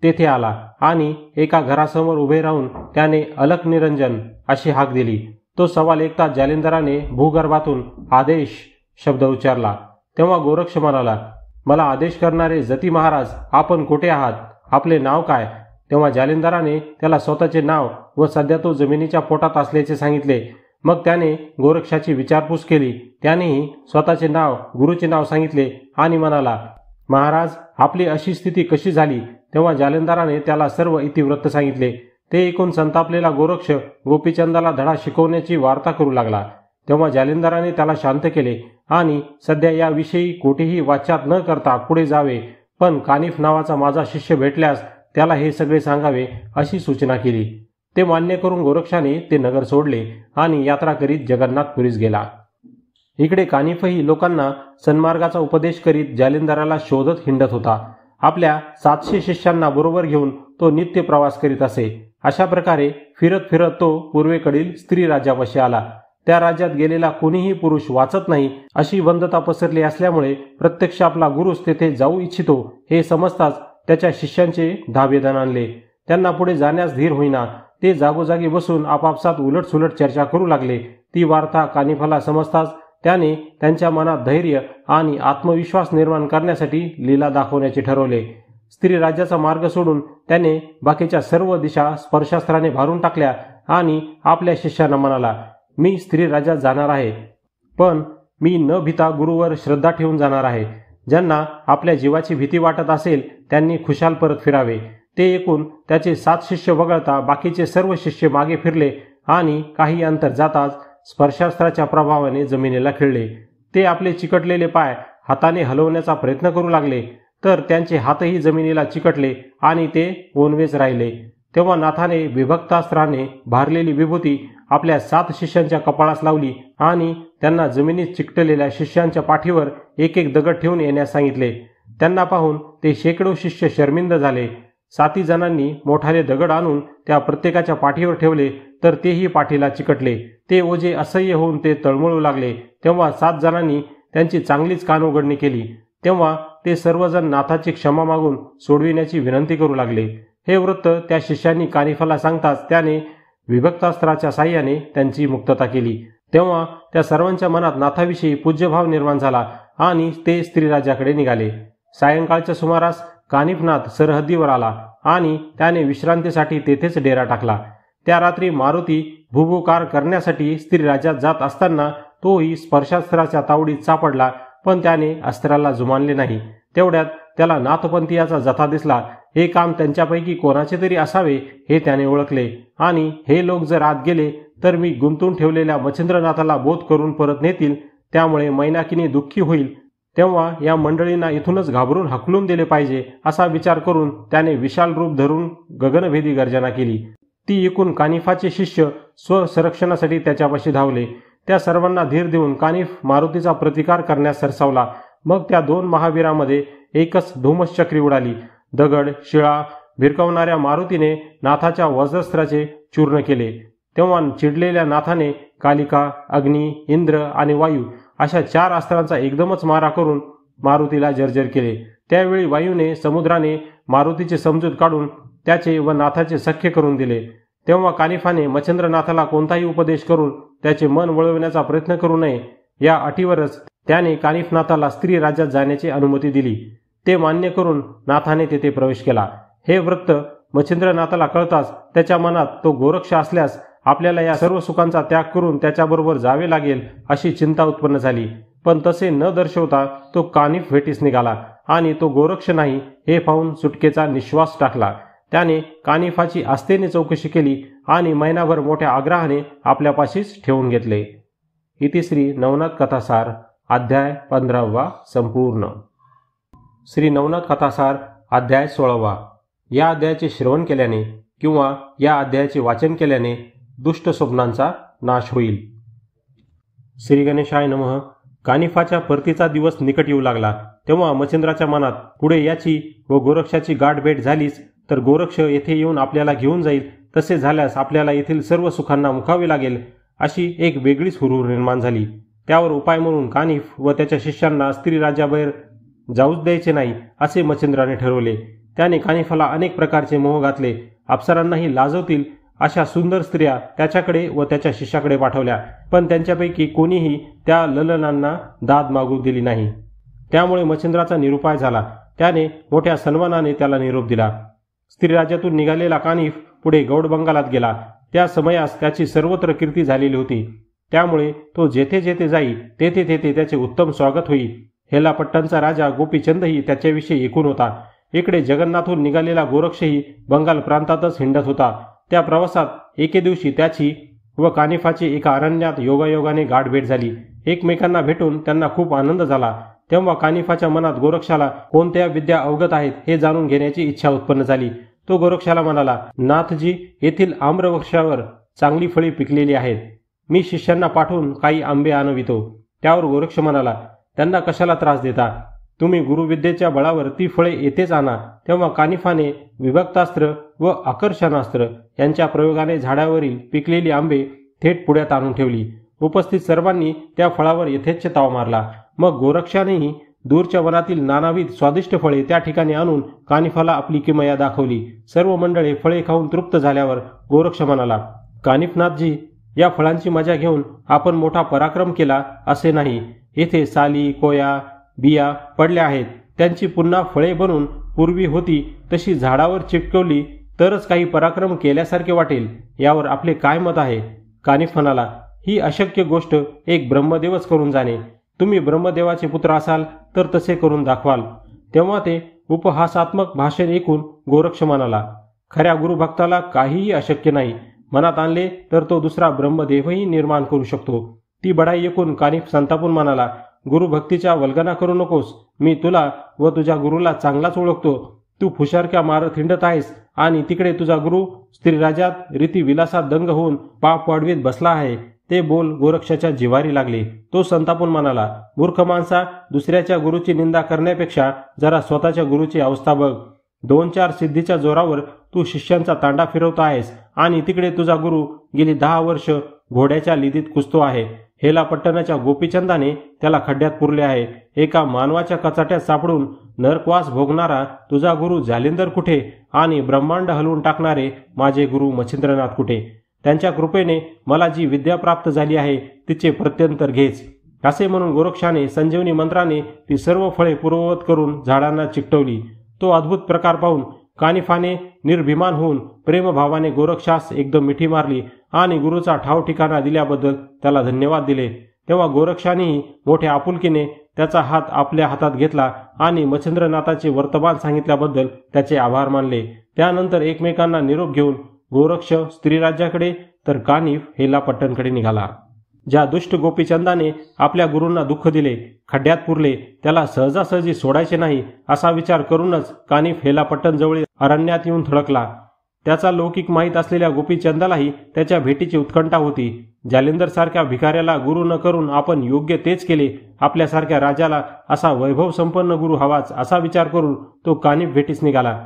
तेथे आला आणि एका घरासमोर उभे राहून त्याने अलक निरंजन अशी हाक दिली. तो सवाल ऐकताच जालिंदराने भूगर्भातून आदेश शब्द उच्चारला. तेव्हा गोरक्ष म्हणाला, मला आदेश करणारे जती महाराज, आपण कुठे आहात? आपले नाव काय? तेव्हा जालिंदराने त्याला स्वतःचे नाव व सध्या तो जमिनीच्या पोटात असल्याचे सांगितले. मग त्याने गोरक्षाची विचारपूस केली. त्यानेही स्वतःचे नाव, गुरुचे नाव सांगितले आणि म्हणाला, महाराज, आपली अशी स्थिती कशी झाली? तेव्हा जालिंदराने त्याला सर्व इतिवृत्त सांगितले. ते ऐकून संतापलेला गोरक्ष गोपीचंदाला धडा शिकवण्याची वार्ता करू लागला. तेव्हा जालिंदराने त्याला शांत केले आणि सध्या याविषयी कोठेही वाच्यात न करता पुढे जावे, पण कानिफ नावाचा माझा शिष्य भेटल्यास त्याला हे सगळे सांगावे अशी सूचना केली. ते मान्य करून गोरक्षाने ते नगर सोडले आणि यात्रा करीत जगन्नाथपुरीस गेला. इकडे कानिफही लोकांना सन्मार्गाचा उपदेश करीत जालिंदराला शोधत हिंडत होता. आपल्या 700 शिष्यांना बरोबर घेऊन तो नित्य प्रवास करीत असे. अशा प्रकारे फिरत फिरत तो पूर्वेकडील स्त्री राज्यापाशी आला. त्या राज्यात गेलेला कोणीही पुरुष वाचत नाही अशी वंदता पसरली असल्यामुळे प्रत्यक्ष आपला गुरुच तेथे जाऊ इच्छितो हे समजताच त्याच्या शिष्यांचे धाबे दणाणले. त्यांना पुढे जाण्यास धीर होईना. ते जागोजागी बसून आपापसात उलटसुलट चर्चा करू लागले. ती वार्ता कानिफाला समजताच त्याने त्यांच्या मनात धैर्य आणि आत्मविश्वास निर्माण करण्यासाठी लीला दाखवण्याचे ठरवले. स्त्री राज्याचा मार्ग सोडून त्याने बाकीच्या सर्व दिशा स्पर्शास्त्राने भारून टाकल्या आणि आपल्या शिष्यांना म्हणाला, मी स्त्री राज्यात जाणार आहे, पण मी न भीता गुरुवर श्रद्धा ठेवून जाणार आहे. ज्यांना आपल्या जीवाची भीती वाटत असेल त्यांनी खुशाल परत फिरावे. ते ऐकून त्याचे 7 शिष्य वगळता बाकीचे सर्व शिष्य मागे फिरले आणि काही अंतर जाताच स्पर्शास्त्राच्या प्रभावाने जमिनीला खिळले. ते आपले चिकटलेले पाय हाताने हलवण्याचा प्रयत्न करू लागले, तर त्यांचे हातही जमिनीला चिकटले आणि ते ओनवेच राहिले. तेव्हा नाथाने विभक्तास्त्राने भारलेली विभूती आपल्या 7 शिष्यांच्या कपाळास लावली आणि त्यांना जमिनीत चिकटलेल्या शिष्यांच्या पाठीवर एक एक दगड ठेवून येण्यास सांगितले. त्यांना पाहून ते शेकडो शिष्य शर्मिंद झाले. 7 जणांनी मोठाले दगड आणून त्या प्रत्येकाच्या पाठीवर ठेवले, तर तेही पाठीला चिकटले. ते ओझे असह्य होऊन ते तळमळू लागले. तेव्हा 7 जणांनी त्यांची चांगलीच कानउघडणी केली. तेव्हा ते सर्वजण नाथाची क्षमा मागून सोडविण्याची विनंती करू लागले. हे वृत्त त्या शिष्यांनी कानिफाला सांगताच त्याने विभक्तास्त्राच्या साह्याने त्यांची मुक्तता केली. तेव्हा त्या सर्वांच्या मनात नाथाविषयी पूज्यभाव निर्माण झाला आणि ते स्त्रीराज्याकडे निघाले. सायंकाळच्या सुमारास कानिफनाथ सरहद्दीवर आला आणि त्याने विश्रांतीसाठी तेथेच डेरा टाकला. त्या रात्री मारुती भुभुकार करण्यासाठी स्त्रीराज्यात जात असताना तोही स्पर्शास्त्राच्या तावडीत सापडला, पण त्याने अस्त्राला जुमानले नाही. तेवढ्यात त्याला नाथपंथीयाचा जथा दिसला. हे काम त्यांच्यापैकी कोणाचे तरी असावे हे त्याने ओळखले आणि हे लोक जर आत गेले तर मी गुंतून ठेवलेल्या मच्छिंद्रनाथाला बोध करून परत नेतील, त्यामुळे मैनाकिनी दुःखी होईल. तेव्हा या मंडळींना इथूनच घाबरून हकलून दिले पाहिजे असा विचार करून त्याने विशाल रूप धरून गगनभेदी गर्जना केली. ती ऐकून कानिफाचे शिष्य स्वसंरक्षणासाठी त्याच्यापाशी धावले. त्या सर्वांना धीर देऊन कानिफ मारुतीचा प्रतिकार करण्यास सरसावला. मग त्या 2 महावीरामध्ये एकच धुमश्चक्री उडाली. दगड शिळा भिरकवणाऱ्या मारुतीने नाथाच्या वज्रास्त्राचे चूर्ण केले. तेव्हा चिडलेल्या नाथाने कालिका, अग्नी, इंद्र आणि वायू अशा 4 अस्त्रांचा एकदमच मारा करून मारुतीला जर्जर केले. त्यावेळी वायूने समुद्राने मारुतीची समजूत काढून त्याचे व नाथाचे सख्य करून दिले. तेव्हा कानिफाने मच्छिंद्रनाथाला कोणताही उपदेश करून त्याचे मन वळविण्याचा प्रयत्न करू नये या अटीवरच त्याने कानिफनाथाला स्त्री राज्यात जाण्याची अनुमती दिली. ते मान्य करून नाथाने तेथे प्रवेश केला. हे वृत्त मच्छिंद्रनाथाला कळताच त्याच्या मनात तो गोरक्ष असल्यास आपल्याला या सर्व सुखांचा त्याग करून त्याच्याबरोबर जावे लागेल अशी चिंता उत्पन्न झाली. पण तसे न दर्शवता तो कानिफ भेटीस निघाला आणि तो गोरक्ष नाही हे पाहून सुटकेचा निश्वास टाकला. त्याने कानिफाची आस्थेने चौकशी केली आणि महिनाभर मोठ्या आग्रहाने आपल्यापाशीच ठेवून घेतले. इतिश्री नवनाथ कथासार अध्याय 15 संपूर्ण. श्री नवनाथ कथासार अध्याय 16. या अध्यायाचे श्रवण केल्याने किंवा या अध्यायाचे वाचन केल्याने दुष्ट स्वप्नांचा नाश होईल. श्री गणेशाय नमः. कानिफाच्या परतीचा दिवस निकट येऊ लागला तेव्हा मच्छिंद्राच्या मनात पुढे याची व गोरक्षाची गाठ भेट झालीच तर गोरक्ष येथे येऊन आपल्याला घेऊन जाईल, तसे झाल्यास आपल्याला येथील सर्व सुखांना मुकावे लागेल अशी एक वेगळीच हुरूर निर्माण झाली. त्यावर उपाय म्हणून कानिफ व त्याच्या शिष्यांना स्त्री राज्याबाहेर जाऊच द्यायचे नाही असे मच्छिंद्राने ठरवले. त्याने कानिफाला अनेक प्रकारचे मोह घातले. अप्सरांनाही लाजवतील अशा सुंदर स्त्रिया त्याच्याकडे व त्याच्या शिष्याकडे पाठवल्या, पण त्यांच्यापैकी कोणीही त्या ललनांना दाद मागू दिली नाही. त्यामुळे मच्छिंद्राचा निरुपाय झाला. त्याने मोठ्या सन्मानाने त्याला निरोप दिला. स्त्रीराज्यातून निघालेला कानिफ पुढे गौडबंगालात गेला. त्या समयास त्याची सर्वत्र कीर्ती झालेली होती. त्यामुळे तो जेथे जेथे जाई तेथे तेथे त्याचे उत्तम स्वागत होई. हेलापट्टणचा राजा गोपीचंदही त्याच्याविषयी ऐकून होता. इकडे जगन्नाथहून निघालेला गोरक्षही बंगाल प्रांतातच हिंडत होता. त्या प्रवासात एके दिवशी त्याची व कानिफाची एका अरण्यात योगायोगाने गाठ भेट झाली. एकमेकांना भेटून त्यांना खूप आनंद झाला. तेव्हा कानिफाच्या मनात गोरक्षाला कोणत्या विद्या अवगत आहेत हे जाणून घेण्याची इच्छा उत्पन्न झाली. तो गोरक्षाला म्हणाला, नाथजी, येथील आम्रवृक्षावर चांगली फळी पिकलेली आहेत. मी शिष्यांना पाठवून काही आंबे आणवितो. त्यावर गोरक्ष म्हणाला, त्यांना कशाला त्रास देता? तुम्ही गुरुविद्येच्या बळावर ती फळे येथेच आणा. तेव्हा कानिफाने विभक्तास्त्र व आकर्षणास्त्र यांच्या प्रयोगाने झाडावरील पिकलेली आंबे थेट पुढ्यात आणून ठेवली. उपस्थित सर्वांनी त्या फळावर यथेच्छ ताव मारला. मग गोरक्षानेही दूरच्या वनातील नानाविध स्वादिष्ट फळे त्या ठिकाणी आणून कानिफाला आपली किमया दाखवली. सर्व मंडळी फळे खाऊन तृप्त झाल्यावर गोरक्ष म्हणाला, कानिफनाथजी, या फळांची मजा घेऊन आपण मोठा पराक्रम केला असे नाही. येथे साली, कोया, बिया पडल्या आहेत. त्यांची पुन्हा फळे बनून पूर्वी होती तशी झाडावर चिटकवली तरच काही पराक्रम केल्यासारखे वाटेल. यावर आपले काय मत आहे? कानिफ म्हणाला, ही अशक्य गोष्ट एक ब्रह्मदेवच करून जाणे. तुम्ही ब्रह्मदेवाचे पुत्र असाल तर तसे करून दाखवाल. तेव्हा ते उपहासात्मक भाषण ऐकून गोरक्ष म्हणाला, खऱ्या गुरुभक्ताला काहीही अशक्य नाही. मनात आणले तर तो दुसरा ब्रह्मदेवही निर्माण करू शकतो. ती बढाई ऐकून कानिफ संतापून म्हणाला, गुरुभक्तीच्या वल्गना करू नकोस. मी तुला व तुझ्या गुरुला चांगलाच ओळखतो. तू फुशारक्या मारत हिंडत आहेस आणि तिकडे तुझा गुरु स्त्रीराज्यात रीतिविलासात दंग होऊन पाप वाढवीत बसला आहे. ते बोल गोरक्षाच्या जिव्हारी लागले. तो संतापून म्हणाला, मूर्ख माणसा, दुसऱ्याच्या गुरुची निंदा करण्यापेक्षा जरा स्वतःच्या गुरुची अवस्था बघ. 2-4 सिद्धीच्या जोरावर तू शिष्यांचा तांडा फिरवता आहेस आणि तिकडे तुझा गुरु गेली 10 वर्ष घोड्याच्या लिदीत कुसतो आहे. हेलापट्टणाच्या गोपीचंदाने त्याला खड्ड्यात पुरले आहे. एका मानवाच्या कचाट्यात सापडून नरकवास भोगणारा तुझा गुरु जालिंदर कुठे आणि ब्रह्मांड हलवून टाकणारे माझे गुरु मच्छिंद्रनाथ कुठे? त्यांच्या कृपेने मला जी विद्या प्राप्त झाली आहे तिचे प्रत्यंतर घेच. असे म्हणून गोरक्षाने संजीवनी मंत्राने ती सर्व फळे पूर्ववत करून झाडांना चिकटवली. तो अद्भुत प्रकार पाहून कानिफाने निर्भिमान होऊन प्रेमभावाने गोरक्षास एकदम मिठी मारली आणि गुरुचा ठाव ठिकाणा दिल्याबद्दल त्याला धन्यवाद दिले. तेव्हा गोरक्षानेही मोठ्या आपुलकीने त्याचा हात आपल्या हातात घेतला आणि मच्छिंद्रनाथाचे वर्तमान सांगितल्याबद्दल त्याचे आभार मानले. त्यानंतर एकमेकांना निरोप घेऊन गोरक्ष स्त्रीराज्याकडे तर कानिफ हेलापट्टणकडे निघाला. ज्या दुष्ट गोपीचंदाने आपल्या गुरूंना दुःख दिले, खड्ड्यात पुरले, त्याला सहजासहजी सोडायचे नाही असा विचार करूनच कानिफ हेलापट्टण जवळील अरण्यात येऊन थडकला. त्याचा लौकिक माहीत असलेल्या गोपीचंदालाही त्याच्या भेटीची उत्कंठा होती. जालिंदर सारख्या भिकाऱ्याला गुरु न करून आपण योग्य तेच केले. आपल्यासारख्या राजाला असा वैभव संपन्न गुरु हवाच असा विचार करून तो कानिफ भेटीस निघाला.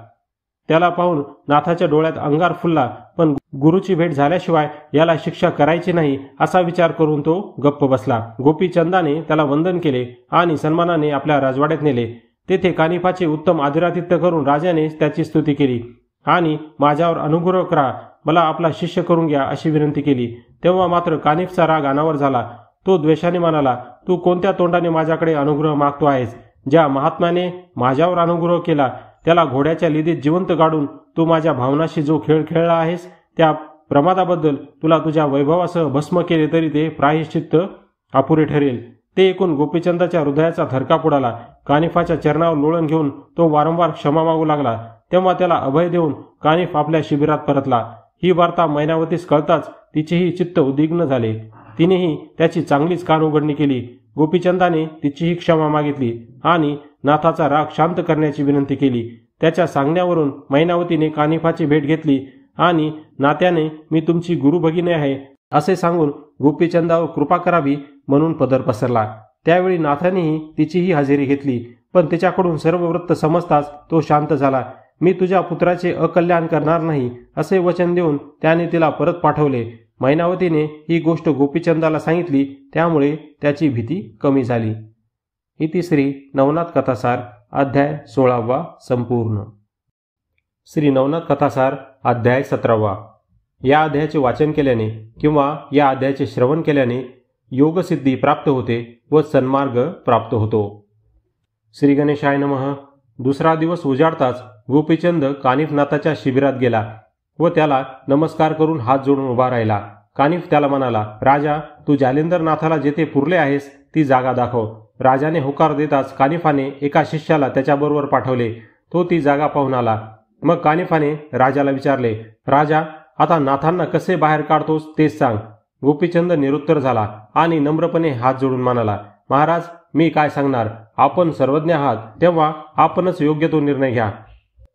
त्याला पाहून नाथाच्या डोळ्यात अंगार फुलला, पण गुरुची भेट झाल्याशिवाय याला शिक्षा करायची नाही असा विचार करून तो गप्प बसला. गोपीचंदाने त्याला वंदन केले आणि सन्मानाने आपल्या राजवाड्यात नेले. तेथे कानिफाचे उत्तम आदरातिथ्य करून राजाने त्याची स्तुती केली आणि माझ्यावर अनुग्रह करा, मला आपला शिष्य करून घ्या अशी विनंती केली. तेव्हा मात्र कानिफचा राग अनावर झाला. तो द्वेषाने म्हणाला, तू कोणत्या तोंडाने माझ्याकडे अनुग्रह मागतो आहेस? ज्या महात्म्याने माझ्यावर अनुग्रह केला त्याला घोड्याच्या लिदीत जिवंत गाडून तू माझ्या भावनाशी जो खेळ खेळला आहेस त्या प्रमादाबद्दल तुला तुझ्या वैभवासह भस्म केले तरी ते प्रायश्चित्त अपुरे ठरेल. ते ऐकून गोपीचंदाच्या हृदयाचा थरकाप उडाला. कानिफाच्या चरणावर लोळण घेऊन तो वारंवार क्षमा मागू लागला. तेव्हा त्याला अभय देऊन कानिफ आपल्या शिबिरात परतला. ही वार्ता मैनावतीस कळताच तिचेही चित्त उद्विग्न झाले. तिनेही त्याची चांगलीच कान उघडणी केली. गोपीचंदाने तिचीही क्षमा मागितली आणि नाथाचा राग शांत करण्याची विनंती केली. त्याच्या सांगण्यावरून मैनावतीने कानिफाची भेट घेतली आणि नात्याने मी तुमची गुरुभगिनी आहे असे सांगून गोपीचंदावर कृपा करावी म्हणून पदर पसरला. त्यावेळी नाथानेही तिचीही हजेरी घेतली, पण तिच्याकडून सर्व वृत्त समजताच तो शांत झाला. मी तुझ्या पुत्राचे अकल्याण करणार नाही असे वचन देऊन त्याने तिला परत पाठवले. मैनावतीने ही गोष्ट गोपीचंदाला सांगितली, त्यामुळे त्याची भीती कमी झाली. इति श्री नवनाथ कथासार अध्याय 16 संपूर्ण. श्री नवनाथ कथासार अध्याय 17. या अध्यायाचे वाचन केल्याने किंवा या अध्यायाचे श्रवण केल्याने योगसिद्धी प्राप्त होते व सन्मार्ग प्राप्त होतो. श्री गणेशाय नमः. दुसरा दिवस उजाडताच गोपीचंद कानिफनाथाच्या शिबिरात गेला व त्याला नमस्कार करून हात जोडून उभा राहिला. कानिफ त्याला म्हणाला, राजा, तू जालिंदरनाथाला जेथे पुरले आहेस ती जागा दाखव. राजाने होकार देताच कानिफाने एका शिष्याला त्याच्याबरोबर पाठवले. तो ती जागा पाहून आला. मग कानिफाने राजाला विचारले, राजा, आता नाथांना कसे बाहेर काढतोस तेच सांग. गोपीचंद निरुत्तर झाला आणि नम्रपणे हात जोडून म्हणाला, महाराज, मी काय सांगणार, आपण सर्वज्ञ आहात, तेव्हा आपणच योग्य तो निर्णय घ्या.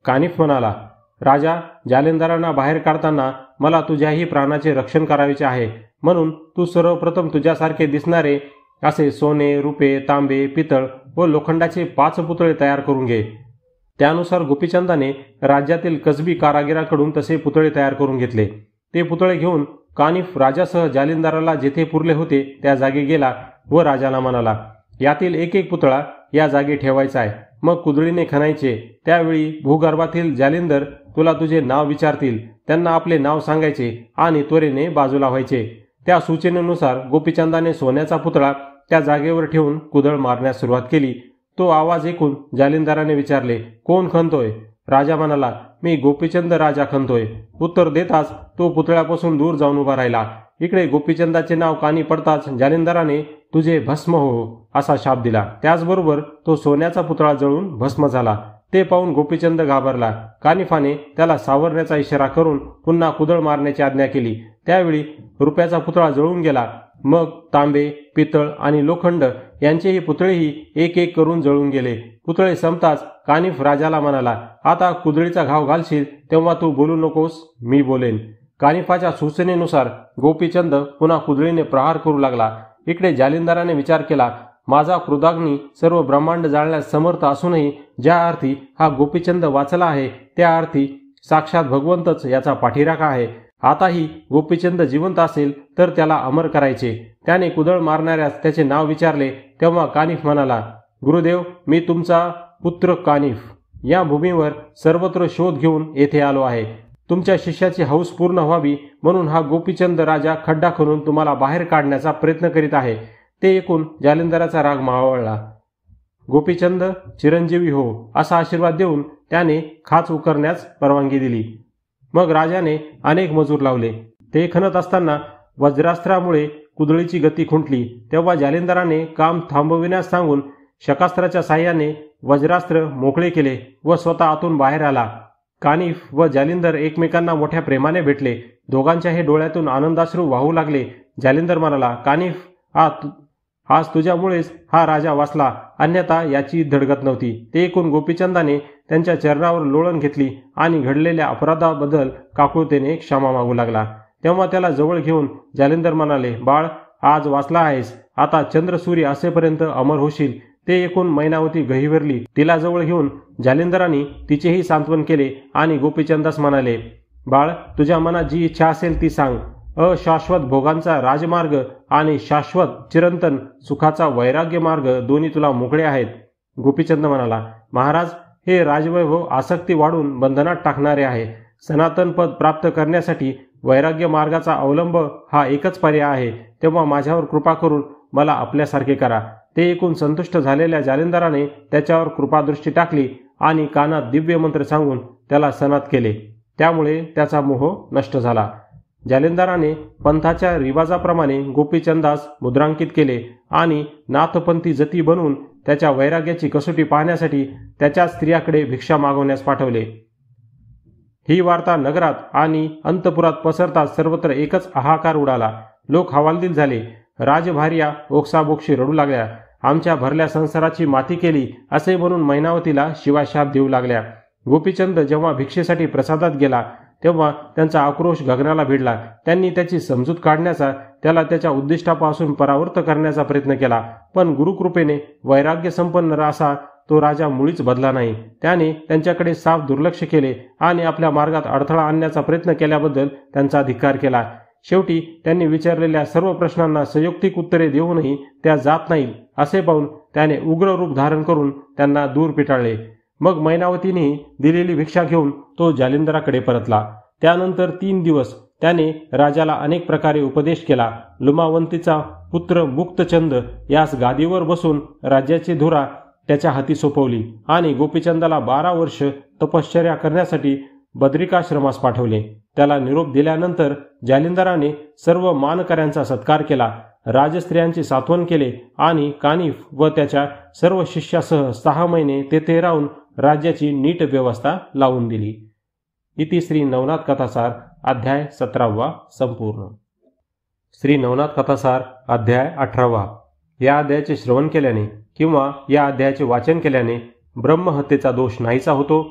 कानिफ म्हणाला, राजा, जालिंदरांना बाहेर काढताना मला तुझ्याही प्राणाचे रक्षण करायचे आहे, म्हणून तू सर्वप्रथम तुझ्यासारखे दिसणारे असे सोने, रुपे, तांबे, पितळ व लोखंडाचे 5 पुतळे तयार करून घे. त्यानुसार गोपीचंदाने राज्यातील कसबी कारागिराकडून तसे पुतळे तयार करून घेतले. ते पुतळे घेऊन कानिफ राजासह जालिंदराला जेथे पुरले होते त्या जागी गेला व राजाला म्हणाला, यातील एक एक पुतळा या जागी ठेवायचा आहे. मग कुदळीने खणायचे. त्यावेळी भूगर्भातील जालिंदर तुला तुझे नाव विचारतील. त्यांना आपले नाव सांगायचे आणि त्वरेने बाजूला व्हायचे. त्या सूचनेनुसार गोपीचंदाने सोन्याचा पुतळा त्या जागेवर ठेवून कुदळ मारण्यास सुरुवात केली. तो आवाज ऐकून जालिंदराने विचारले, कोण खणतोय? राजा म्हणाला, मी गोपीचंद राजा खणतोय. उत्तर देताच तो पुतळ्यापासून दूर जाऊन उभा राहिला. इकडे गोपीचंदाचे नाव कानी पडताच जालिंदराने तुझे भस्म हो असा शाप दिला. त्याचबरोबर तो सोन्याचा पुतळा जळून भस्म झाला. ते पाहून गोपीचंद घाबरला. कानिफाने त्याला सावरण्याचा इशारा करून पुन्हा कुदळ मारण्याची आज्ञा केली. त्यावेळी रुपयाचा पुतळा जळून गेला. मग तांबे, पितळ आणि लोखंड यांचेही पुतळेही एक एक करून जळून गेले. पुतळे संपताच कानिफ राजाला म्हणाला, आता कुदळीचा घाव घालशील तेव्हा तू बोलू नकोस, मी बोलेन. कानिफाच्या सूचनेनुसार गोपीचंद पुन्हा कुदळीने प्रहार करू लागला. इकडे जालिंदराने विचार केला, माझा क्रोधाग्नी सर्व ब्रह्मांड जाळण्यास समर्थ असूनही ज्या अर्थी हा गोपीचंद वाचला आहे त्या अर्थी साक्षात भगवंतच याचा पाठीराखा आहे. आताही गोपीचंद जिवंत असेल तर त्याला अमर करायचे. त्याने कुदळ मारणाऱ्यास त्याचे नाव विचारले. तेव्हा कानिफ म्हणाला, गुरुदेव, मी तुमचा पुत्र कानिफ या भूमीवर सर्वत्र शोध घेऊन येथे आलो आहे. तुमच्या शिष्याची हौस पूर्ण व्हावी म्हणून हा गोपीचंद राजा खड्डा खणून तुम्हाला बाहेर काढण्याचा प्रयत्न करीत आहे. ते ऐकून जालिंदराचा राग मावळला. गोपीचंद चिरंजीवी हो असा आशीर्वाद देऊन त्याने खाच उकरण्यास परवानगी दिली. मग राजाने अनेक मजूर लावले. ते खणत असताना वज्रास्त्रामुळे कुदळीची गती खुंटली. तेव्हा जालिंदराने काम थांबविण्यास सांगून शकास्त्राच्या साह्याने वज्रास्त्र मोकळे केले व स्वतः आतून बाहेर आला. कानिफ व जालिंदर एकमेकांना मोठ्या प्रेमाने भेटले. दोघांच्याही डोळ्यातून आनंदाश्रू वाहू लागले. जालिंदर म्हणाला, कानिफ, आज तुझ्यामुळेच हा राजा वाचला, अन्यथा याची धडगत नव्हती. ते ऐकून गोपीचंदाने त्यांच्या चरणावर लोळण घेतली आणि घडलेल्या अपराधाबद्दल काकुळतेने क्षमा मागू लागला. तेव्हा त्याला जवळ घेऊन जालिंदर म्हणाले, बाळ, आज वाचला आहेस, आता चंद्रसूर्य असेपर्यंत अमर होशील. ते ऐकून मैनावती गहिवरली. तिला जवळ घेऊन जालिंदरांनी तिचेही सांत्वन केले आणि गोपीचंदास म्हणाले, बाळ, तुझ्या मनात जी इच्छा असेल ती सांग. अशाश्वत भोगांचा राजमार्ग आणि शाश्वत चिरंतन सुखाचा वैराग्य मार्ग दोन्ही तुला मोकळे आहेत. गोपीचंद म्हणाला, महाराज, हे राजवैभव आसक्ती वाढून बंधनात टाकणारे आहे. सनातन पद प्राप्त करण्यासाठी वैराग्य मार्गाचा अवलंब हा एकच पर्याय आहे. तेव्हा माझ्यावर कृपा करून मला आपल्यासारखे करा. ते ऐकून संतुष्ट झालेल्या जालिंदराने त्याच्यावर कृपादृष्टी टाकली आणि कानात दिव्य मंत्र सांगून त्याला सनात केले. त्यामुळे त्याचा मोह नष्ट झाला. जालिंदराने पंथाच्या रिवाजाप्रमाणे गोपीचंदास मुद्रांकित केले आणि नाथपंथी जती बनवून त्याच्या वैराग्याची कसोटी पाहण्यासाठी त्याच्या स्त्रियाकडे भिक्षा मागवण्यास पाठवले. ही वार्ता नगरात आणि अंतपुरात पसरताच सर्वत्र एकच हाहाकार उडाला. लोक हवालदिल झाले. राजभार्या ओक्साबोक्षी रडू लागल्या. आमच्या भरल्या संसाराची माती केली असे म्हणून मैनावतीला शिवाशाप देऊ लागल्या. गोपीचंद जेव्हा भिक्षेसाठी प्रसादात गेला तेव्हा त्यांचा आक्रोश गगनाला भिडला. त्यांनी त्याची समजूत काढण्याचा, त्याला त्याच्या उद्दिष्टापासून परावृत्त करण्याचा प्रयत्न केला, पण गुरुकृपेने वैराग्य संपन्न असा तो राजा मुळीच बदला नाही. त्याने त्यांच्याकडे साफ दुर्लक्ष केले आणि आपल्या मार्गात अडथळा आणण्याचा प्रयत्न केल्याबद्दल त्यांचा धिक्कार केला. शेवटी त्यांनी विचारलेल्या सर्व प्रश्नांना संयुक्तिक उत्तरे देऊनही त्या जात नाहीत असे पाहून त्याने उग्र रूप धारण करून त्यांना दूर पिटाळले. मग मैनावतीनेही दिलेली भिक्षा घेऊन तो जालिंदराकडे परतला. त्यानंतर 3 दिवस त्याने राजाला अनेक प्रकारे उपदेश केला. लुमावंतीचा पुत्र मुक्तचंद यास गादीवर बसून राज्याची धुरा त्याच्या हाती सोपवली आणि गोपीचंदाला 12 वर्ष तपश्चर्या करण्यासाठी बद्रिकाश्रमास पाठवले. त्याला निरोप दिल्यानंतर जालिंदराने सर्व मानकऱ्यांचा सत्कार केला, राजस्त्रियांची सात्वन केले आणि कानिफ व त्याच्या सर्व शिष्यासह 6 महिने तेथे राहून राज्याची नीट व्यवस्था लावून दिली. इति श्री नवनाथ कथासार अध्याय 17 संपूर्ण. श्री नवनाथ कथासार अध्याय 18. या अध्यायाचे श्रवण केल्याने किंवा या अध्यायाचे वाचन केल्याने ब्रह्महत्येचा दोष नाहीसा होतो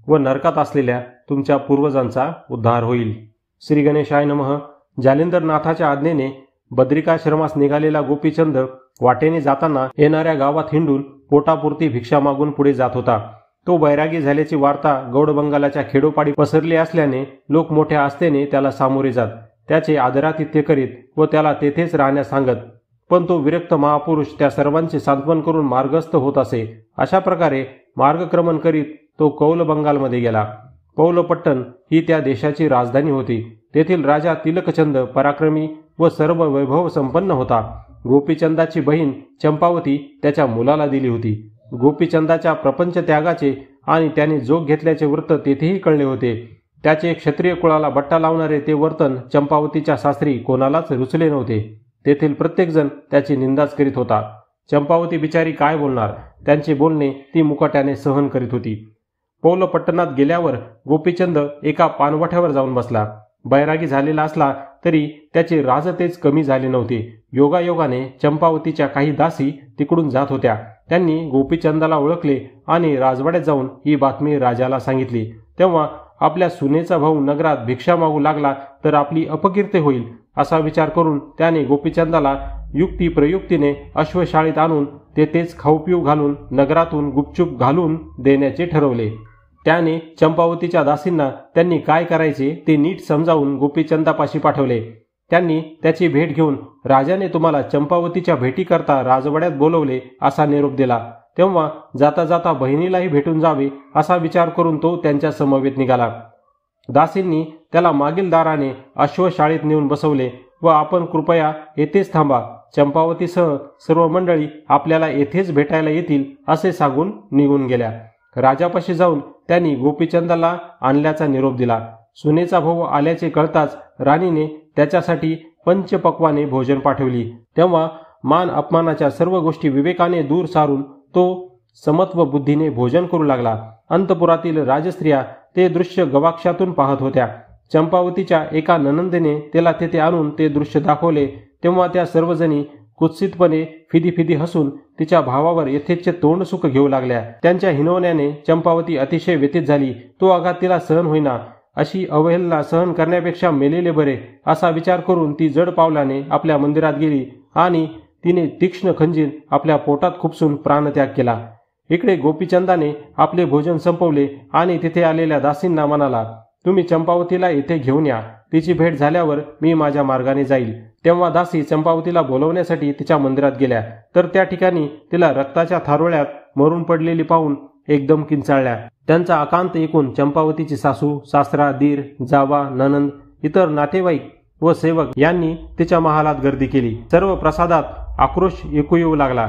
व नरकात असलेल्या तुमच्या पूर्वजांचा उद्धार होईल. श्री गणेशाय नमः. जालिंदरनाथाच्या आज्ञेने बद्रिकाश्रमास निघालेला गोपीचंद वाटेने जाताना येणाऱ्या गावात हिंडून पोटापुरती भिक्षा मागून पुढे जात होता. तो वैरागी झाल्याची वार्ता गौडबंगालाच्या खेडोपाडी पसरली असल्याने लोक मोठ्या आस्थेने त्याला सामोरे जात, त्याचे आदरातिथ्य करीत व त्याला तेथेच राहण्यास सांगत. पण तो विरक्त महापुरुष त्या सर्वांचे सांत्वन करून मार्गस्थ होत असे. अशा प्रकारे मार्गक्रमण करीत तो कौल बंगालमध्ये गेला. पौलपट्टण ही त्या देशाची राजधानी होती. तेथील राजा तिलकचंद पराक्रमी व सर्व वैभव संपन्न होता. गोपीचंदाची बहीण चंपावती त्याच्या मुलाला दिली होती. गोपीचंदाच्या प्रपंच त्यागाचे आणि त्याने जोग घेतल्याचे वृत्त तेथेही कळले होते. त्याचे क्षत्रिय कुळाला बट्टा लावणारे ते वर्तन चंपावतीच्या सासरी कोणालाच रुचले नव्हते. तेथील प्रत्येकजण त्याची निंदाच करीत होता. चंपावती बिचारी काय बोलणार, त्यांचे बोलणे ती मुकाट्याने सहन करीत होती. पौलपट्टणात गेल्यावर गोपीचंद एका पानवठ्यावर जाऊन बसला. बैरागी झालेला असला तरी त्याचे राजतेज कमी झाले नव्हते. योगायोगाने चंपावतीच्या काही दासी तिकडून जात होत्या. त्यांनी गोपीचंदाला ओळखले आणि राजवाड्यात जाऊन ही बातमी राजाला सांगितली. तेव्हा आपल्या सुनेचा भाऊ नगरात भिक्षा मागू लागला तर आपली अपकीर्ती होईल असा विचार करून त्याने गोपीचंदाला युक्ती प्रयुक्तीने अश्वशाळेत आणून तेथेच खाऊपिऊ घालून नगरातून गुपचूप घालून देण्याचे ठरवले. त्याने चंपावतीच्या दासींना त्यांनी काय करायचे ते नीट समजावून गोपीचंदापाशी पाठवले. त्यांनी त्याची भेट घेऊन राजाने तुम्हाला चंपावतीच्या भेटीकरता राजवाड्यात बोलवले असा निरोप दिला. तेव्हा जाता जाता बहिणीलाही भेटून जावे असा विचार करून तो त्यांच्या समवेत निघाला. दासींनी त्याला मागील दाराने अश्वशाळेत नेऊन बसवले व आपण कृपया येथेच थांबा, चंपावतीसह सर्व मंडळी आपल्याला येथेच भेटायला येतील असे सांगून निघून गेल्या. राजापाशी जाऊन त्यांनी गोपीचंदाला आणल्याचा निरोप दिला. सुनेचा भाऊ आल्याचे कळताच राणीने त्याच्यासाठी पंचपक्वाने भोजन पाठवली. तेव्हा मान अपमानाच्या सर्व गोष्टी विवेकाने दूर सारून तो समत्व बुद्धीने भोजन करू लागला. अंतपुरातील राजस्त्रिया ते दृश्य गवाक्षातून पाहत होत्या. चंपावतीच्या एका ननंदेने त्याला तेथे आणून ते दृश्य दाखवले. तेव्हा त्या सर्वजणी कुत्सितपणे फिदी हसून तिच्या भावावर यथेच्छ तोंड सुख घेऊ लागल्या. त्यांच्या हिनवण्याने चंपावती अतिशय व्यथित झाली. तो आघात तिला सहन होईना. अशी अवहेलना सहन करण्यापेक्षा मेलेले बरे असा विचार करून ती जड पावलाने आपल्या मंदिरात गेली आणि तिने तीक्ष्ण खंजीर आपल्या पोटात खुपसून प्राणत्याग केला. इकडे गोपीचंदाने आपले भोजन संपवले आणि तिथे आलेल्या दासींना म्हणाला, तुम्ही चंपावतीला येथे घेऊन या. तिची भेट झाल्यावर मी माझ्या मार्गाने जाईल. तेव्हा दासी चंपावतीला बोलवण्यासाठी तिच्या मंदिरात गेल्या तर त्या ठिकाणी तिला रक्ताच्या थारोळ्यात मरून पडलेली पाहून एकदम किंचाळल्या. त्यांचा आकांत ऐकून चंपावतीची सासू, सासरा, दीर, जावा, ननंद, इतर नातेवाईक व सेवक यांनी तिच्या महालात गर्दी केली. सर्व प्रसादात आक्रोश ऐकू येऊ लागला.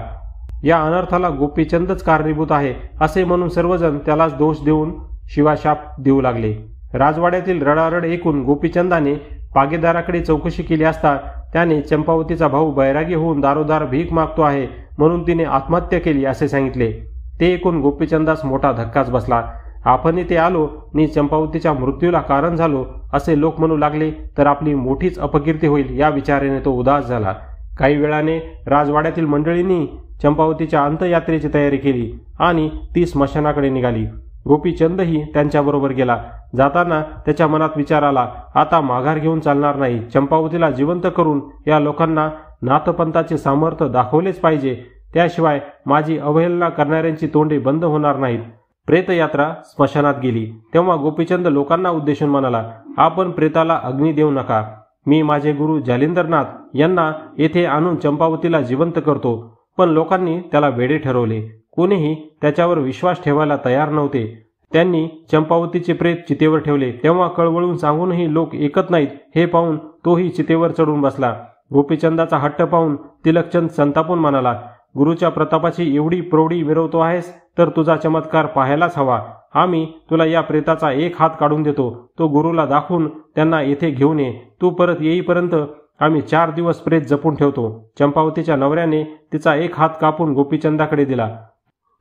या अनर्थाला गोपीचंदच कारणीभूत आहे असे म्हणून सर्वजण त्यालाच दोष देऊन शिवाशाप देऊ लागले. राजवाड्यातील रडारड ऐकून गोपीचंदाने पागेदाराकडे चौकशी केली असता त्याने चंपावतीचा भाऊ बैरागी होऊन दारोदार भीक मागतो आहे म्हणून तिने आत्महत्या केली असे सांगितले. ते ऐकून गोपीचंदास मोठा धक्काच बसला. आपण इथे आलो नि चंपावतीच्या मृत्यूला कारण झालो असे लोक म्हणू लागले तर आपली मोठीच अपकीर्ती होईल या विचाराने तो उदास झाला. काही वेळाने राजवाड्यातील मंडळींनी चंपावतीच्या अंत्ययात्रेची तयारी केली आणि ती स्मशानाकडे निघाली. गोपीचंदही त्यांच्याबरोबर गेला. जाताना त्याच्या मनात विचार आला, आता माघार घेऊन चालणार नाही. चंपावतीला जिवंत करून या लोकांना नाथपंथाचे सामर्थ्य दाखवलेच पाहिजे. त्याशिवाय माझी अवहेलना करणाऱ्यांची तोंडे बंद होणार नाहीत. प्रेतयात्रा स्मशानात गेली तेव्हा गोपीचंद लोकांना उद्देशून म्हणाला, आपण प्रेताला अग्नी देऊ नका. मी माझे गुरु जालिंदरनाथ यांना येथे आणून चंपावतीला जिवंत करतो. पण लोकांनी त्याला वेडे ठरवले. कोणीही त्याच्यावर विश्वास ठेवायला तयार नव्हते. त्यांनी चंपावतीचे प्रेत चितेवर ठेवले. तेव्हा कळवळून सांगूनही लोक ऐकत नाहीत हे पाहून तोही चितेवर चढून बसला. गोपीचंदाचा हट्ट पाहून तिलकचंद संतापून म्हणाला, गुरुच्या प्रतापाची एवढी प्रौढी मिरवतो आहेस तर तुझा चमत्कार पाहायलाच हवा. आम्ही तुला या प्रेताचा एक हात काढून देतो. तो गुरुला दाखवून त्यांना येथे घेऊन ये. तू परत येईपर्यंत आम्ही 4 दिवस प्रेत जपून ठेवतो. चंपावतीच्या नवऱ्याने तिचा एक हात कापून गोपीचंदाकडे दिला.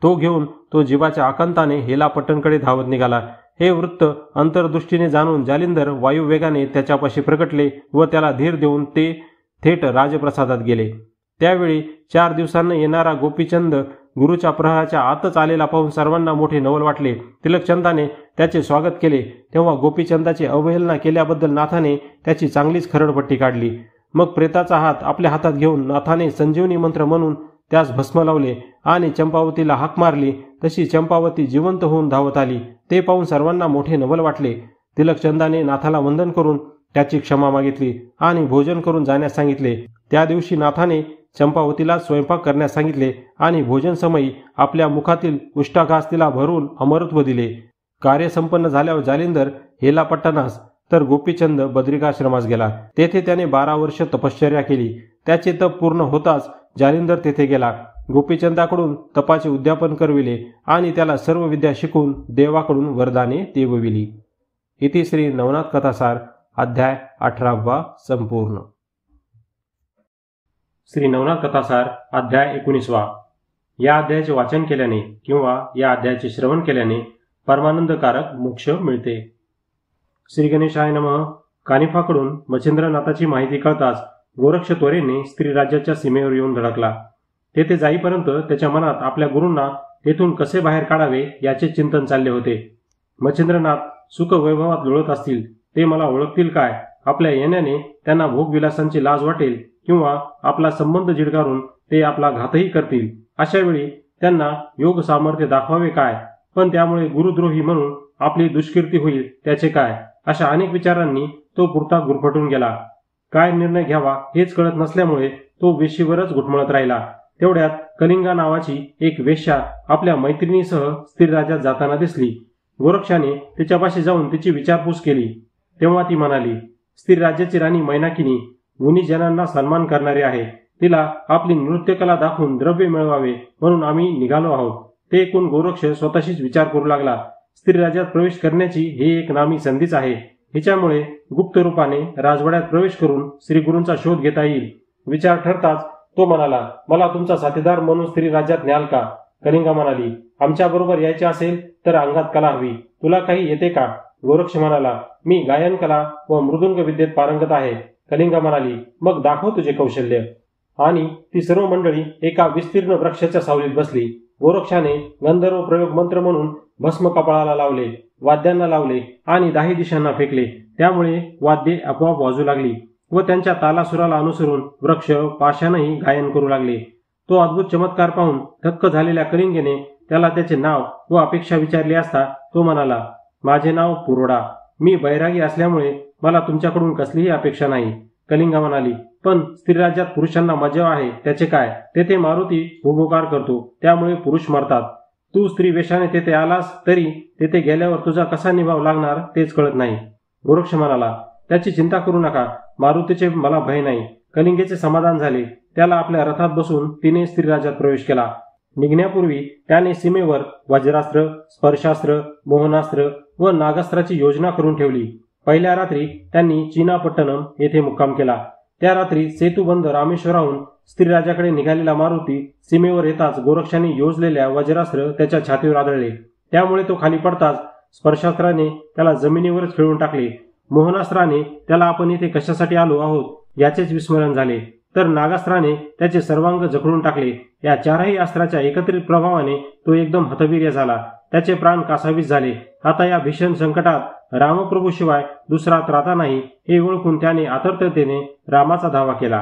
तो घेऊन तो जीवाच्या आकांताने हेलापट्टणकडे धावत निघाला. हे वृत्त अंतर्दृष्टीने जाणून जालिंदर वायुवेगाने त्याच्यापाशी प्रकटले व त्याला धीर देऊन ते थेट राजप्रसादात गेले. त्यावेळी 4 दिवसांनी येणारा गोपीचंद गुरुच्या प्रहाराच्या आतच आलेला पाहून सर्वांना मोठे नवल वाटले. तिलकचंदाने त्याचे स्वागत केले. तेव्हा गोपीचंदाची अवहेलना केल्याबद्दल नाथाने त्याची चांगलीच खरडपट्टी काढली. मग प्रेताचा हात आपल्या हातात घेऊन नाथाने संजीवनी मंत्र म्हणून त्यास भस्म लावले आणि चंपावतीला हाक मारली. तशी चंपावती जिवंत होऊन धावत आली. ते पाहून सर्वांना मोठे नवल वाटले. तिलकचंदाने नाथाला वंदन करून त्याची क्षमा मागितली आणि भोजन करून जाण्यास सांगितले. त्या दिवशी नाथाने चंपावतीला स्वयंपाक करण्यास सांगितले आणि भोजन समयी आपल्या मुखातील उष्टाघास तिला भरून अमरत्व दिले. कार्य संपन्न झाल्यावर जालिंदर हेलापट्टणास तर गोपीचंद बद्रिकाश्रमास गेला. तेथे त्याने 12 वर्ष तपश्चर्या केली. त्याचे तप पूर्ण होताच जालिंदर तेथे गेला. गोपीचंदाकडून तपाचे उद्यापन करविले आणि त्याला सर्व विद्या शिकून देवाकडून वरदाने देवविली. इति श्री नवनाथ कथासार अध्याय 18 संपूर्ण. श्री नवनाथ कथासार अध्याय 19. या अध्यायाचे वाचन केल्याने किंवा या अध्यायाचे श्रवण केल्याने परमानंदकारक मोक्ष मिळते. श्री गणेशाय नमः. कानिफाकडून मच्छिंद्रनाथाची माहिती कळताच गोरक्ष त्वरेने स्त्रीराज्याच्या सीमेवर येऊन धडकला. तेथे जाईपर्यंत त्याच्या मनात आपल्या गुरूंना तेथून कसे बाहेर काढावे याचे चिंतन चालले होते. मच्छिंद्रनाथ सुख वैभवात लोळत असतील, ते मला ओळखतील काय? आपल्या येण्याने त्यांना भोगविलासांची लाज वाटेल किंवा आपला संबंध झिडकारून ते आपला घातही करतील. अशा वेळी त्यांना योग सामर्थ्य दाखवावे काय? पण त्यामुळे गुरुद्रोही म्हणून आपली दुष्कीर्ती होईल त्याचे काय? अशा अनेक विचारांनी तो पुरता गुरफटून गेला. काय निर्णय घ्यावा हेच कळत नसल्यामुळे तो वेशीवरच घुटमळत राहिला. तेवढ्यात कलिंगा नावाची एक वेश्या आपल्या मैत्रिणीसह स्त्रीराज्यात जाताना दिसली. गोरक्षाने तिच्यापाशी जाऊन तिची विचारपूस केली. तेव्हा ती म्हणाली, स्त्रीराज्याची राणी मैनाकिनी गुणीजनांना सन्मान करणारी आहे. तिला आपली नृत्यकला दाखवून द्रव्य मिळवावे म्हणून आम्ही निघालो आहोत. ते ऐकून गोरक्ष स्वतःशीच विचार करू लागला, स्त्रीराज्यात प्रवेश करण्याची ही एक नामी संधीच आहे. हिच्यामुळे गुप्त रूपाने राजवाड्यात प्रवेश करून श्रीगुरूंचा शोध घेता येईल. विचार ठरताच तो म्हणाला, मला तुमचा साथीदार म्हणून स्त्रीराज्यात न्याल का? कलिंगा म्हणाली, आमच्या बरोबर यायचे असेल तर अंगात कला हवी. तुला काही येते का? गोरक्ष म्हणाला, मी गायन कला व मृदुंग विद्येत पारंगत आहे. कलिंगा म्हणाली, मग दाखव तुझे कौशल्य. आणि ती सर्व मंडळी एका विस्तीर्ण वृक्षाच्या सावलीत बसली. गोरक्षाने गंधर्व प्रयोग मंत्र म्हणून भस्म कपाळाला लावले, वाद्यांना लावले आणि 10 दिशांना फेकले. त्यामुळे वाद्ये आपोआप वाजू लागली व त्यांच्या तालासुराला अनुसरून वृक्ष पाशानही गायन करू लागले. तो अद्भुत चमत्कार पाहून थक्क झालेल्या कलिंगेने त्याला त्याचे नाव व अपेक्षा विचारली असता तो म्हणाला, माझे नाव पुरोडा. मी बैरागी असल्यामुळे मला तुमच्याकडून कसलीही अपेक्षा नाही. कलिंगा म्हणाली, पण स्त्रीराज्यात पुरुषांना मजा आहे त्याचे काय? तेथे मारुती भूभोकार करतो, त्यामुळे पुरुष मरतात. तू स्त्री वेशाने तेथे आलास तरी तेथे गेल्यावर तुझा कसा निभाव लागणार तेच कळत नाही. गोरक्ष म्हणाला, त्याची चिंता करू नका, मारुतीचे मला भय नाही. कलिंगेचे समाधान झाले. त्याला आपल्या रथात बसून तिने स्त्रीराज्यात प्रवेश केला. निघण्यापूर्वी त्याने सीमेवर वज्रास्त्र, स्पर्शास्त्र, मोहनास्त्र व नागास्त्राची योजना करून ठेवली. पहिल्या रात्री त्यांनी चीनापट्टणम येथे मुक्काम केला. त्या रात्री सेतुबंद रामेश्वराहून स्त्रीराजाकडे निघालेला मारुती सीमेवर येताच गोरक्षाने योजलेल्या वज्रास्त्र त्याच्या छातीवर आदळले. त्यामुळे तो खाली पडताच स्पर्शास्त्राने त्याला जमिनीवरच खिळून टाकले. मोहनास्त्राने त्याला आपण इथे कशासाठी आलो आहोत याचेच विस्मरण झाले, तर नागास्त्राने त्याचे सर्वांग जखडून टाकले. या चारही अस्त्राच्या एकत्रित प्रभावाने तो एकदम हतवीर्य झाला. त्याचे प्राण कासावीस झाले. आता या भीषण संकटात रामप्रभूशिवाय दुसरा त्राता नाही हे ओळखून त्याने आतुरतेने रामाचा धावा केला.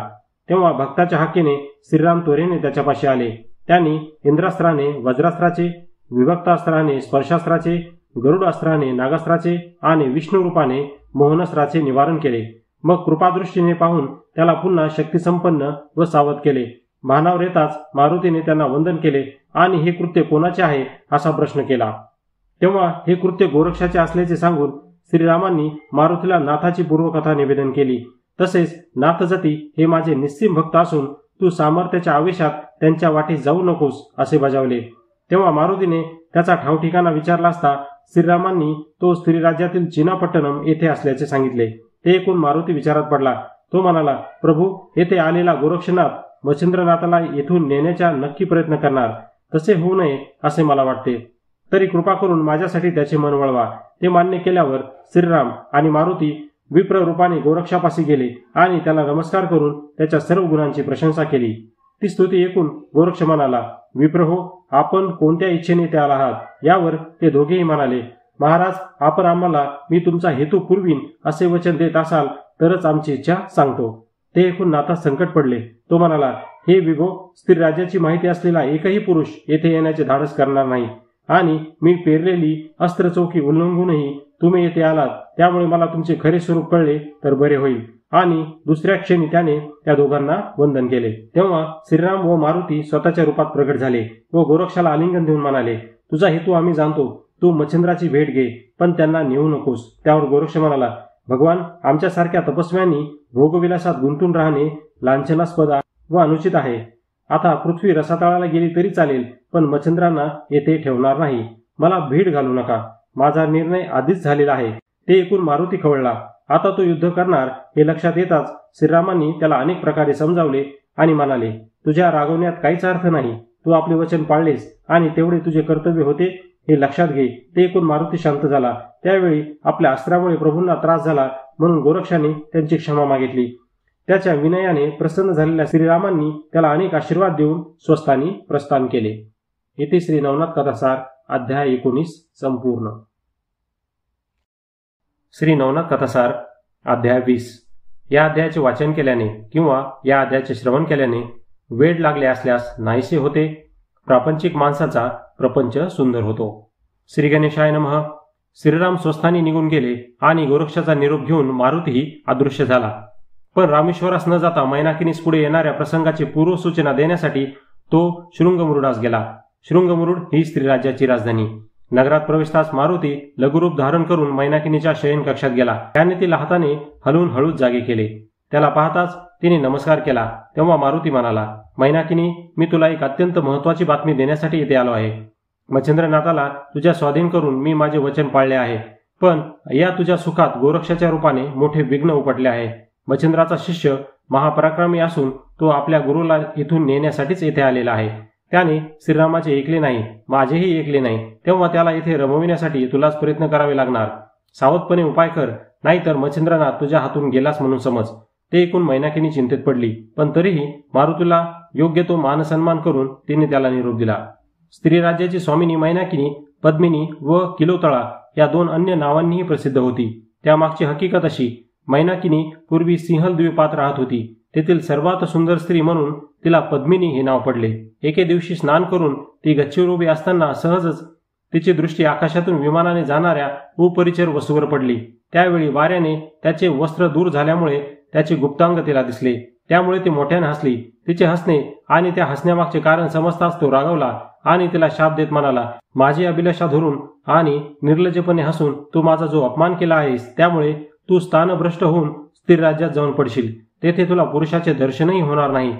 तेव्हा भक्ताच्या हाकेने श्रीराम त्वरेने त्याच्यापाशी आले. त्यांनी इंद्रास्त्राने वज्रास्त्राचे, विभक्तास्त्राने स्पर्शास्त्राचे, गरुडास्त्राने नागास्त्राचे आणि विष्णू रूपाने मोहनास्त्राचे निवारण केले. मग कृपादृष्टीने पाहून त्याला पुन्हा शक्तिसंपन्न व सावध केले. भानावर येताच मारुतीने त्यांना वंदन केले आणि हे कृत्य कोणाचे आहे असा प्रश्न केला. तेव्हा हे कृत्य गोरक्षाचे असल्याचे सांगून श्रीरामांनी मारुतीला नाथाची पूर्वकथा निवेदन केली. तसेच नाथजती हे माझे निस्सीम भक्त असून तू सामर्थ्याच्या आवेशात त्यांच्या वाटेत जाऊ नकोस असे बजावले. तेव्हा मारुतीने त्याचा ठावठिकाणा विचारला असता श्रीरामांनी तो स्त्रीराज्यातील चीनापट्टणम येथे असल्याचे सांगितले. ते ऐकून मारुती विचारात पडला. तो म्हणाला, प्रभू, येथे आलेला गोरक्षनाथ मच्छिंद्रनाथाला येथून नेण्याचा नक्की प्रयत्न करणार. तसे होऊ नये असे मला वाटते. तरी कृपा करून माझ्यासाठी त्याचे मन वळवा. ते मान्य केल्यावर श्रीराम आणि मारुती विप्र रूपाने गोरक्षापाशी गेले आणि त्याला नमस्कार करून त्याच्या सर्व गुणांची प्रशंसा केली. ती स्तुती ऐकून गोरक्ष म्हणाला, विप्र हो, आपण कोणत्या इच्छेने ते आला आहात? यावर ते दोघेही म्हणाले, महाराज, आपण आम्हाला मी तुमचा हेतू पुरवीन असे वचन देत असाल तरच आमची इच्छा सांगतो. ते ऐकून नाथात संकट पडले. तो म्हणाला, हे विभो, स्त्री राज्याची माहिती असलेला एकही पुरुष येथे येण्याचे धाडस करणार नाही आणि मी पेरलेली अस्त्रचौकी उल्लंघूनही तुम्ही येथे आलात. त्यामुळे मला तुमचे खरे स्वरूप कळले तर बरे होईल. आणि दुसऱ्या क्षणी त्याने त्या दोघांना वंदन केले. तेव्हा श्रीराम व मारुती स्वतःच्या रूपात प्रगट झाले व गोरक्षाला आलिंगन देऊन म्हणाले, तुझा हेतू आम्ही जाणतो. तू मच्छिंद्राची भेट घे, पण त्यांना नेऊ नकोस. त्यावर गोरक्ष म्हणाला, भगवान, आमच्यासारख्या तपस्व्यांनी भोगविलासात गुंतून राहणे लांछनास्पद व अनुचित आहे. आता पृथ्वी रसातळाला गेली तरी चालेल, पण मच्छिंद्रांना येथे ठेवणार नाही. मला भीड घालू नका. माझा निर्णय आधीच झालेला आहे. ते ऐकून मारुती खवळला. आता तो युद्ध करणार हे लक्षात येताच श्रीरामांनी त्याला अनेक प्रकारे समजावले आणि म्हणाले, तुझ्या रागवण्यात काहीच अर्थ नाही. तू आपले वचन पाळलेस आणि तेवढे तुझे कर्तव्य होते हे लक्षात घे. ते ऐकून मारुती शांत झाला. त्यावेळी आपल्या अस्त्रामुळे प्रभूंना त्रास झाला म्हणून गोरक्षाने त्यांची क्षमा मागितली. त्याच्या विनयाने प्रसन्न झालेल्या श्रीरामांनी त्याला अनेक आशीर्वाद देऊन स्वस्थानी प्रस्थान केले. येथे श्री नवनाथ कथासार अध्याय 19 संपूर्ण. श्री नवनाथ कथासार अध्याय 20. या अध्यायाचे वाचन केल्याने किंवा या अध्यायाचे श्रवण केल्याने वेड लागले असल्यास नाहीसे होते. प्रापंचिक माणसाचा प्रपंच सुंदर होतो. श्री गणेशाय नमः. श्रीराम स्वस्थानी निघून गेले आणि गोरक्षाचा निरोप घेऊन मारुतीही अदृश्य झाला. पण रामेश्वरास न जाता मैनाकिनीस पुढे येणाऱ्या प्रसंगाची पूर्वसूचना देण्यासाठी तो शृंगमुरुडास गेला. शृंगमुरुड ही स्त्रीराज्याची राजधानी. नगरात प्रवेशताच मारुती लघुरूप धारण करून मैनाकिनीच्या शयन कक्षात गेला. त्याने तिला हाताने हलवून हळूच जागे केले. त्याला पाहताच तिने नमस्कार केला. तेव्हा मारुती म्हणाला, मैनाकिनी, मी तुला एक अत्यंत महत्वाची बातमी देण्यासाठी इथे आलो आहे. मच्छिंद्रनाथाला तुझ्या स्वाधीन करून मी माझे वचन पाळले आहे. पण या तुझ्या सुखात गोरक्षाच्या रूपाने मोठे विघ्न उपटले आहे. मच्छिंद्राचा शिष्य महापराक्रमी असून तो आपल्या गुरुला इथून नेण्यासाठीच येथे आलेला आहे. त्याने श्रीरामाचे ऐकले नाही, माझेही ऐकले नाही. तेव्हा त्याला इथे रमविण्यासाठी तुलाच प्रयत्न करावे लागणार. सावधपणे उपाय कर, नाहीतर मच्छिंद्रनाथ तुझ्या हातून गेलास म्हणून समज. ते ऐकून मैनाकिनी चिंतेत पडली. पण तरीही मारुतीला योग्य तो मानसन्मान करून तिने त्याला निरोप दिला. स्त्री राज्याची स्वामिनी मैनाकिनी पद्मिनी व किलोतळा या 2 अन्य नावांनीही प्रसिद्ध होती. त्यामागची हकीकत अशी, मैनाकिनी पूर्वी सिंहल द्वीपात राहत होती. तेथील सर्वात सुंदर स्त्री म्हणून तिला पद्मिनी हे नाव पडले. एके दिवशी स्नान करून ती गच्चीवर उभी असताना सहजच तिची दृष्टी आकाशातून विमानाने जाणाऱ्या उपरिचर वस्तूवर पडली. त्यावेळी वाऱ्याने त्याचे वस्त्र दूर झाल्यामुळे त्याचे गुप्तांग तिला दिसले. त्यामुळे ती मोठ्याने हसली. तिचे हसणे आणि त्या हसण्यामागचे कारण समजताच तो रागावला आणि तिला शाप देत म्हणाला, माझी अभिलाषा धरून आणि निर्लज्जपणे हसून तू माझा जो अपमान केला आहेस, त्यामुळे तू स्थानभ्रष्ट होऊन स्थिर राज्यात जाऊन पडशील. तेथे तुला पुरुषाचे दर्शनही होणार नाही.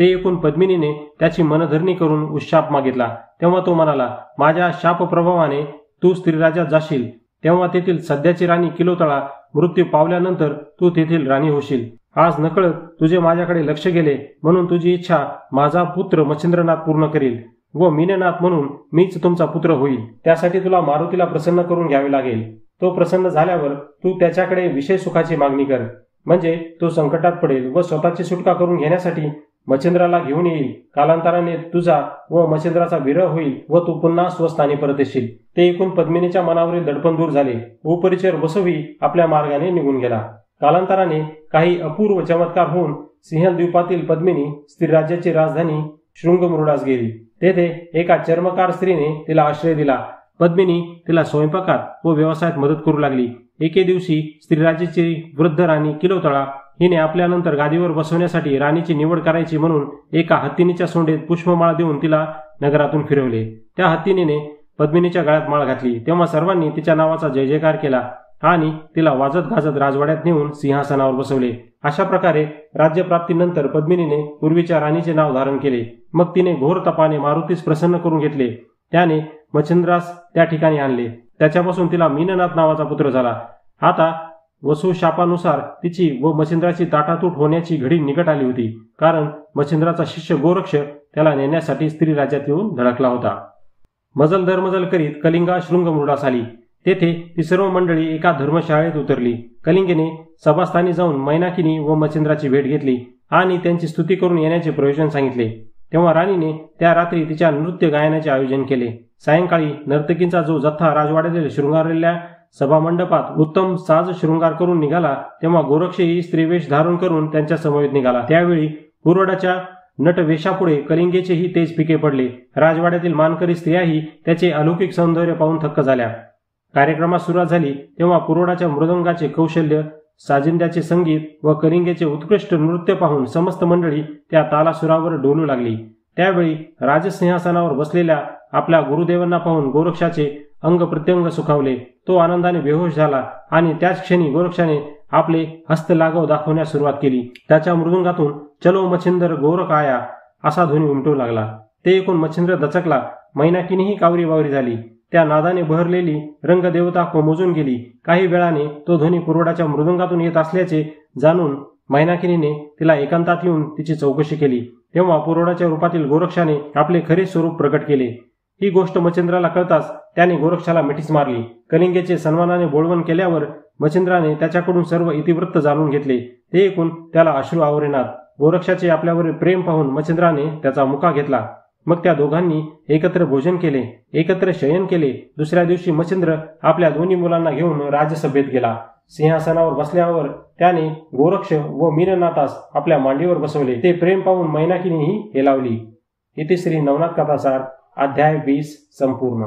ते ऐकून पद्मिनीने त्याची मनधरणी करून उशाप मागितला. तेव्हा तो म्हणाला, माझ्या शापप्रभावाने तू स्त्रीराज्यात जाशील, तेव्हा तेथील सध्याची राणी किलोतळा मृत्यू पावल्यानंतर तू तेथील राणी होशील. आज नकळत तुझे माझ्याकडे लक्ष गेले म्हणून तुझी इच्छा माझा पुत्र मच्छिंद्रनाथ पूर्ण करील व मीननाथ म्हणून मीच तुमचा पुत्र होईल. त्यासाठी तुला मारुतीला प्रसन्न करून घ्यावे लागेल. तो प्रसन्न झाल्यावर तू त्याच्याकडे विषय सुखाची मागणी कर, म्हणजे तो संकटात पडेल व स्वतःची सुटका करून घेण्यासाठी मच्छिंद्राला घेऊन येईल. कालांतराने तुझा व मच्छिंद्राचा विरह होईल व तू पुन्हा स्वस्थानी परत येशील. ते ऐकून पद्मिनीच्या मनावरील दडपण दूर झाले. उपरिचर बसवी आपल्या मार्गाने निघून गेला. कालांतराने काही अपूर्व चमत्कार होऊन सिंहद्वीपातील पद्मिनी स्त्रीराज्याची राजधानी शृंगमृडास गेली. तेथे एका चर्मकार स्त्रीने तिला आश्रय दिला. पद्मिनी तिला स्वयंपाकात व व्यवसायात मदत करू लागली. एके दिवशी स्त्रीराज्याची वृद्ध राणी किलोतळा हिने आपल्यानंतर गादीवर बसवण्यासाठी राणीची निवड करायची म्हणून एका हत्तीनीच्या सोंडेत पुष्पमाळ देऊन तिला नगरातून फिरवले. त्या हत्तीनीने पद्मिनीच्या गळ्यात माळ घातली. तेव्हा सर्वांनी तिच्या नावाचा जय जयकार केला आणि तिला वाजत गाजत राजवाड्यात नेऊन सिंहासनावर बसवले. अशा प्रकारे राज्यप्राप्तीनंतर पद्मिनीने पूर्वीच्या राणीचे नाव धारण केले. मग तिने घोर तपाने मारुतीस प्रसन्न करून घेतले. त्याने मच्छिंद्रास त्या ठिकाणी आणले. त्याच्यापासून तिला मीननाथ नावाचा पुत्र झाला. आता वसुशापानुसार तिची व मच्छिंद्राची ताटातूट होण्याची घडी निकट आली होती, कारण मच्छिंद्राचा शिष्य गोरक्ष त्याला नेण्यासाठी स्त्री राज्यात येऊन धडकला होता. मजल दरमजल करीत कलिंगा शृंगमृडास आली. तेथे ती सर्व मंडळी एका धर्मशाळेत उतरली. कलिंगेने सभास्थानी जाऊन मैनाकिनी व मच्छिंद्राची भेट घेतली आणि त्यांची स्तुती करून येण्याचे प्रयोजन सांगितले. तेव्हा राणीने त्या रात्री तिच्या नृत्य गायनाचे आयोजन केले. सायंकाळी नर्तकींचा जो जथ्था राजवाड्यातील शृंगारलेल्या सभामंडपात उत्तम साज शृंगार करून निघाला, तेव्हा गोरक्षही स्त्रीवेश धारण करून त्यांच्या समवेत निघाला. त्यावेळी पुरोडाच्या नटवेशापुढे कलिंगेचेही तेज फिके पडले. राजवाड्यातील मानकरी स्त्रियाही त्याचे अलौकिक सौंदर्य पाहून थक्क झाल्या. कार्यक्रमास सुरुवात झाली तेव्हा पुरोडाच्या मृदंगाचे कौशल्य, साजिंद्याचे संगीत व कलिंगेचे उत्कृष्ट नृत्य पाहून समस्त मंडळी त्या तालासुरावर डोलू लागली. त्यावेळी राजसिंहासनावर बसलेल्या आपल्या गुरुदेवांना पाहून गोरक्षाचे अंग प्रत्यंग सुखावले. तो आनंदाने बेहोश झाला आणि त्याच क्षणी गोरक्षाने आपले हस्तलाघव दाखवण्यास सुरुवात केली. त्याच्या मृदुंगातून चलो मच्छिंद्र गोरख आया असा ध्वनी उमटू लागला. ते ऐकून मच्छिंद्र दचकला. मैनाकिनीही कावरी बावरी झाली. त्या नादाने बहरलेली रंगदेवता कोमजून गेली. काही वेळाने तो ध्वनी पुरोडाच्या मृदुंगातून येत असल्याचे जाणून मैनाकिनीने तिला एकांतात येऊन तिची चौकशी केली. तेव्हा पुरोडाच्या रूपातील गोरक्षाने आपले खरे स्वरूप प्रकट केले. ही गोष्ट मच्छिंद्राला कळताच त्याने गोरक्षाला मिठीच मारली. कलिंगेचे सन्मानाने बोळवण केल्यावर मच्छिंद्राने त्याच्याकडून सर्व इतिवृत्त जाणून घेतले. ते ऐकून त्याला अश्रू आवरेनात. गोरक्षाचे आपल्यावरील प्रेम पाहून मच्छिंद्राने त्याचा मुका घेतला. मग त्या दोघांनी एकत्र भोजन केले, एकत्र शयन केले. दुसऱ्या दिवशी मच्छिंद्र आपल्या दोन्ही मुलांना घेऊन राजसभेत गेला. सिंहासनावर बसल्यावर त्याने गोरक्ष व मीननाथास आपल्या मांडीवर बसवले. ते प्रेम पाहून मैनाकिनीही हेलावली. इथे श्री नवनाथ कथासार अध्याय 20 संपूर्ण.